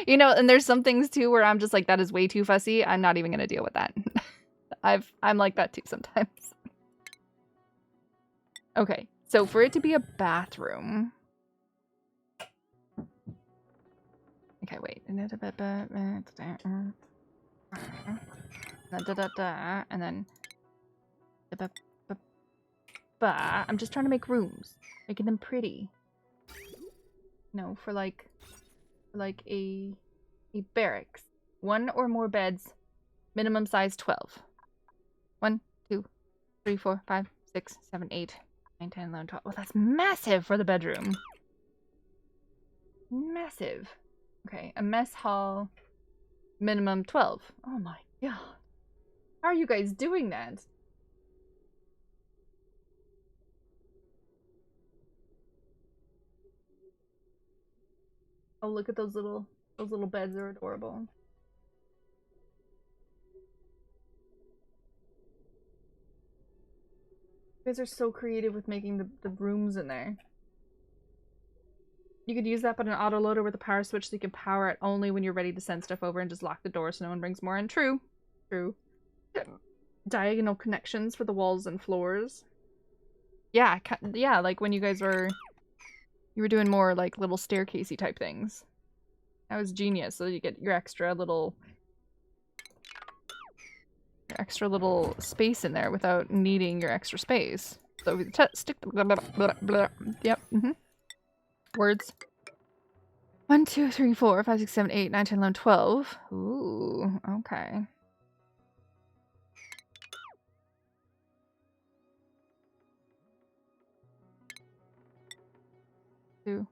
You know, and there's some things too where I'm just like, that is way too fussy. I'm not even gonna deal with that. I'm like that too sometimes. Okay, so for it to be a bathroom. Okay, wait. And then I'm just trying to make rooms, making them pretty. No, for like a barracks. 1 or more beds, minimum size 12. 1, 2, 3, 4, 5, 6, 7, 8, 9, 10, 11, 12. Well, that's massive for the bedroom. Massive. Okay, a mess hall, minimum 12. Oh my god. How are you guys doing that? Oh, look at those little beds are adorable. You guys are so creative with making the rooms in there. You could use that but an autoloader with a power switch so you can power it only when you're ready to send stuff over and just lock the door so no one brings more in. True. True. Diagonal connections for the walls and floors. Yeah, yeah, like when you guys were... You were doing more like little staircasey type things. That was genius. So you get your extra little space in there without needing your extra space. So we stick the blah, blah, blah, blah. Yep. Words. 1, 2, 3, 4, 5, 6, 7, 8, 9, 10, 11, 12. Ooh, okay. Two.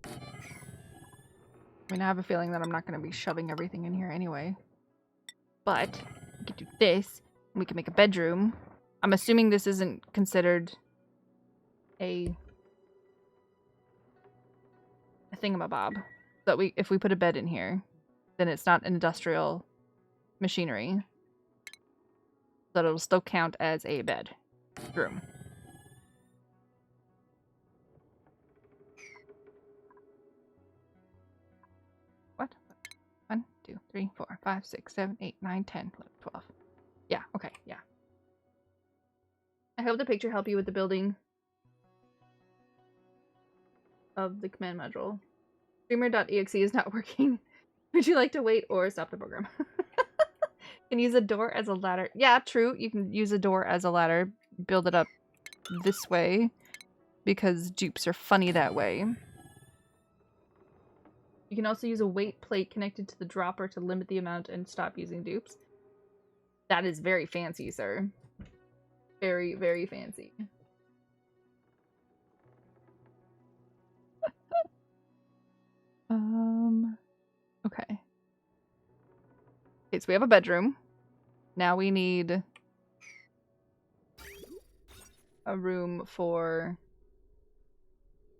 I mean, I have a feeling that I'm not going to be shoving everything in here anyway. But we can do this, and we can make a bedroom. I'm assuming this isn't considered a thingamabob. But if we put a bed in here, then it's not industrial machinery. So it'll still count as a bedroom. What? 1, 2, 3, 4, 5, 6, 7, 8, 9, 10, 11, 12. Yeah, okay, yeah. I hope the picture helped you with the building of the command module. Streamer.exe is not working. Would you like to wait or stop the program? Can use a door as a ladder. Yeah, true. You can use a door as a ladder. Build it up this way because dupes are funny that way. You can also use a weight plate connected to the dropper to limit the amount and stop using dupes. That is very fancy, sir. Very, very fancy. Okay. Okay, so we have a bedroom. Now we need a room for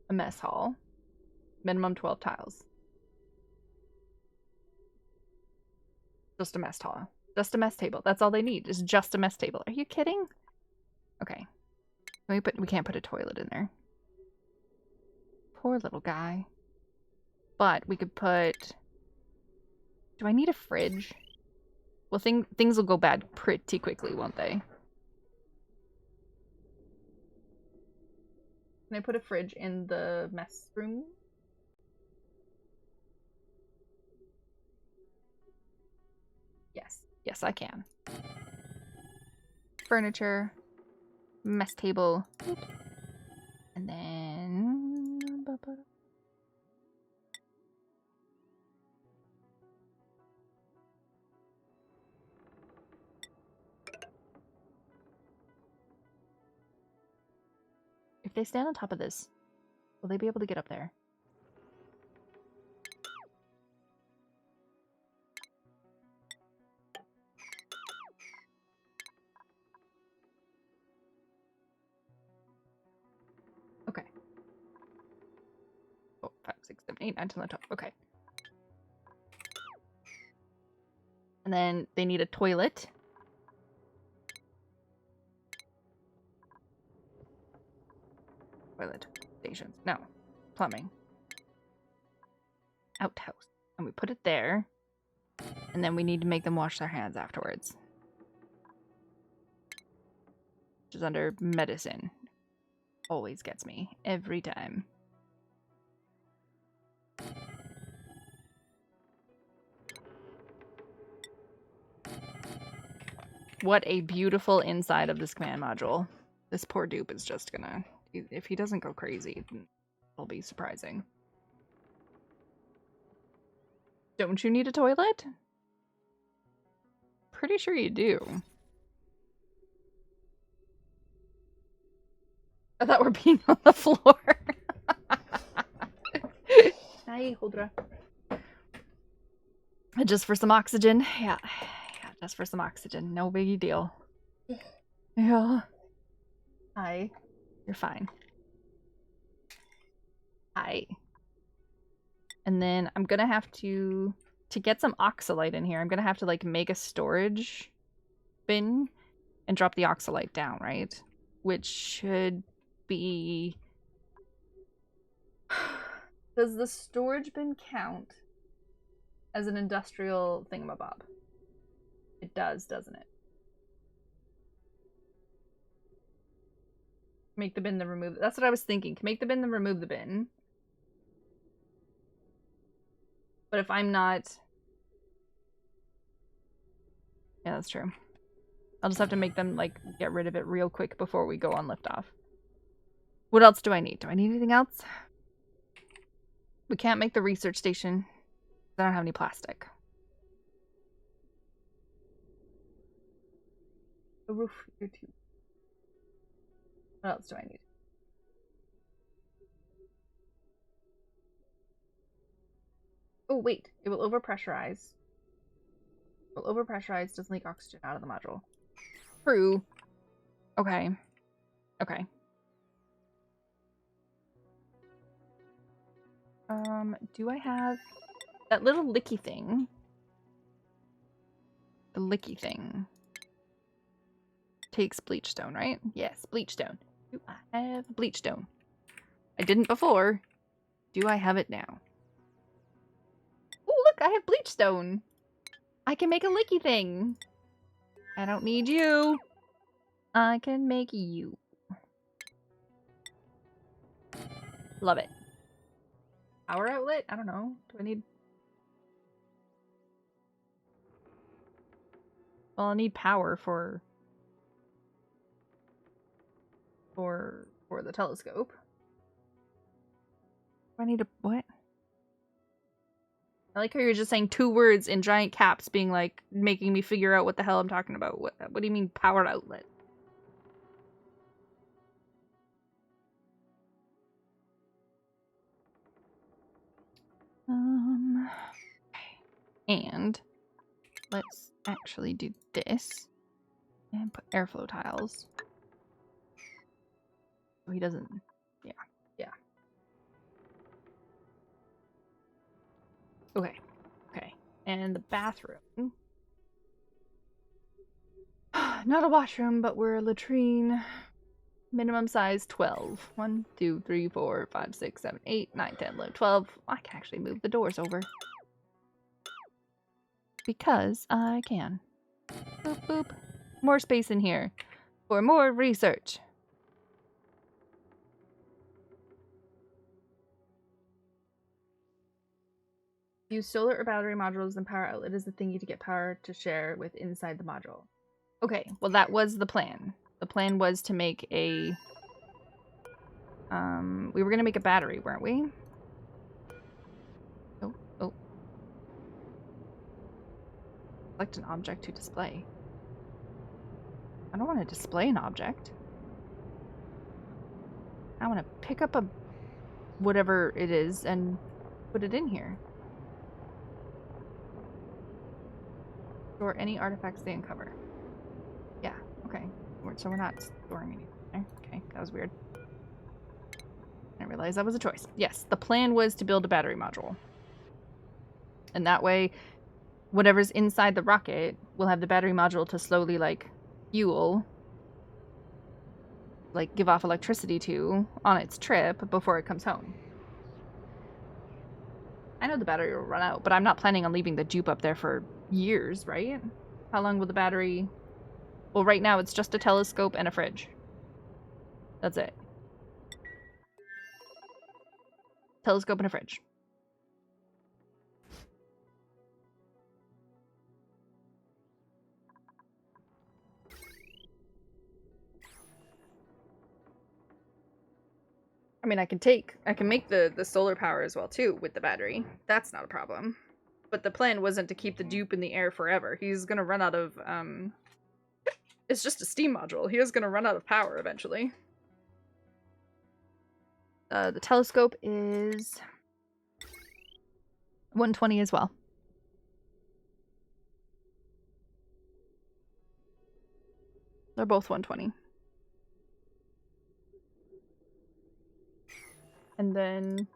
a mess hall. Minimum 12 tiles. Just a mess tile. Just a mess table. That's all they need. Is just a mess table. Are you kidding? Okay. We can't put a toilet in there. Poor little guy. But we could put... Do I need a fridge? Well, things will go bad pretty quickly, won't they? Can I put a fridge in the mess room? Yes. Yes, I can. Furniture. Mess table. And then... If they stand on top of this, will they be able to get up there? Okay. 4, 5, 6, 7, 8, 9, 10, 11, 12. Okay. And then they need a toilet. Toilet stations. No. Plumbing. Outhouse. And we put it there. And then we need to make them wash their hands afterwards. Which is under medicine. Always gets me. Every time. What a beautiful inside of this command module. This poor dupe is just gonna... If he doesn't go crazy, it'll be surprising. Don't you need a toilet? Pretty sure you do. I thought we're peeing on the floor. Hi, Holdra. Just for some oxygen. Yeah, just for some oxygen. No biggie deal. Yeah. Hi. You're fine. Hi. And then I'm gonna have to get some oxalite in here, I'm gonna have to like make a storage bin and drop the oxalite down, right? Which should be... Does the storage bin count as an industrial thingamabob? It does, doesn't it? Make the bin, then remove it. That's what I was thinking. Make the bin, then remove the bin. But if I'm not... Yeah, that's true. I'll just have to make them, like, get rid of it real quick before we go on liftoff. What else do I need? Do I need anything else? We can't make the research station. I don't have any plastic. A roof here too. What else do I need? Oh, wait. It will overpressurize. It will overpressurize, doesn't leak oxygen out of the module. True. Okay. Okay. Do I have that little licky thing? The licky thing takes bleachstone, right? Yes, bleachstone. Do I have bleachstone? I didn't before. Do I have it now? Oh, look, I have bleachstone. I can make a licky thing. I don't need you. I can make you. Love it. Power outlet? I don't know. Do I need... Well, I'll need power for the telescope. Do I need a... What? I like how you're just saying 2 words in giant caps, being like, making me figure out what the hell I'm talking about. What do you mean power outlet? Okay. And let's actually do this and put airflow tiles. So he doesn't... Yeah. Yeah. Okay. Okay. And the bathroom. Not a washroom, but we're a latrine. Minimum size 12. 1, 2, 3, 4, 5, 6, 7, 8, 9, 10, 11, 12. I can actually move the doors over. Because I can. Boop, boop. More space in here. For more research. Use solar or battery modules and power outlet is the thingy to get power to share with inside the module. Okay, well that was the plan. The plan was to make a... we were gonna make a battery, weren't we? Oh, oh. Select an object to display. I don't want to display an object. I want to pick up a... whatever it is and put it in here. Store any artifacts they uncover. Yeah, okay. So we're not storing anything. Okay, that was weird. I didn't realize that was a choice. Yes, the plan was to build a battery module. And that way, whatever's inside the rocket will have the battery module to slowly, like, fuel, like, give off electricity to on its trip before it comes home. I know the battery will run out, but I'm not planning on leaving the jupe up there for years, right? How long will the battery... Well, right now it's just a telescope and a fridge. That's it. Telescope and a fridge. I mean, I can make the solar power as well, too, with the battery. That's not a problem. But the plan wasn't to keep the dupe in the air forever. He's gonna run out of, It's just a steam module. He is gonna run out of power eventually. The telescope is 120 as well. They're both 120. And then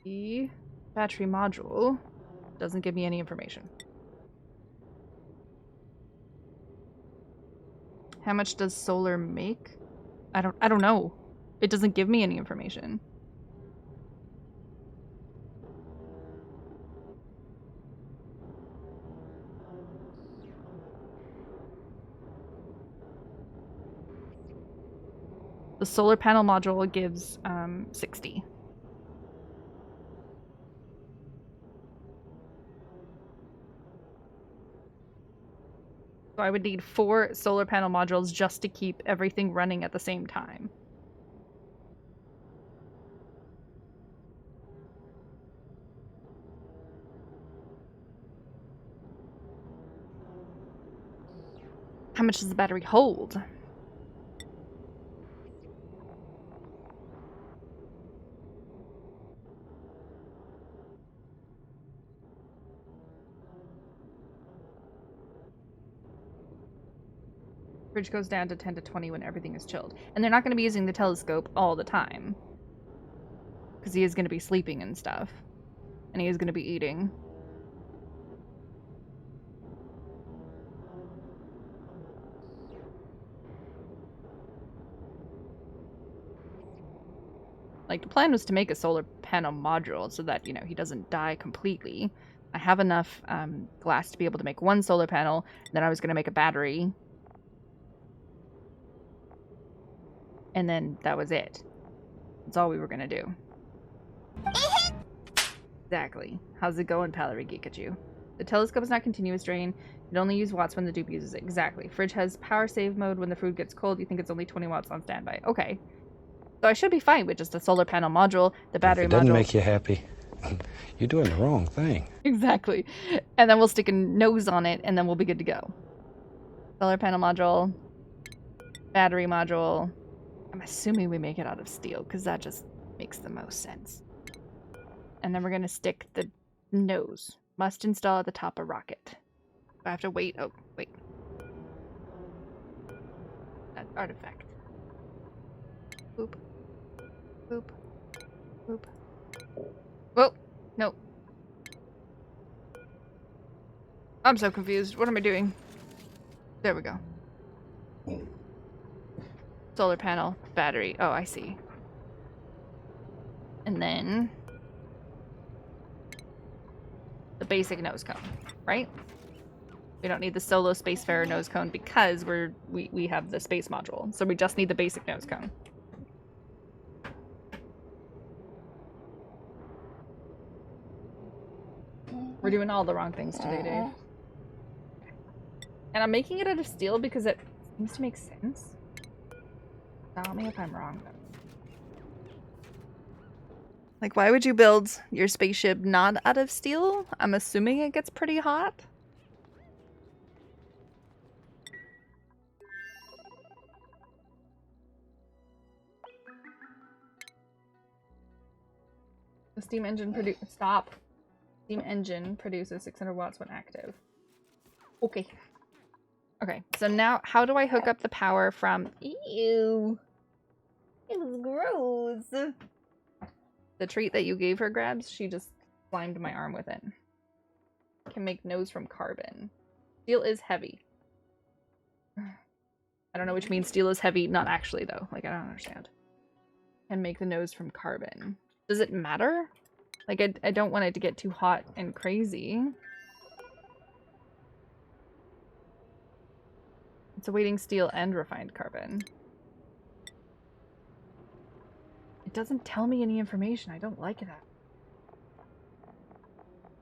the battery module doesn't give me any information. How much does solar make? I don't know. It doesn't give me any information. The solar panel module gives 60. So I would need 4 solar panel modules just to keep everything running at the same time. How much does the battery hold? Fridge goes down to 10 to 20 when everything is chilled. And they're not going to be using the telescope all the time. Because he is going to be sleeping and stuff. And he is going to be eating. Like, the plan was to make a solar panel module so that, you know, he doesn't die completely. I have enough glass to be able to make 1 solar panel. And then I was going to make a battery. And then that was it. That's all we were gonna do. Exactly. How's it going, Pallery Geekachu? The telescope is not continuous drain. It only uses watts when the dupe uses it. Exactly. Fridge has power save mode when the food gets cold. You think it's only 20 watts on standby. Okay. So I should be fine with just a solar panel module, the battery module. If it doesn't make you happy, you're doing the wrong thing. Exactly. And then we'll stick a nose on it, and then we'll be good to go. Solar panel module, battery module. I'm assuming we make it out of steel, because that just makes the most sense. And then we're going to stick the nose. Must install at the top of rocket. I have to wait. Oh, wait. That artifact. Boop. Boop. Boop. Whoa. Nope. I'm so confused. What am I doing? There we go. Solar panel, battery. Oh, I see. And then the basic nose cone, right? We don't need the solo spacefarer nose cone because we have the space module. So we just need the basic nose cone. We're doing all the wrong things today, Dave. And I'm making it out of steel because it seems to make sense. Tell me if I'm wrong, though. Like, why would you build your spaceship not out of steel? I'm assuming it gets pretty hot. The steam engine Stop. Steam engine produces 600 watts when active. Okay. Okay, so now how do I hook up the power from... Ew. It was gross. The treat that you gave her, Grabs, she just slimed my arm with it. Can make nose from carbon. Steel is heavy. I don't know which means steel is heavy. Not actually, though. Like, I don't understand. Can make the nose from carbon. Does it matter? Like, I don't want it to get too hot and crazy. It's awaiting steel and refined carbon. It doesn't tell me any information. I don't like that.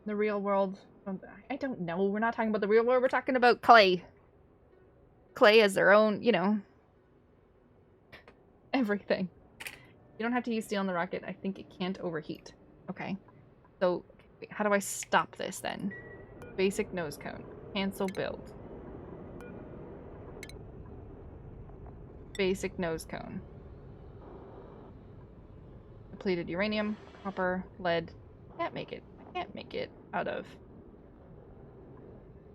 The real world... I don't know. We're not talking about the real world. We're talking about clay. Clay has their own, you know... everything. You don't have to use steel in the rocket. I think it can't overheat. Okay. So, how do I stop this then? Basic nose cone. Cancel build. Basic nose cone. Depleted uranium, copper, lead. Can't make it. I can't make it out of...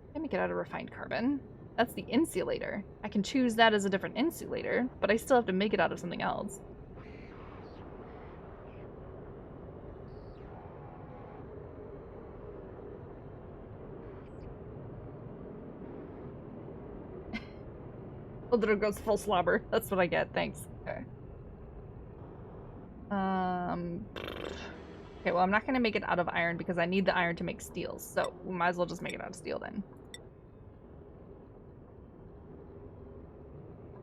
I can't make it out of refined carbon. That's the insulator. I can choose that as a different insulator, but I still have to make it out of something else. Oh, there goes full slobber. That's what I get. Thanks. Okay. Okay, well, I'm not going to make it out of iron because I need the iron to make steel. So, we might as well just make it out of steel then.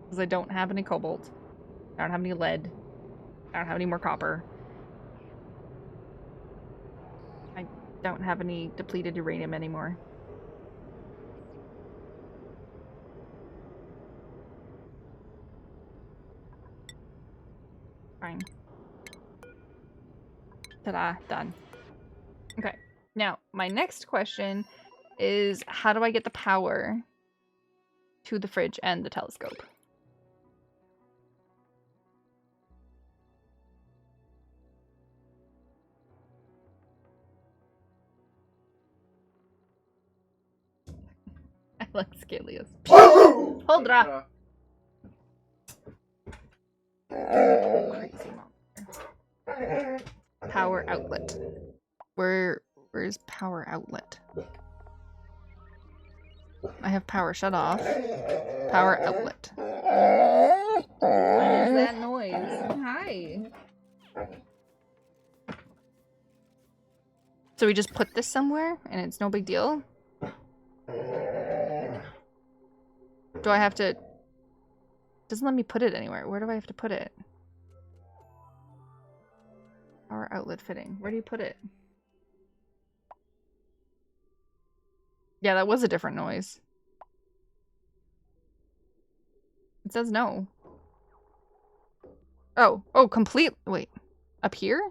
Because I don't have any cobalt. I don't have any lead. I don't have any more copper. I don't have any depleted uranium anymore. Fine. Ta-da, done. Okay, now, my next question is how do I get the power to the fridge and the telescope? I like Scalia's. Holdra! Crazy monster. Power outlet. Where's power outlet? I have power shut off. Power outlet. What is that noise? Hi. So we just put this somewhere and it's no big deal? Do I have to... It doesn't let me put it anywhere. Where do I have to put it? Power outlet fitting. Where do you put it? Yeah, that was a different noise. It says no. Oh. Oh, complete... Wait. Up here?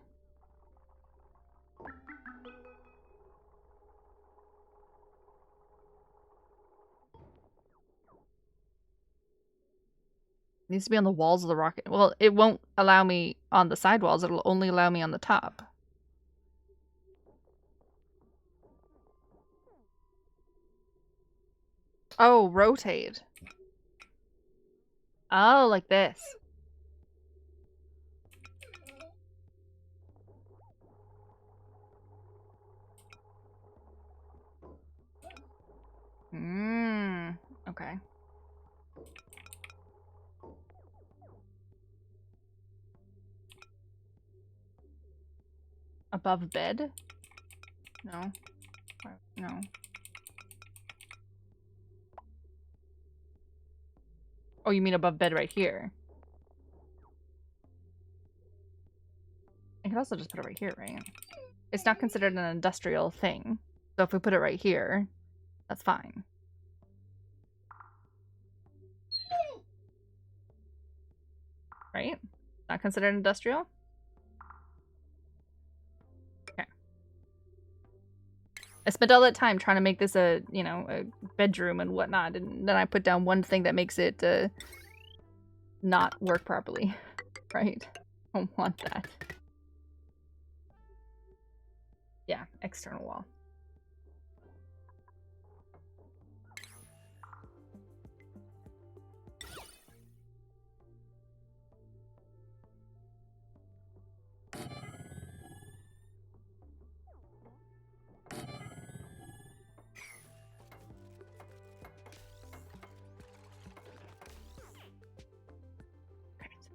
It needs to be on the walls of the rocket. Well, it won't allow me on the sidewalls. It'll only allow me on the top. Oh, rotate. Oh, like this. Okay. Above bed? No. No. Oh, you mean above bed right here? I could also just put it right here, right? It's not considered an industrial thing. So if we put it right here, that's fine. Right? Not considered industrial? Okay. I spent all that time trying to make this a, you know, a bedroom and whatnot, and then I put down one thing that makes it not work properly. Right? I don't want that. Yeah, external wall.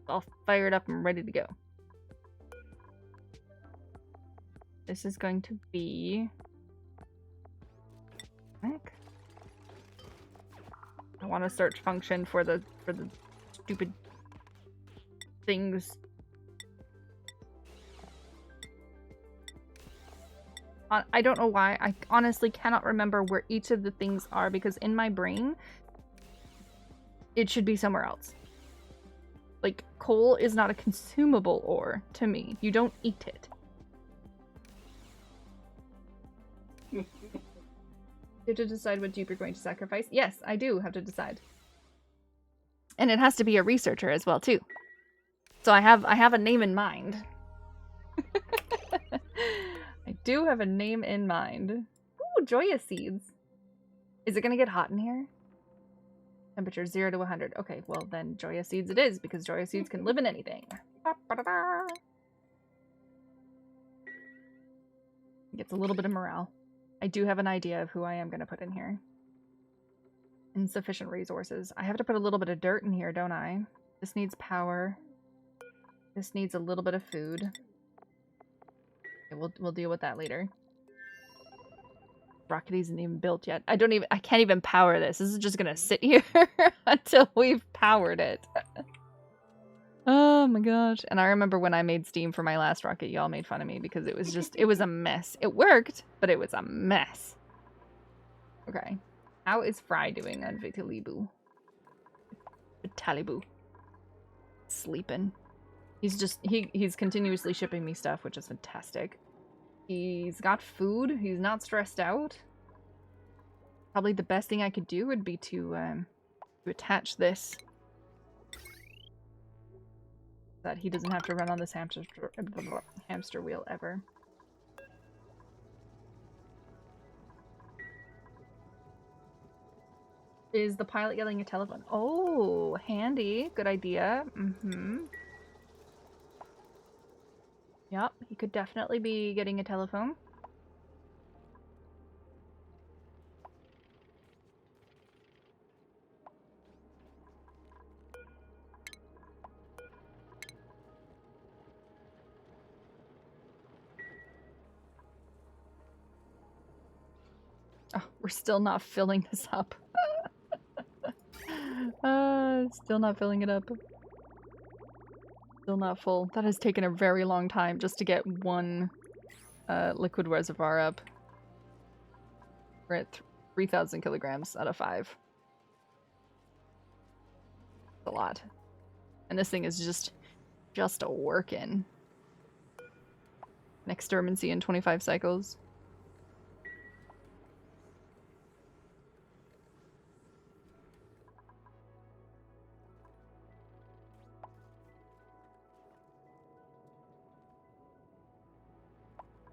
All fired up and ready to go. This is going to be... Heck. I want a search function for the stupid things. I don't know why. I honestly cannot remember where each of the things are because in my brain, it should be somewhere else. Like, coal is not a consumable ore to me. You don't eat it. You have to decide what dupe you're going to sacrifice? Yes, I do have to decide. And it has to be a researcher as well, too. So I have a name in mind. I do have a name in mind. Ooh, Joya Seeds. Is it gonna get hot in here? Temperature 0 to 100. Okay, well then Joya Seeds it is, because Joya Seeds can live in anything. Gets a little bit of morale. I do have an idea of who I am gonna put in here. Insufficient resources. I have to put a little bit of dirt in here, don't I? This needs power. This needs a little bit of food. Okay, we'll deal with that later. Rocket isn't even built yet. I can't even power this. This is just gonna sit here until we've powered it. Oh my gosh. And I remember when I made Steam for my last rocket, y'all made fun of me because it was just, it was a mess. It worked, but it was a mess. Okay. How is Fry doing on Vitalibu? Vitalibu. Sleeping. He's just, he's continuously shipping me stuff, which is fantastic. He's got food. He's not stressed out. Probably the best thing I could do would be to attach this. That he doesn't have to run on this hamster wheel ever. Is the pilot yelling a telephone? Oh, handy. Good idea. Mm-hmm. Yep, he could definitely be getting a telephone. Oh, we're still not filling this up. Still not filling it up. Still not full. That has taken a very long time just to get one liquid reservoir up. We're at 3,000 kilograms out of 5. That's a lot. And this thing is just a working. Next dormancy in 25 cycles.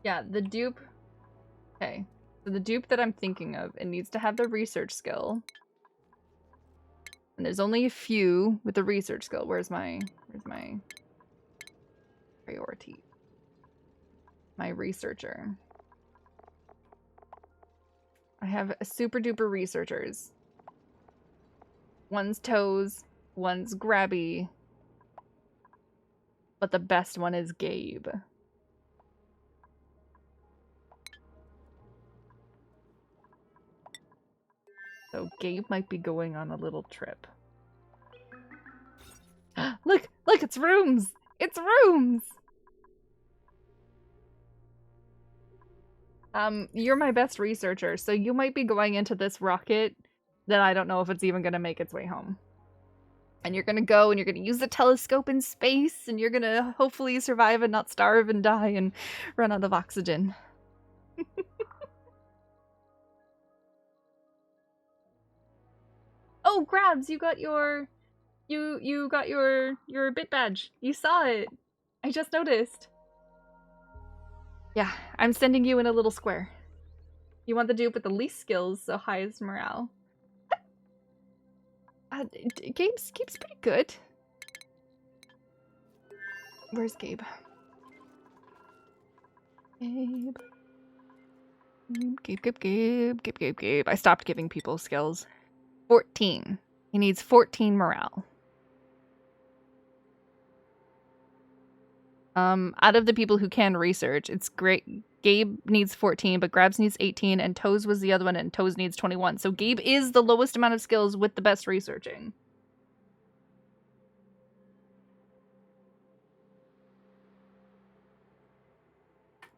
Yeah, the dupe... Okay. So the dupe that I'm thinking of, it needs to have the research skill. And there's only a few with the research skill. Where's my priority? My researcher. I have super duper researchers. One's Toes, one's Grabby, but the best one is Gabe. So Gabe might be going on a little trip. Look! Look! It's rooms! It's rooms! You're my best researcher, so you might be going into this rocket that I don't know if it's even gonna make its way home. And you're gonna go and you're gonna use the telescope in space and you're gonna hopefully survive and not starve and die and run out of oxygen. Oh, Grabs, you got your you got your bit badge. You saw it. I just noticed. Yeah, I'm sending you in a little square. You want the dupe with the least skills, so highest morale. Gabe's pretty good. Where's Gabe? Gabe. Gabe. I stopped giving people skills. 14. He needs 14 morale. Out of the people who can research, it's great. Gabe needs 14, but Grabs needs 18, and Toes was the other one, and Toes needs 21. So Gabe is the lowest amount of skills with the best researching.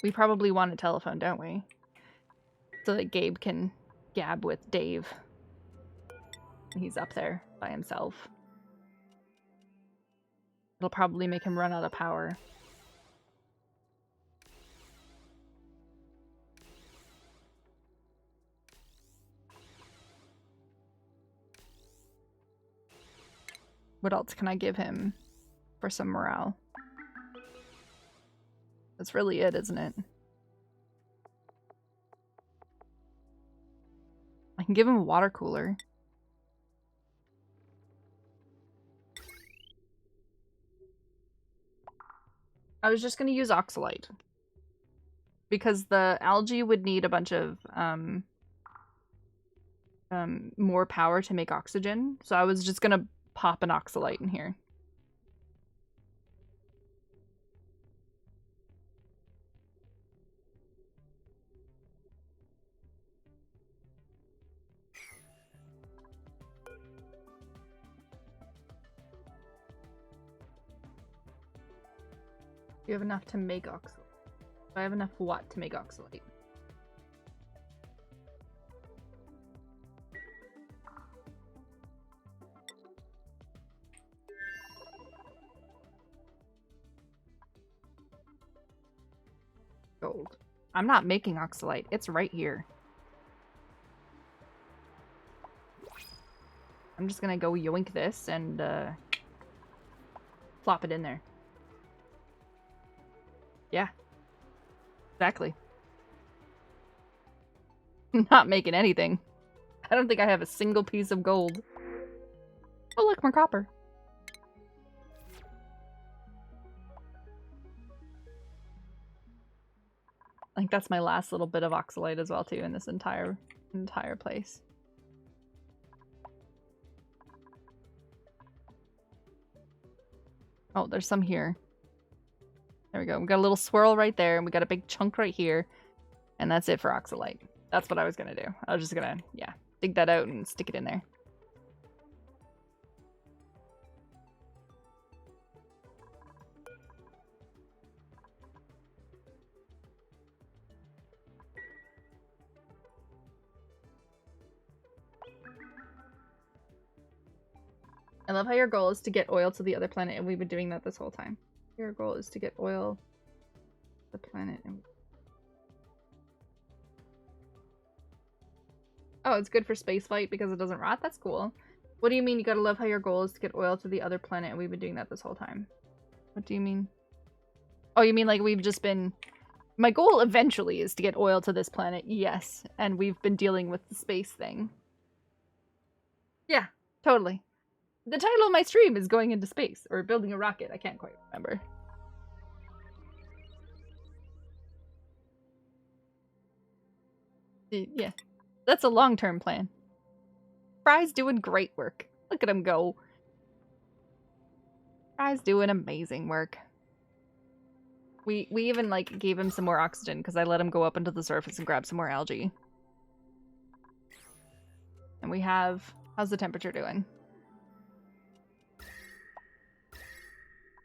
We probably want a telephone, don't we? So that Gabe can gab with Dave. He's up there by himself. It'll probably make him run out of power. What else can I give him for some morale? That's really it, isn't it? I can give him a water cooler. I was just going to use oxalite. Because the algae would need a bunch of more power to make oxygen. So I was just going to pop an oxalite in here. Do you have enough to make oxalite? Do I have enough what to make oxalate? Gold. I'm not making oxalite. It's right here. I'm just gonna go yoink this and plop it in there. Yeah. Exactly. Not making anything. I don't think I have a single piece of gold. Oh look, more copper. I think that's my last little bit of oxalite as well too in this entire place. Oh, there's some here. There we go. We got a little swirl right there, and we got a big chunk right here. And that's it for oxalite. That's what I was gonna do. I was just gonna, yeah, dig that out and stick it in there. I love how your goal is to get oil to the other planet, and we've been doing that this whole time. Your goal is to get oil to the planet. Oh, it's good for spaceflight because it doesn't rot? That's cool. What do you mean you gotta love how your goal is to get oil to the other planet, and we've been doing that this whole time? What do you mean? Oh, you mean like we've just been... My goal eventually is to get oil to this planet, yes. And we've been dealing with the space thing. Yeah, totally. The title of my stream is Going into Space, or Building a Rocket, I can't quite remember. Yeah. That's a long-term plan. Fry's doing great work. Look at him go. Fry's doing amazing work. We even like gave him some more oxygen because I let him go up into the surface and grab some more algae. And we have... How's the temperature doing?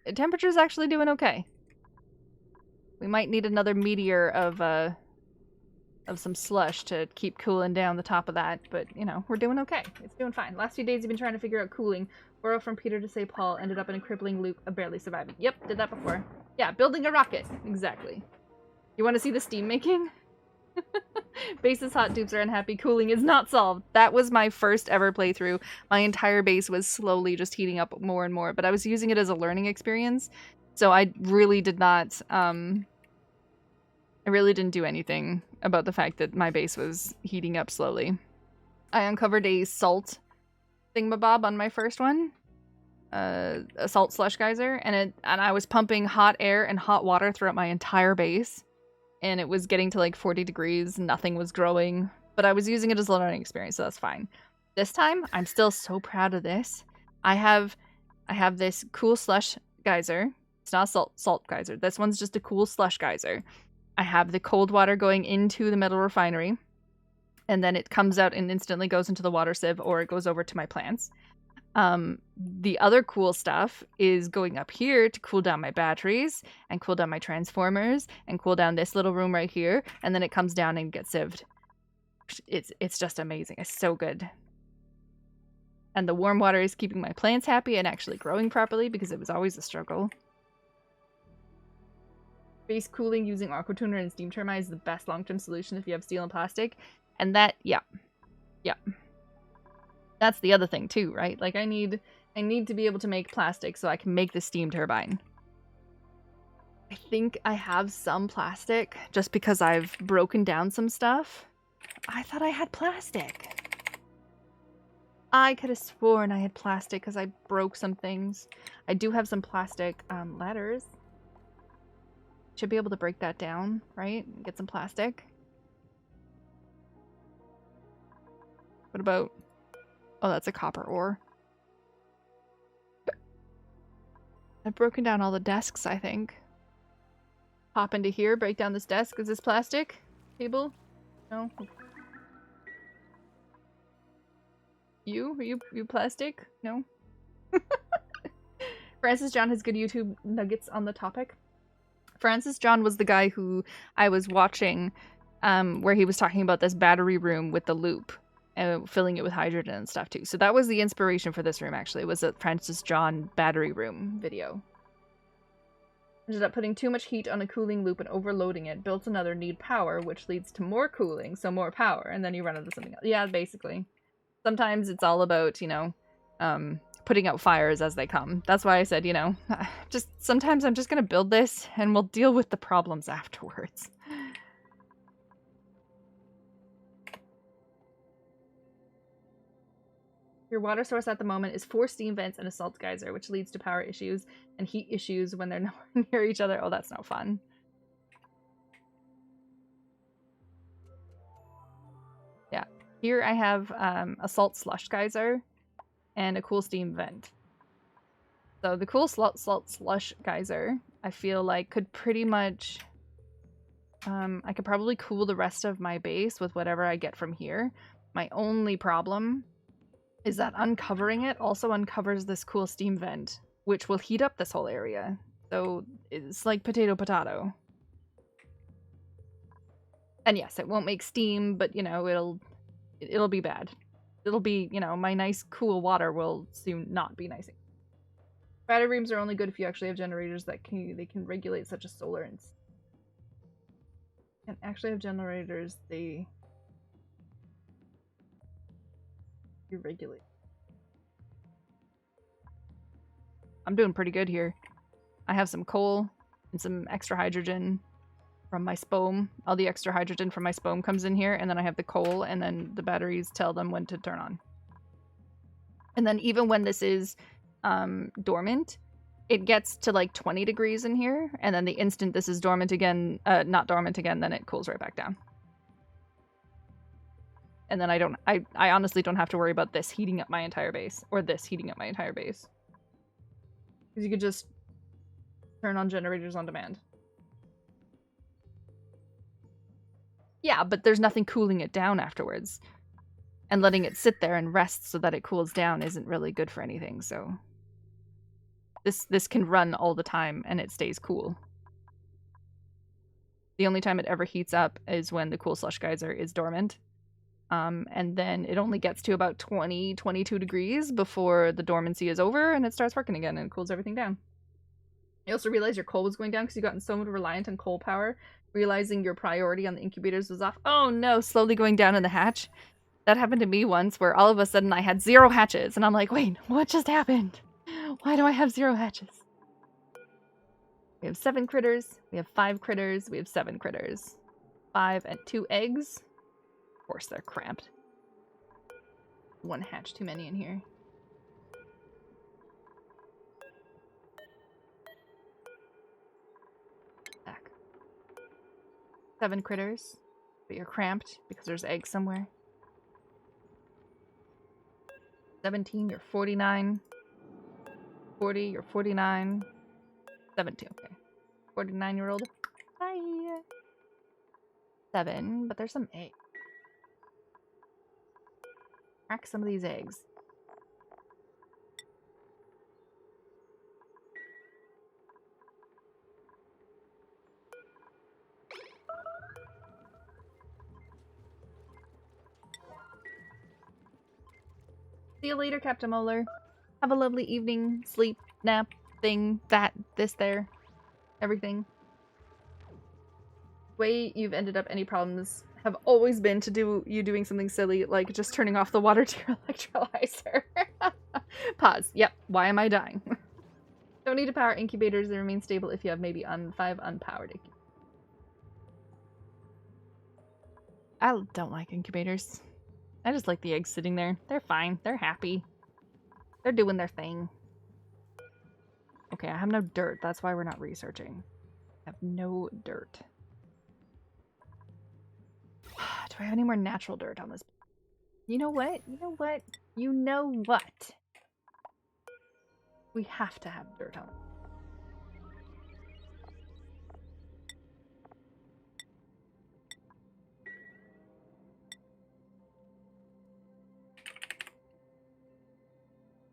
The temperature's actually doing okay. We might need another meteor of some slush to keep cooling down the top of that, but, you know, we're doing okay. It's doing fine. Last few days you've been trying to figure out cooling. Borrow from Peter to St. Paul, ended up in a crippling loop of barely surviving. Yep, did that before. Yeah, building a rocket. Exactly. You want to see the steam making? Base is hot, dupes are unhappy, cooling is not solved. That was my first ever playthrough. My entire base was slowly just heating up more and more, but I was using it as a learning experience, so I really did not, I really didn't do anything about the fact that my base was heating up slowly. I uncovered a salt thingamabob on my first one, a salt slush geyser, and I was pumping hot air and hot water throughout my entire base. And it was getting to like 40 degrees, nothing was growing, but I was using it as a learning experience, so that's fine. This time, I'm still so proud of this. I have this cool slush geyser. It's not a salt geyser. This one's just a cool slush geyser. I have the cold water going into the metal refinery, and then it comes out and instantly goes into the water sieve, or it goes over to my plants. The other cool stuff is going up here to cool down my batteries and cool down my transformers and cool down this little room right here, and then it comes down and gets sieved. It's just amazing. It's so good. And the warm water is keeping my plants happy and actually growing properly because it was always a struggle. Base cooling using aqua tuner and steam turbine is the best long-term solution if you have steel and plastic. And that, yeah. That's the other thing too, right? Like I need to be able to make plastic so I can make the steam turbine. I think I have some plastic just because I've broken down some stuff. I thought I had plastic. I could have sworn I had plastic because I broke some things. I do have some plastic ladders. Should be able to break that down, right? Get some plastic. What about... Oh, that's a copper ore. I've broken down all the desks, I think. Hop into here, break down this desk. Is this plastic? Table? No? You? Are you plastic? No? Francis John has good YouTube nuggets on the topic. Francis John was the guy who I was watching where he was talking about this battery room with the loop. Filling it with hydrogen and stuff too. So that was the inspiration for this room actually, was a Francis John battery room video. Ended up putting too much heat on a cooling loop and overloading it. Built another need power, which leads to more cooling, so more power, and then you run into something else. Yeah, basically. Sometimes it's all about, you know, putting out fires as they come. That's why I said, you know, just sometimes I'm just gonna build this and we'll deal with the problems afterwards. Your water source at the moment is 4 steam vents and a salt geyser, which leads to power issues and heat issues when they're nowhere near each other. Oh, that's no fun. Yeah. Here I have a salt slush geyser and a cool steam vent. So the cool salt slush geyser, I feel like could pretty much... I could probably cool the rest of my base with whatever I get from here. My only problem is that uncovering it also uncovers this cool steam vent, which will heat up this whole area. So it's like potato. And yes, it won't make steam, but you know, it'll be bad. It'll be, you know, my nice cool water will soon not be nice. Battery rooms are only good if you actually have generators that they can regulate such as solar and actually have generators you regulate. I'm doing pretty good here. I have some coal and some extra hydrogen from my spome. All the extra hydrogen from my spome comes in here, and then I have the coal, and then the batteries tell them when to turn on. And then even when this is dormant, it gets to like 20 degrees in here, and then the instant this is dormant again, not dormant again, then it cools right back down. and then I honestly don't have to worry about this heating up my entire base, or this heating up my entire base. Because you could just turn on generators on demand. Yeah, but there's nothing cooling it down afterwards. And letting it sit there and rest so that it cools down isn't really good for anything, so... This can run all the time, and it stays cool. The only time it ever heats up is when the Cool Slush Geyser is dormant. And then it only gets to about 20, 22 degrees before the dormancy is over, and it starts working again, and it cools everything down. You also realized your coal was going down because you gotten so reliant on coal power, realizing your priority on the incubators was off. Oh no, slowly going down in the hatch. That happened to me once, where all of a sudden I had 0 hatches, and I'm like, wait, what just happened? Why do I have 0 hatches? We have 7 critters, we have 5 critters, we have 7 critters. 5 and 2 eggs. Of course they're cramped. 1 hatch too many in here. Back. 7 critters, but you're cramped because there's eggs somewhere. 17, you're 49. 40, you're 49. 72, okay. 49-year-old. Bye. 7, but there's some eggs. Crack some of these eggs. See you later, Captain Moeller. Have a lovely evening, sleep, nap, thing, that, this, there, everything. The way you've ended up any problems have always been to do you doing something silly, like just turning off the water to your electrolyzer. Pause. Yep. Why am I dying? Don't need to power incubators. They remain stable if you have maybe 5 unpowered incubators. I don't like incubators. I just like the eggs sitting there. They're fine. They're happy. They're doing their thing. Okay, I have no dirt. That's why we're not researching. I have no dirt. Do I have any more natural dirt on this? You know what? You know what? You know what? We have to have dirt on it.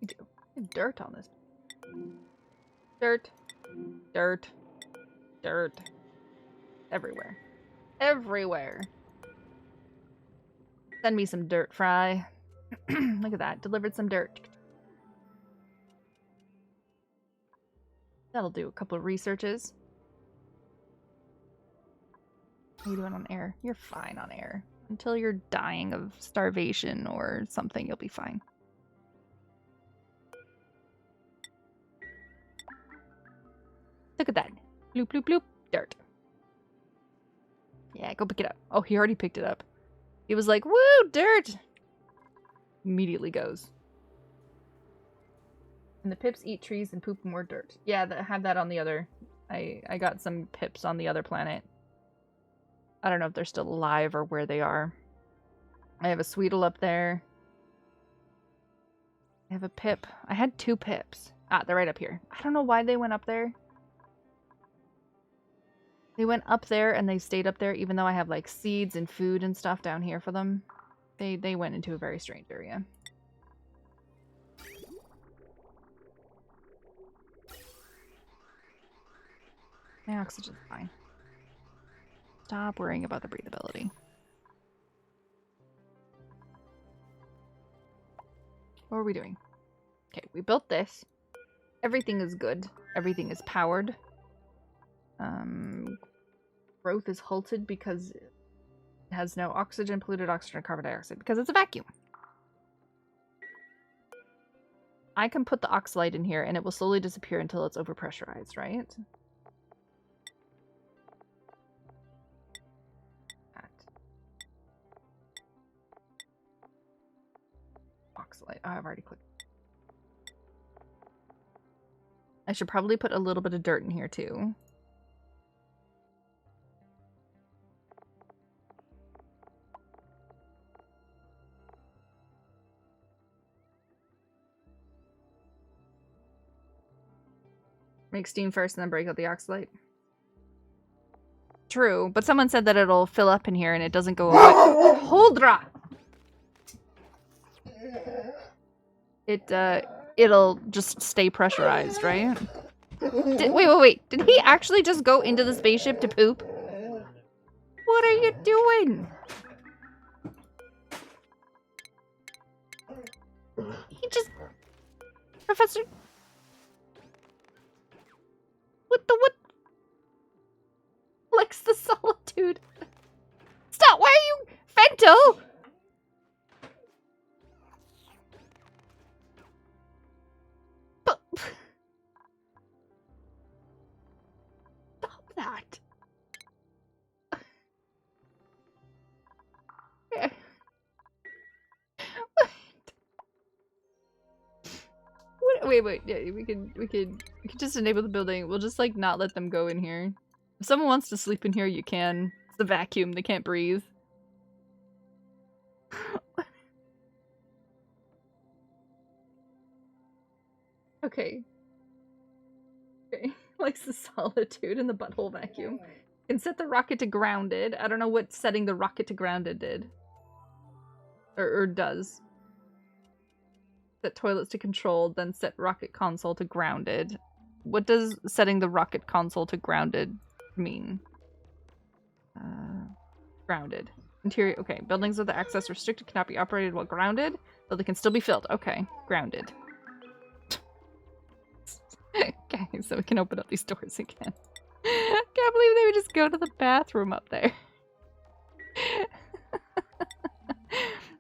We do. We have dirt on this. Dirt. Dirt. Dirt. Everywhere. Everywhere. Send me some dirt, Fry. Look at that. Delivered some dirt. That'll do a couple of researches. How are you doing on air? You're fine on air. Until you're dying of starvation or something, you'll be fine. Look at that. Bloop, bloop, bloop. Dirt. Yeah, go pick it up. Oh, he already picked it up. He was like, woo, dirt! Immediately goes. And the pips eat trees and poop more dirt. Yeah, I have that on the other. I got some pips on the other planet. I don't know if they're still alive or where they are. I have a Sweetle up there. I have a pip. I had 2 pips. Ah, they're right up here. I don't know why they went up there. They went up there and they stayed up there even though I have like seeds and food and stuff down here for them. They went into a very strange area. My oxygen's fine. Stop worrying about the breathability. What are we doing? Okay, we built this. Everything is good. Everything is powered. Growth is halted because it has no oxygen, polluted oxygen, or carbon dioxide, because it's a vacuum. I can put the oxalite in here and it will slowly disappear until it's overpressurized, right? Oxalite. Oh, I've already clicked. I should probably put a little bit of dirt in here too. Make steam first and then break out the oxalate. True, but someone said that it'll fill up in here and it doesn't go away. Holdra! It'll just stay pressurized, right? Wait. Did he actually just go into the spaceship to poop? What are you doing? He just... Professor... What? Flex the solitude. Stop! Why are you... Fento! But... Stop that. Wait. Yeah, we can just enable the building. We'll just like not let them go in here. If someone wants to sleep in here, you can. It's the vacuum. They can't breathe. Okay. Likes the solitude and the butthole vacuum. Can set the rocket to grounded. I don't know what setting the rocket to grounded did. Or does. Set toilets to controlled, then set rocket console to grounded. What does setting the rocket console to grounded mean? Grounded. Interior, okay. Buildings with access restricted cannot be operated while grounded, though they can still be filled. Okay, grounded. Okay, so we can open up these doors again. Can't believe they would just go to the bathroom up there.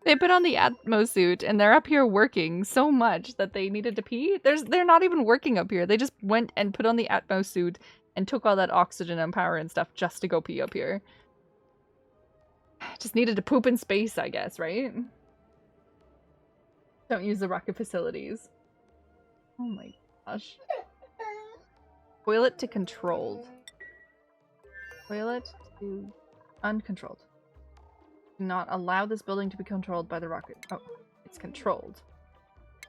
They put on the Atmo suit and they're up here working so much that they needed to pee. They're not even working up here. They just went and put on the Atmo suit and took all that oxygen and power and stuff just to go pee up here. Just needed to poop in space, I guess, right? Don't use the rocket facilities. Oh my gosh. Toilet to controlled. Toilet to uncontrolled. Do not allow this building to be controlled by the rocket. Oh, it's controlled.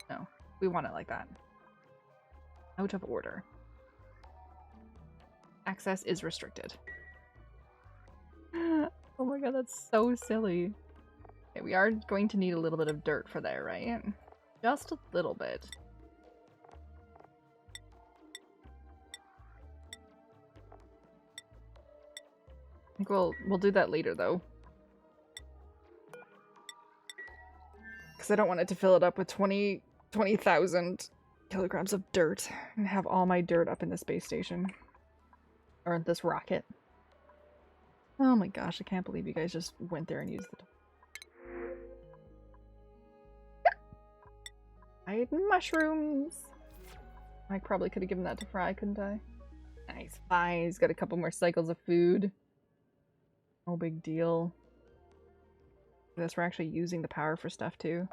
No, we want it like that. Out of order. Access is restricted. Oh my god, that's so silly. Okay, we are going to need a little bit of dirt for there, right? Just a little bit. I think we'll do that later though. Because I don't want it to fill it up with 20,000 kilograms of dirt and have all my dirt up in the space station. Or this rocket. Oh my gosh, I can't believe you guys just went there and used the... I ate mushrooms! I probably could have given that to Fry, couldn't I? Nice. Fine, he's got a couple more cycles of food. No big deal. I guess we're actually using the power for stuff too.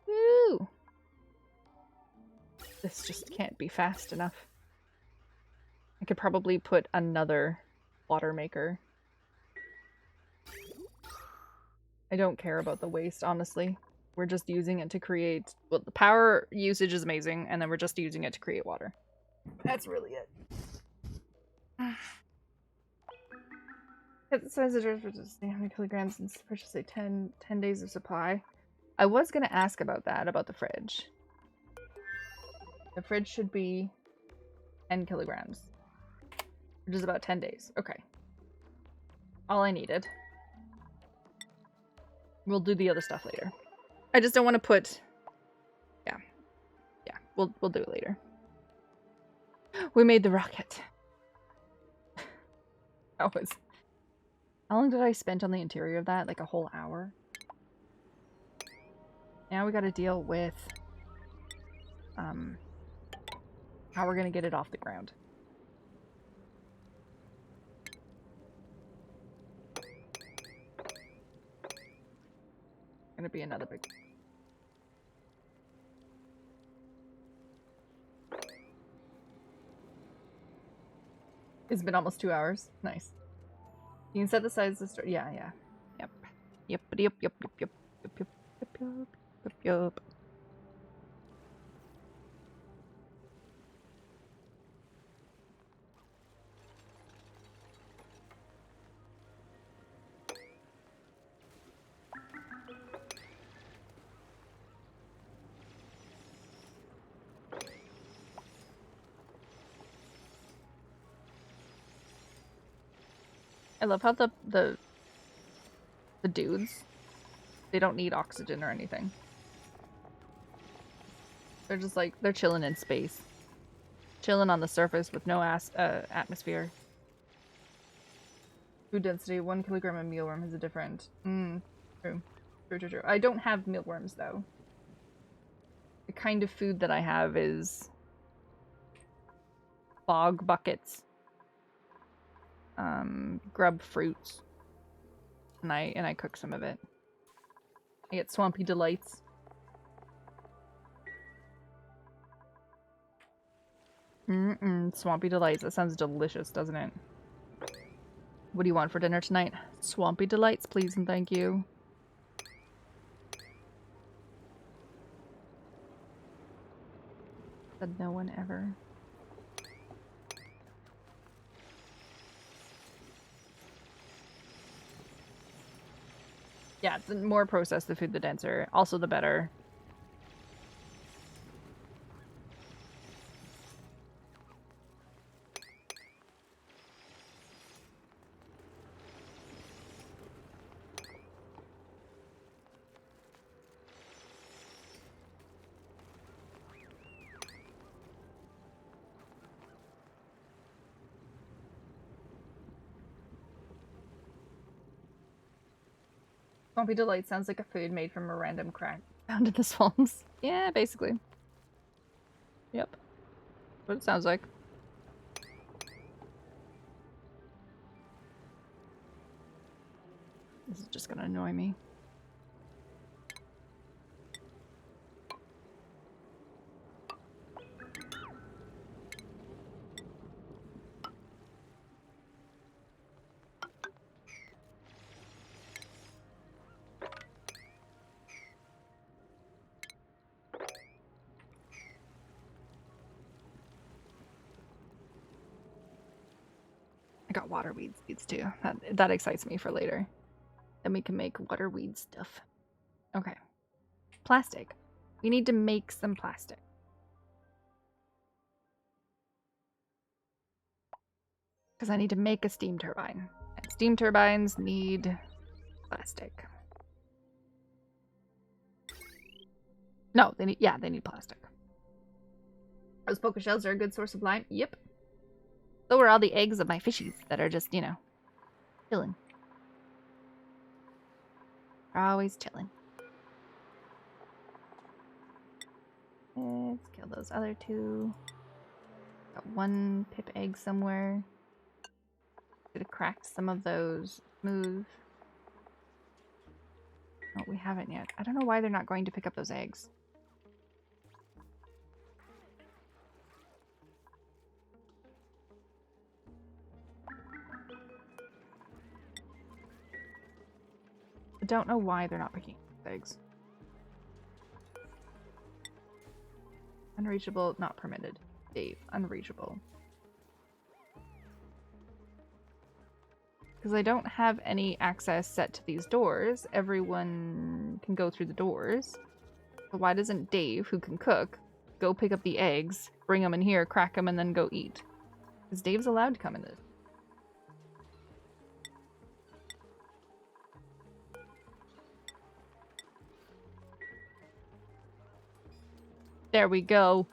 Woo! This just can't be fast enough. I could probably put another water maker. I don't care about the waste, honestly. We're just using it to create... Well, the power usage is amazing, and then we're just using it to create water. That's really it. It says the dirt for just how many kilograms and purchase say 10 days of supply. I was gonna ask about that, about the fridge. The fridge should be 10 kilograms. Which is about 10 days. Okay. All I needed. We'll do the other stuff later. I just don't want to put... Yeah. Yeah, we'll do it later. We made the rocket. That was... How long did I spend on the interior of that? Like a whole hour? Now we gotta deal with... how we're gonna get it off the ground. Gonna be another big... It's been almost 2 hours. Nice. You can set the size of the store. Yeah. Yep. Yup. I love how the dudes, they don't need oxygen or anything. They're just like, they're chilling in space. Chilling on the surface with no atmosphere. Food density, 1 kilogram of mealworm has a different... True. True. I don't have mealworms, though. The kind of food that I have is... bog buckets. Grub fruits. And I cook some of it. I get swampy delights. Swampy delights. That sounds delicious, doesn't it? What do you want for dinner tonight? Swampy delights, please and thank you. Said no one ever. Yeah, the more processed the food, the denser. Also the better. Swampy Delight sounds like a food made from a random crack found in the swamps. Yeah, basically. Yep. What it sounds like. This is just gonna annoy me. Got water weed seeds too. That excites me for later. Then we can make water weed stuff. Okay. Plastic. We need to make some plastic. Because I need to make a steam turbine. And steam turbines need plastic. No, they need plastic. Those poker shells are a good source of lime. Yep. So are all the eggs of my fishies that are just, you know, chilling. They're always chilling. Let's kill those other two. Got one pip egg somewhere. Could have cracked some of those smooth. Oh, we haven't yet. I don't know why they're not going to pick up those eggs. I don't know why they're not picking eggs. Unreachable, not permitted. Dave, unreachable. Because I don't have any access set to these doors. Everyone can go through the doors. So why doesn't Dave, who can cook, go pick up the eggs, bring them in here, crack them, and then go eat? Because Dave's allowed to come in this. There we go.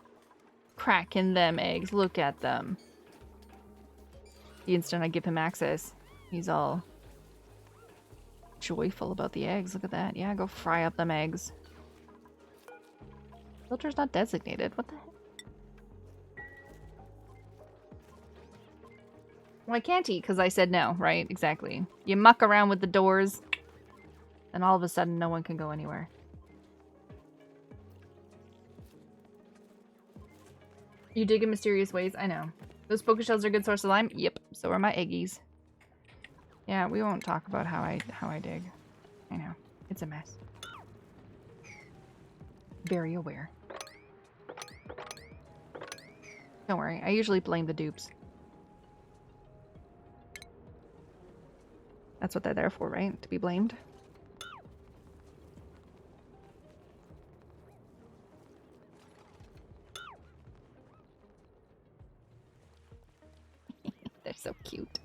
Cracking them eggs. Look at them. The instant I give him access, he's all joyful about the eggs. Look at that. Yeah, go fry up them eggs. Filter's not designated. What the heck? Well, I can't eat because I said no, right? Exactly. You muck around with the doors, and all of a sudden no one can go anywhere. You dig in mysterious ways? I know. Those poker shells are a good source of lime? Yep. So are my eggies. Yeah, we won't talk about how I dig. I know. It's a mess. Very aware. Don't worry, I usually blame the dupes. That's what they're there for, right? To be blamed. They're so cute.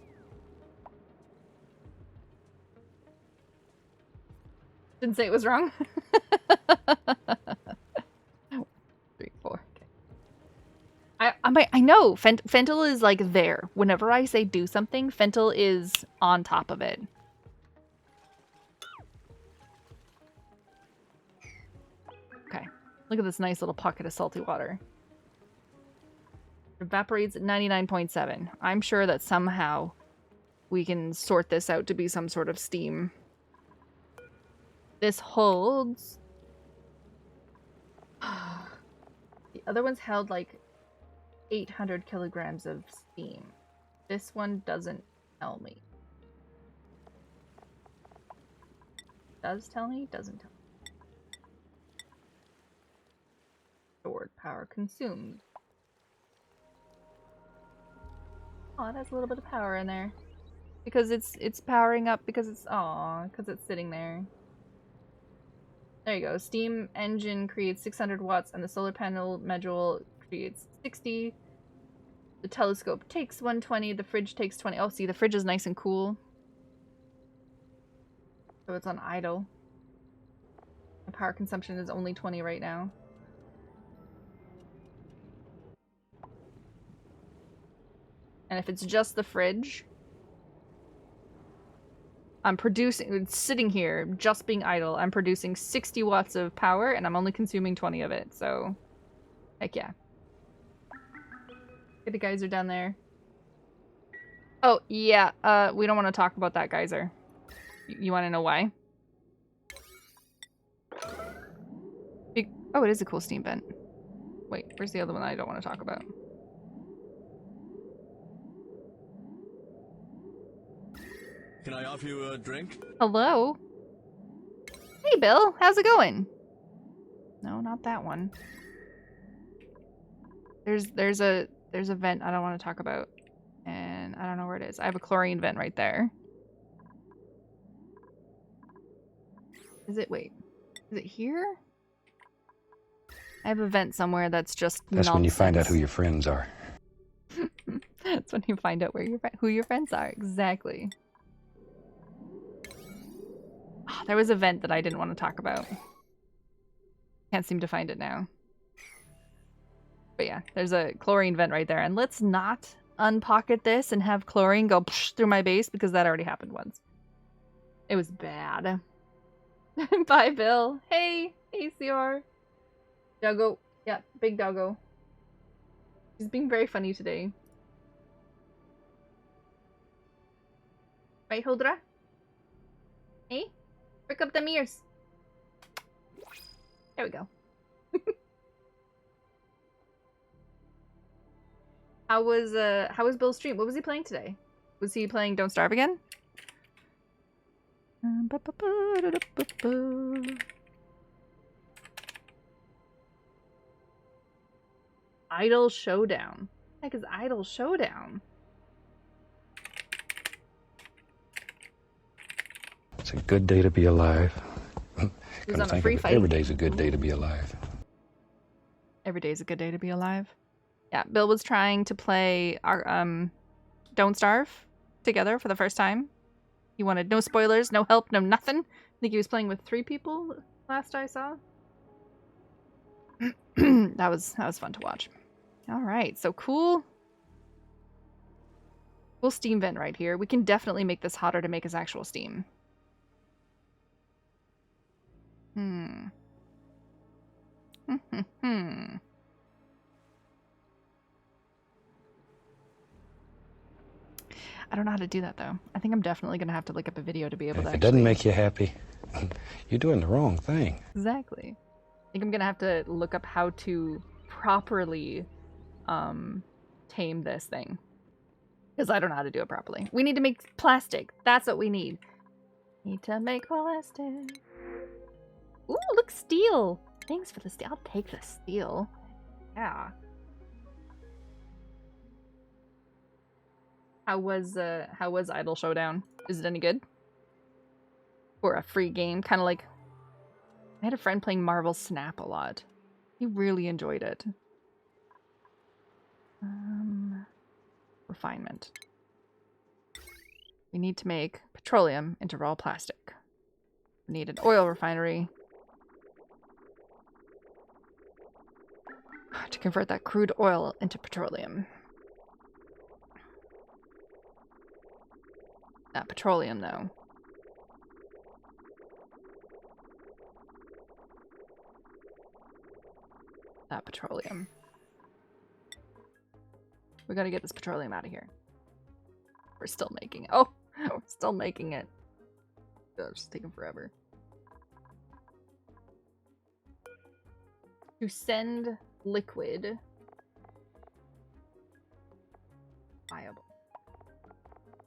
Didn't say it was wrong. 3, 4. Okay. I know Fentil is like there. Whenever I say do something, Fentil is on top of it. Okay. Look at this nice little pocket of salty water. Evaporates at 99.7. I'm sure that somehow we can sort this out to be some sort of steam. This holds... The other one's held like 800 kilograms of steam. This one doesn't tell me. Does tell me? Doesn't tell me. Stored power consumed. Oh, it has a little bit of power in there. Because it's powering up because it's because it's sitting there. There you go. Steam engine creates 600 watts and the solar panel module creates 60. The telescope takes 120, the fridge takes 20. Oh, see, the fridge is nice and cool. So it's on idle. The power consumption is only 20 right now. And if it's just the fridge, I'm producing, it's sitting here, just being idle. I'm producing 60 watts of power and I'm only consuming 20 of it, so heck yeah. Okay, the geyser down there. Oh, yeah, we don't want to talk about that geyser. You want to know why? Oh, it is a cool steam vent. Wait, where's the other one I don't want to talk about? Can I offer you a drink? Hello? Hey, Bill. How's it going? No, not that one. There's a vent I don't want to talk about. And I don't know where it is. I have a chlorine vent right there. Wait. Is it here? I have a vent somewhere that's just That's when you find out nonsense. who your friends are. That's when you find out who your friends are. Exactly. Oh, there was a vent that I didn't want to talk about. Can't seem to find it now. But yeah, there's a chlorine vent right there. And let's not unpocket this and have chlorine go through my base because that already happened once. It was bad. Bye, Bill. Hey, ACR. Doggo. Yeah, big doggo. He's being very funny today. Right, Huldra? Hey? Prick up them ears. There we go. How was Bill's stream? What was he playing today? Was he playing Don't Starve again? Idle Showdown. What the heck is Idle Showdown? It's a good day to be alive. Who's Come on to a think free of it, fight? every day's a good day to be alive. Every day's a good day to be alive. Yeah, Bill was trying to play our Don't Starve together for the first time. He wanted no spoilers, no help, no nothing. I think he was playing with 3 people last I saw. that was fun to watch. All right, so cool. Cool steam vent right here. We can definitely make this hotter to make his actual steam. I don't know how to do that, though. I think I'm definitely going to have to look up a video to be able to If it actually... doesn't make you happy, you're doing the wrong thing. Exactly. I think I'm going to have to look up how to properly tame this thing. Because I don't know how to do it properly. We need to make plastic. That's what we need. Need to make plastic. Ooh, look, steel. Thanks for the steel. I'll take the steel. Yeah. How was Idle Showdown? Is it any good? For a free game, kind of like I had a friend playing Marvel Snap a lot. He really enjoyed it. Refinement. We need to make petroleum into raw plastic. We need an oil refinery to convert that crude oil into petroleum. That petroleum, though. That petroleum. We gotta get this petroleum out of here. We're still making it. Oh! We're still making it. Oh, it's taking forever. To send liquid. Viable.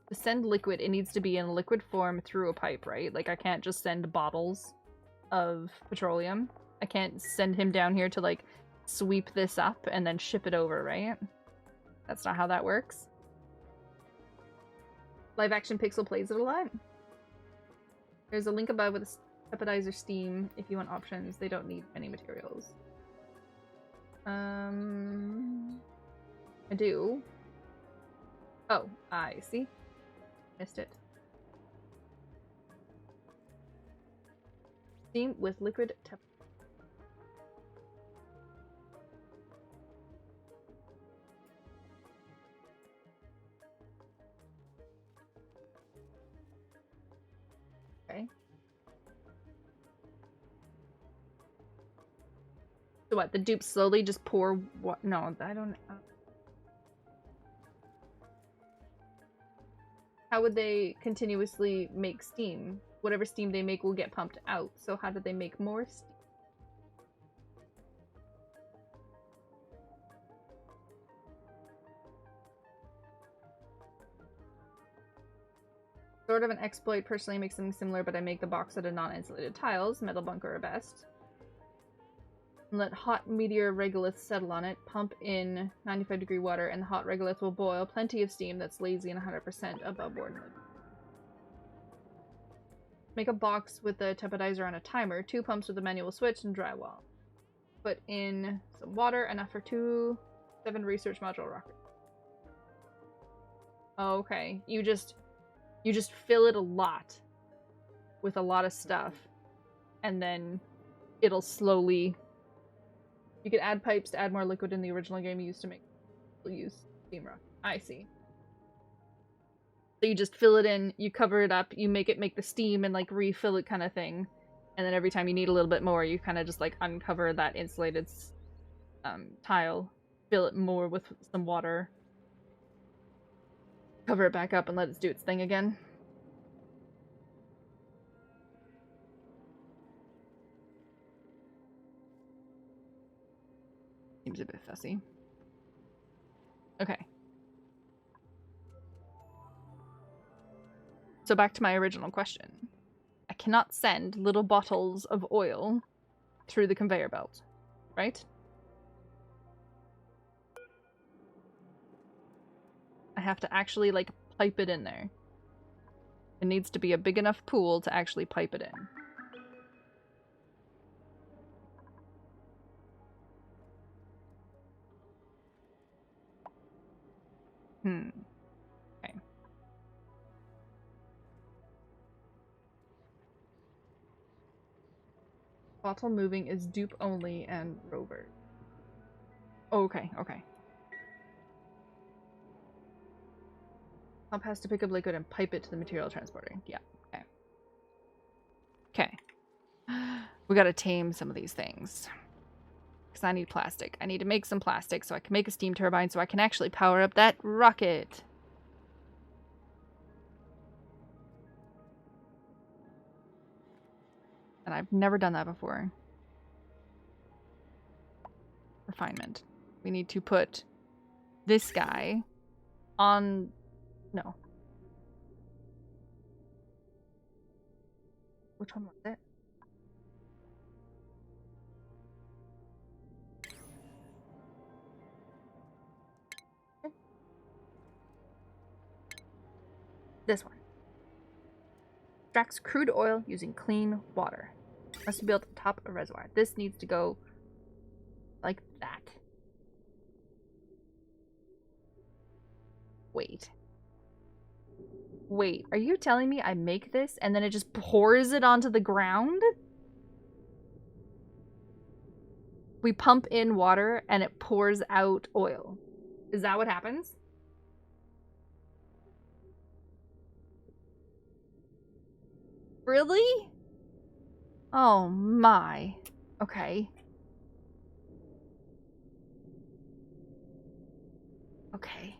To send liquid, it needs to be in liquid form through a pipe, right? Like, I can't just send bottles of petroleum. I can't send him down here to, like, sweep this up and then ship it over, right? That's not how that works. Live action pixel plays it a lot. There's a link above with a stepadizer steam if you want options. They don't need any materials. I do. Oh, I see. Missed it. Steam with liquid tep. Okay. So what? The dupes slowly just pour what? No, I don't. How would they continuously make steam? Whatever steam they make will get pumped out. So how did they make more steam? Sort of an exploit. Personally, make something similar, but I make the box out of non-insulated tiles. Metal bunker are best. Let hot meteor regolith settle on it. Pump in 95-degree water, and the hot regolith will boil plenty of steam that's lazy and 100% above board. Make a box with the tepadizer on a timer. 2 pumps with a manual switch and drywall. Put in some water, enough for 2 7 research module rockets. Okay, you just fill it a lot with a lot of stuff, and then it'll slowly. You could add pipes to add more liquid in the original game you used to make. We'll use steam rock. I see. So you just fill it in, you cover it up, you make it make the steam and like refill it kind of thing. And then every time you need a little bit more, you kind of just like uncover that insulated tile, fill it more with some water, cover it back up and let it do its thing again. Seems a bit fussy. Okay. So back to my original question. I cannot send little bottles of oil through the conveyor belt, right? I have to actually, like, pipe it in there. It needs to be a big enough pool to actually pipe it in. Okay. Bottle moving is dupe only and rover. Okay, okay. Pump has to pick up liquid and pipe it to the material transporter. Yeah, okay. Okay. We gotta tame some of these things. Because I need plastic. I need to make some plastic so I can make a steam turbine so I can actually power up that rocket. And I've never done that before. Refinement. We need to put this guy on... No. Which one was it? This one. Extracts crude oil using clean water. Must be built on top of a reservoir. This needs to go like that. Wait. Wait, are you telling me I make this and then it just pours it onto the ground? We pump in water and it pours out oil. Is that what happens? Really? Oh my. Okay. Okay.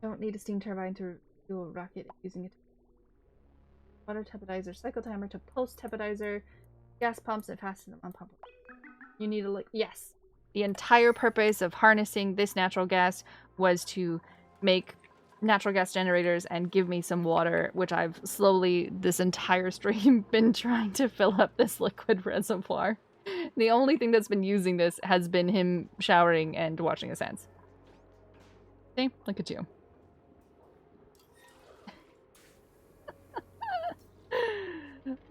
Don't need a steam turbine to fuel a rocket using it. Water teppidizer, cycle timer to pulse teppidizer, gas pumps, and fasten them on pump. You need a yes. The entire purpose of harnessing this natural gas was to make natural gas generators and give me some water, which I've slowly, this entire stream, been trying to fill up this liquid reservoir. The only thing that's been using this has been him showering and watching his hands. See? Look at you.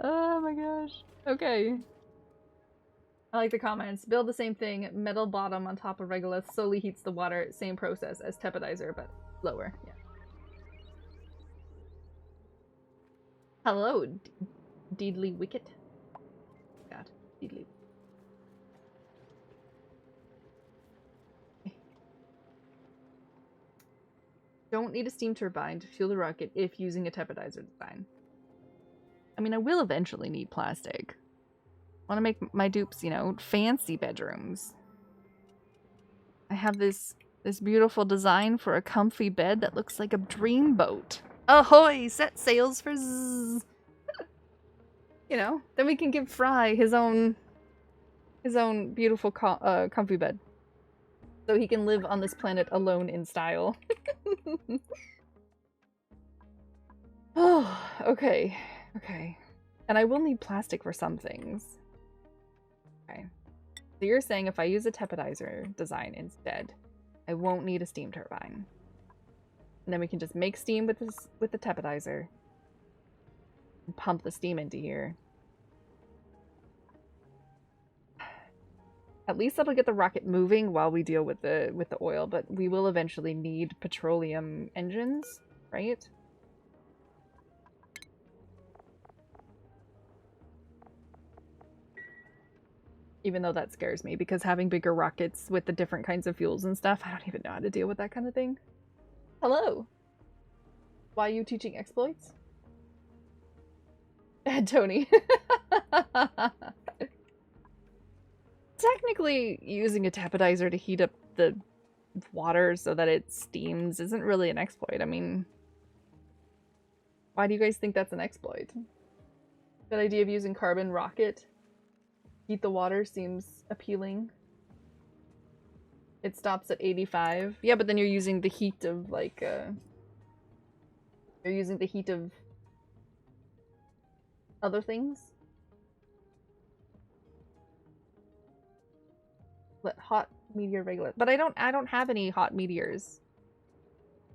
Oh my gosh. Okay. I like the comments. Build the same thing, metal bottom on top of regolith, slowly heats the water, same process as teppidizer, but lower. Yeah. Hello, Deedly Wicket. God, Deedly. Don't need a steam turbine to fuel the rocket if using a teppidizer design. I mean, I will eventually need plastic. I want to make my dupes, you know, fancy bedrooms. I have this beautiful design for a comfy bed that looks like a dream boat. Ahoy! Set sails for zzz. You know, then we can give Fry his own beautiful comfy bed. So he can live on this planet alone in style. Oh, okay. Okay. And I will need plastic for some things. Okay. So you're saying if I use a teppidizer design instead, I won't need a steam turbine. And then we can just make steam with the teppidizer. And pump the steam into here. At least that'll get the rocket moving while we deal with the oil, but we will eventually need petroleum engines, right? Even though that scares me, because having bigger rockets with the different kinds of fuels and stuff, I don't even know how to deal with that kind of thing. Hello! Why are you teaching exploits? Tony. Technically, using a teppidizer to heat up the water so that it steams isn't really an exploit. I mean, why do you guys think that's an exploit? That idea of using carbon rocket heat the water seems appealing. It stops at 85. Yeah, but then you're using the heat of, like, you're using the heat of other things. But hot meteor regolith. But I don't have any hot meteors.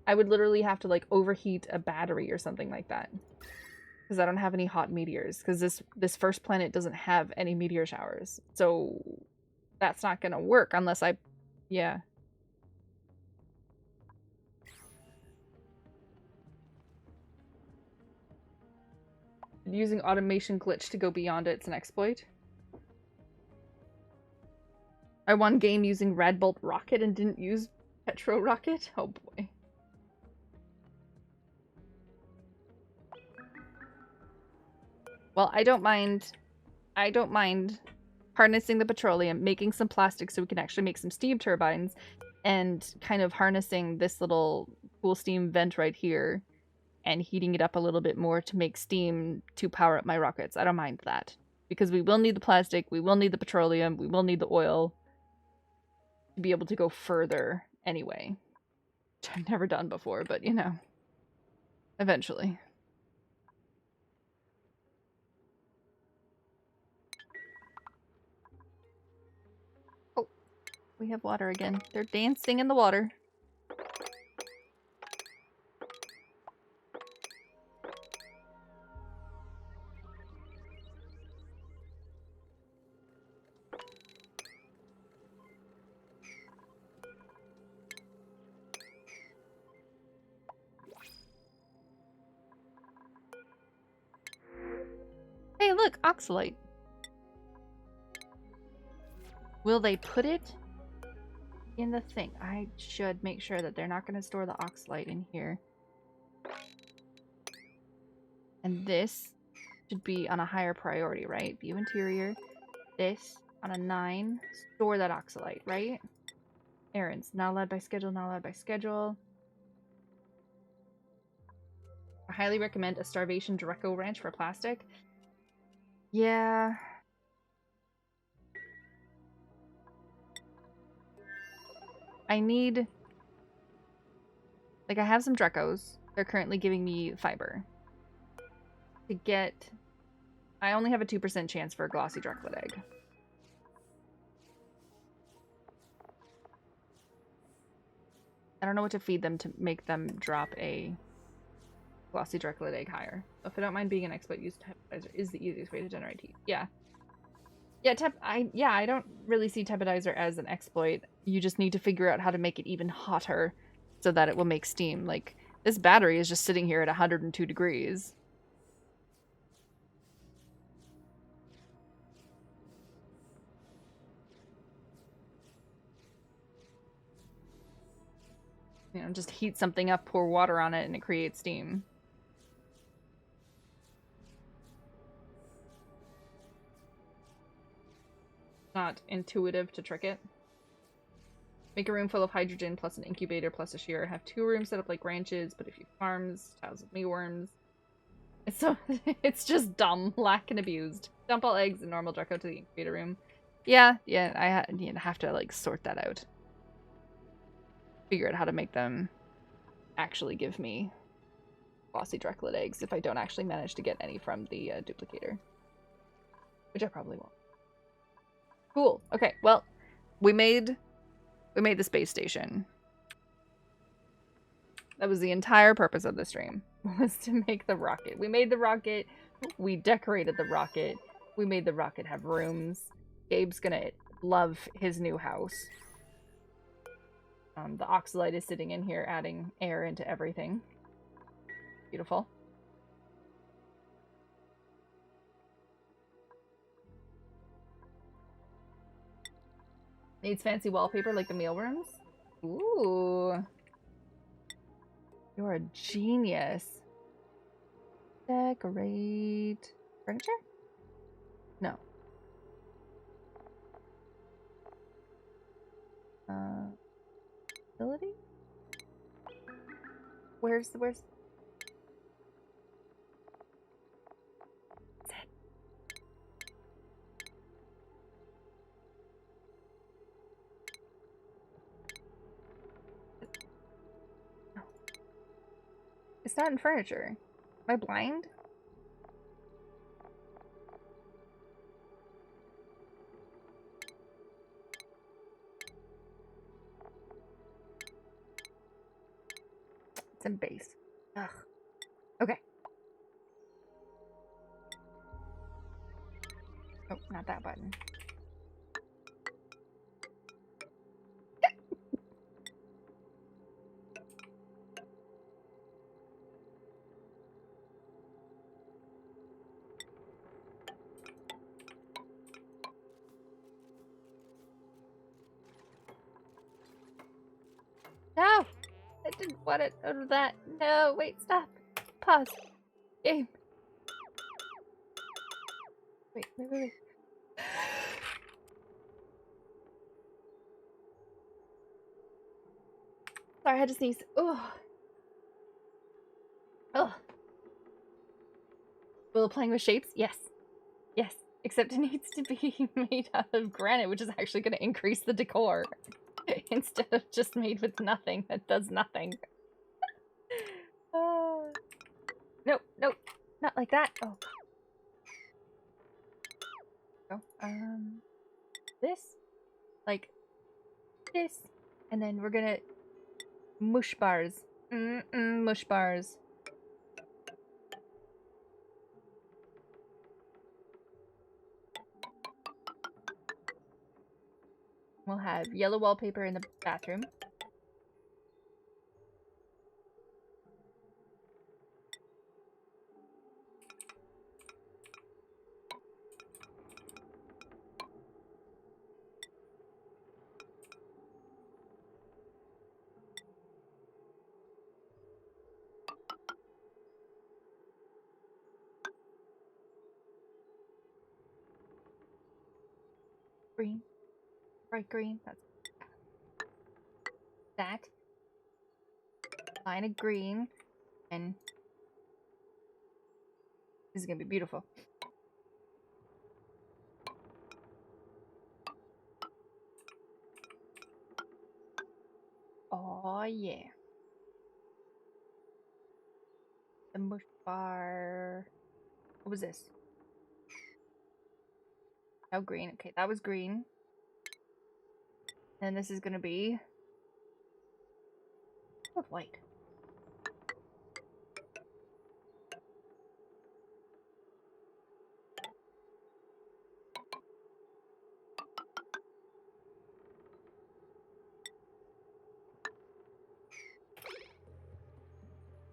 I would literally have to, like, overheat a battery or something like that. Because I don't have any hot meteors. Because this first planet doesn't have any meteor showers. So that's not gonna work unless I... Yeah. Using automation glitch to go beyond it's an exploit. I won game using Radbolt rocket and didn't use Petro rocket? Oh boy. Well, I don't mind harnessing the petroleum, making some plastic so we can actually make some steam turbines, and kind of harnessing this little cool steam vent right here and heating it up a little bit more to make steam to power up my rockets. I don't mind that. Because we will need the plastic, we will need the petroleum, we will need the oil to be able to go further anyway. Which I've never done before, but you know. Eventually. Oh, we have water again. They're dancing in the water. look, oxalate. Will they put it in the thing? I should make sure that they're not going to store the oxalate in here. And this should be on a higher priority, right? View interior. This on a 9. Store that oxalate, right? Errands. Not allowed by schedule, not allowed by schedule. I highly recommend a starvation Dreco wrench for plastic. Yeah. I need... Like, I have some Drecos. They're currently giving me fiber. To get... I only have a 2% chance for a glossy Dreclet egg. I don't know what to feed them to make them drop a glossy Dreclet egg higher. So if I don't mind being an expert, use Tepedizer is the easiest way to generate heat. Yeah. Yeah, I don't really see Tepedizer as an exploit. You just need to figure out how to make it even hotter so that it will make steam. Like, this battery is just sitting here at 102 degrees. You know, just heat something up, pour water on it, and it creates steam. Not intuitive to trick it. Make a room full of hydrogen plus an incubator plus a shearer. Have 2 rooms set up like ranches, but if you farms, tiles with mealworms. It's so it's just dumb, lack and abused. Dump all eggs and normal Dreco to the incubator room. Yeah, I have to like sort that out. Figure out how to make them actually give me glossy Dreclet eggs if I don't actually manage to get any from the duplicator. Which I probably won't. Cool. Okay, well, we made the space station. That was the entire purpose of the stream, was to make the rocket. We made the rocket, we decorated the rocket, we made the rocket have rooms. Gabe's gonna love his new house. The oxalite is sitting in here, adding air into everything. Beautiful. Needs fancy wallpaper like the mealworms. Ooh. You're a genius. Decorate furniture? No. Ability? Where's What's it? No. It's not in furniture. Am I blind? It's in base. Ugh. Okay. Oh, not that button. No! I didn't want it out of that. No, wait, stop. Pause. Game. Wait. Sorry, I had to sneeze. Ugh. Ugh. Will playing with shapes? Yes. Yes. Except it needs to be made out of granite, which is actually going to increase the decor. Instead of just made with nothing that does nothing. Nope, not like that. Oh. This, like this, and then we're gonna mush bars. Mush bars. We'll have yellow wallpaper in the bathroom. Green. Bright green. That's that. Line of green. And this is gonna be beautiful. Oh yeah. The mush bar. What was this? Oh, green. Okay, that was green. And this is gonna be with white.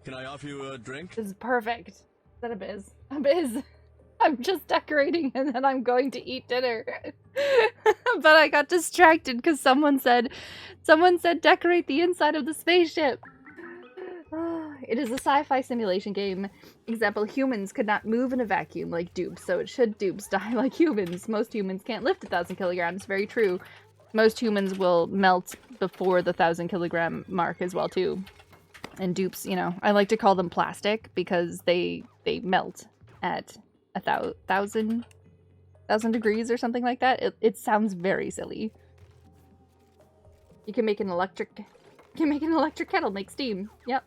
Can I offer you a drink? This is perfect. Is that a biz? A biz. I'm just decorating and then I'm going to eat dinner. But I got distracted because someone said decorate the inside of the spaceship. It is a sci-fi simulation game. Example, humans could not move in a vacuum like dupes, so it should dupes die like humans. Most humans can't lift 1,000 kilograms. Very true. Most humans will melt before the 1,000 kilogram mark as well too. And dupes, you know, I like to call them plastic because they melt at 1,000 degrees or something like that. It sounds very silly. You can make an electric kettle make steam. Yep.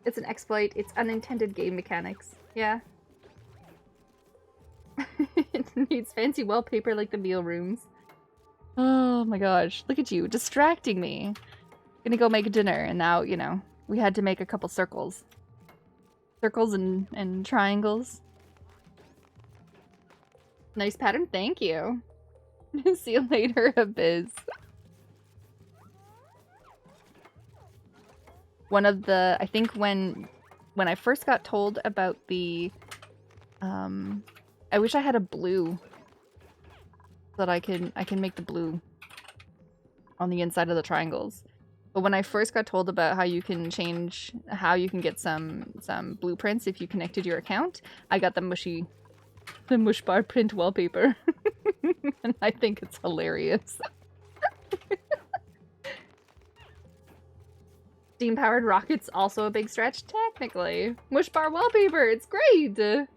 It's an exploit. It's unintended game mechanics. Yeah. It needs fancy wallpaper like the meal rooms. Oh my gosh. Look at you, distracting me. Gonna go make dinner, and now, you know, we had to make a couple circles. Circles and triangles. Nice pattern, thank you. See you later, Abyss. One of the, I think when I first got told about the, I wish I had a blue so that I can make the blue on the inside of the triangles. But when I first got told about how you can get some blueprints if you connected your account, I got the mush bar print wallpaper. And I think it's hilarious. Steam-powered rockets also a big stretch, technically. Mush bar wallpaper, it's great! I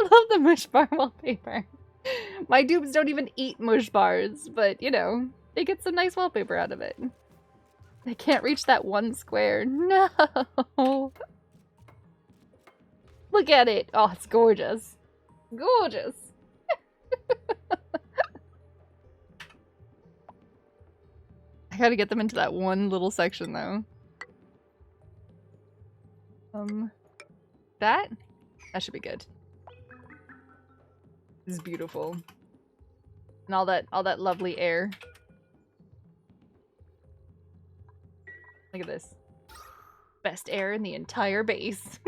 love the mush bar wallpaper. My dupes don't even eat mush bars, but, you know, they get some nice wallpaper out of it. They can't reach that one square. No! Look at it! Oh, it's gorgeous. Gorgeous! I gotta get them into that one little section, though. That should be good. This is beautiful. And all that lovely air. Look at this. Best air in the entire base.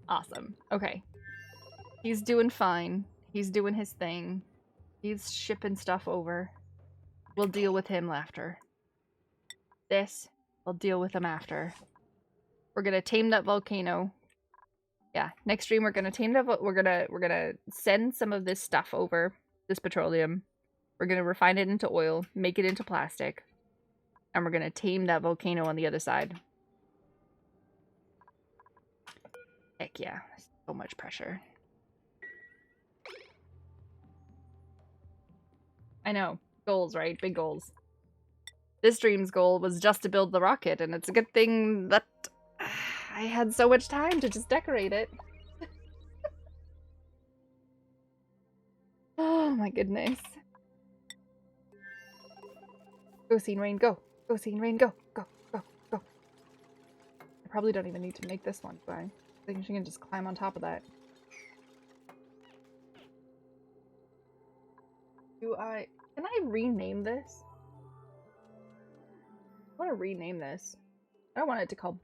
Awesome. Okay. He's doing fine. He's doing his thing. He's shipping stuff over. We'll deal with him after. This, we'll deal with him after. We're gonna tame that volcano. Yeah, next stream we're gonna tame that. We're gonna send some of this stuff over. This petroleum. We're gonna refine it into oil, make it into plastic, and we're gonna tame that volcano on the other side. Heck yeah, so much pressure. I know, goals, right? Big goals. This stream's goal was just to build the rocket, and it's a good thing that I had so much time to just decorate it. Oh my goodness. Go, Scene Rain, go. Go, Scene Rain, go. Go, go, go. I probably don't even need to make this one, do I? I think she can just climb on top of that. Can I rename this? I want to rename this. I don't want it to call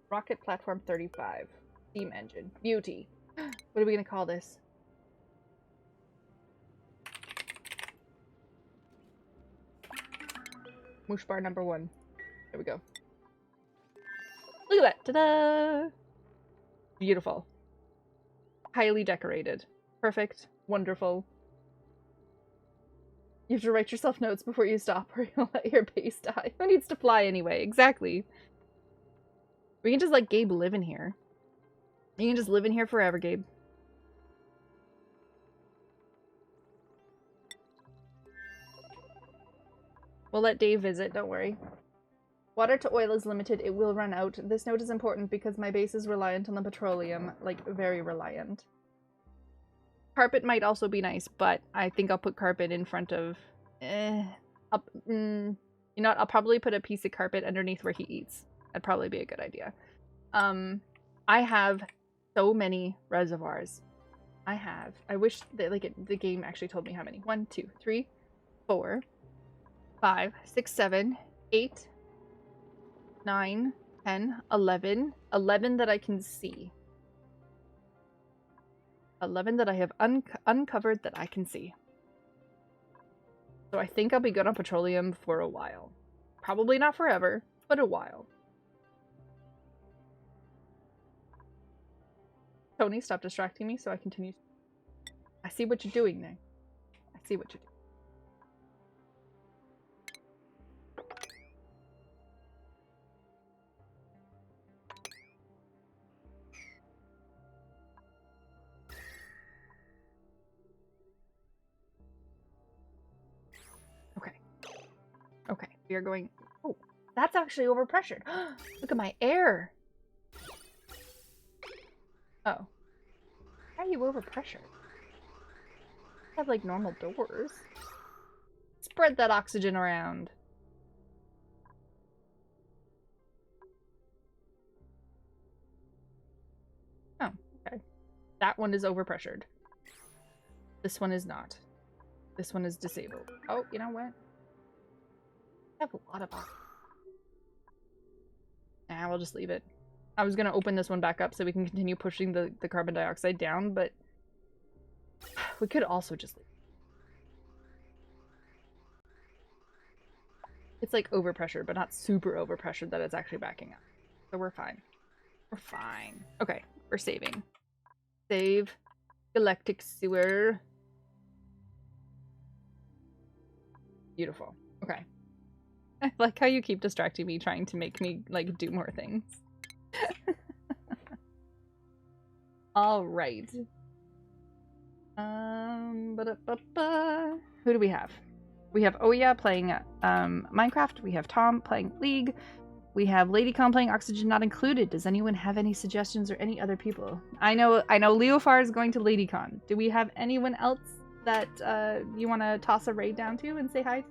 Rocket Platform 35. Steam Engine. Beauty. What are we gonna call this? Mush bar number 1. There we go. Look at that. Ta-da! Beautiful. Highly decorated. Perfect. Wonderful. You have to write yourself notes before you stop or you'll let your base die. Who needs to fly anyway? Exactly. We can just let Gabe live in here. You can just live in here forever, Gabe. We'll let Dave visit, don't worry. Water to oil is limited. It will run out. This note is important because my base is reliant on the petroleum. Like, very reliant. Carpet might also be nice, but I think I'll put carpet in front of... you know what? I'll probably put a piece of carpet underneath where he eats. That'd probably be a good idea. I have so many reservoirs. I wish that, like, the game actually told me how many. 1, 2, 3, 4, 5, 6, 7, 8, 9, 10, 11. 11 that I can see. 11 that I have uncovered that I can see. So I think I'll be good on petroleum for a while. Probably not forever, but a while. Tony, stop distracting me so I continue. I see what you're doing there. I see what you're doing. Okay, we are going... Oh, that's actually overpressured. Look at my air. Oh. How are you overpressured? I have, like, normal doors. Spread that oxygen around. Oh, okay. That one is overpressured. This one is not. This one is disabled. Oh, you know what? I have a lot of oxygen. Nah, we'll just leave it. I was gonna open this one back up so we can continue pushing the carbon dioxide down, but we could also just leave it. It's like overpressured, but not super overpressured that it's actually backing up. So we're fine. We're fine. Okay, we're saving. Save. Galactic sewer. Beautiful. Okay. I like how you keep distracting me, trying to make me, like, do more things. Alright. Ba-da-ba-ba. Who do we have? We have Oya playing Minecraft. We have Tom playing League. We have LadyCon playing Oxygen Not Included. Does anyone have any suggestions or any other people? I know Leofar is going to LadyCon. Do we have anyone else that you want to toss a raid down to and say hi?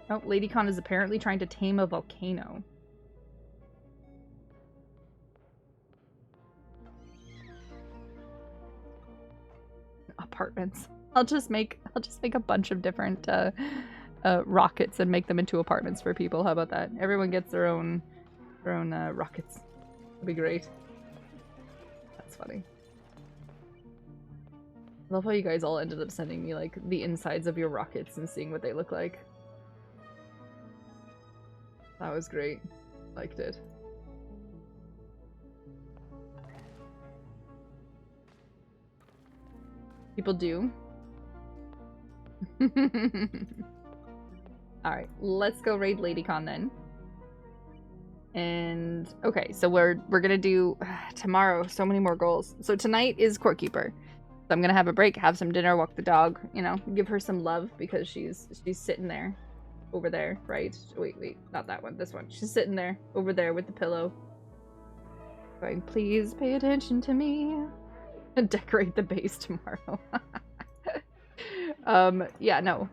Oh, LadyCon is apparently trying to tame a volcano. Apartments. I'll just make a bunch of different rockets and make them into apartments for people. How about that? Everyone gets their own rockets. That'd be great. That's funny. I love how you guys all ended up sending me, like, the insides of your rockets and seeing what they look like. That was great. Liked it. People do. Alright, let's go raid LadyCon then. And okay, so we're gonna do tomorrow so many more goals. So tonight is Court Keeper. So I'm gonna have a break, have some dinner, walk the dog, you know, give her some love because she's sitting there. Over there, right? Wait, not that one, this one. She's sitting there, over there with the pillow. Going, please pay attention to me. And decorate the base tomorrow. Yeah, no.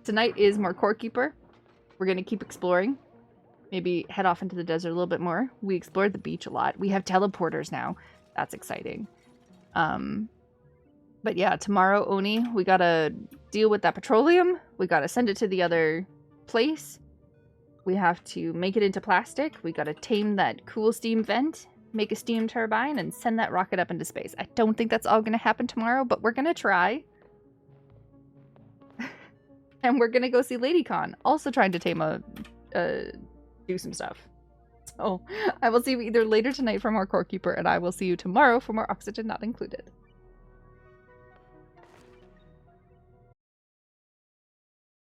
Tonight is more Court Keeper. We're gonna keep exploring. Maybe head off into the desert a little bit more. We explored the beach a lot. We have teleporters now. That's exciting. But yeah, tomorrow, Oni, we gotta deal with that petroleum. We gotta send it to the other place. We have to make it into plastic. We gotta tame that cool steam vent. make a steam turbine, and send that rocket up into space. I don't think that's all going to happen tomorrow, but we're going to try. And we're going to go see LadyCon, also trying to do some stuff. So I will see you either later tonight for more Core Keeper, and I will see you tomorrow for more Oxygen Not Included.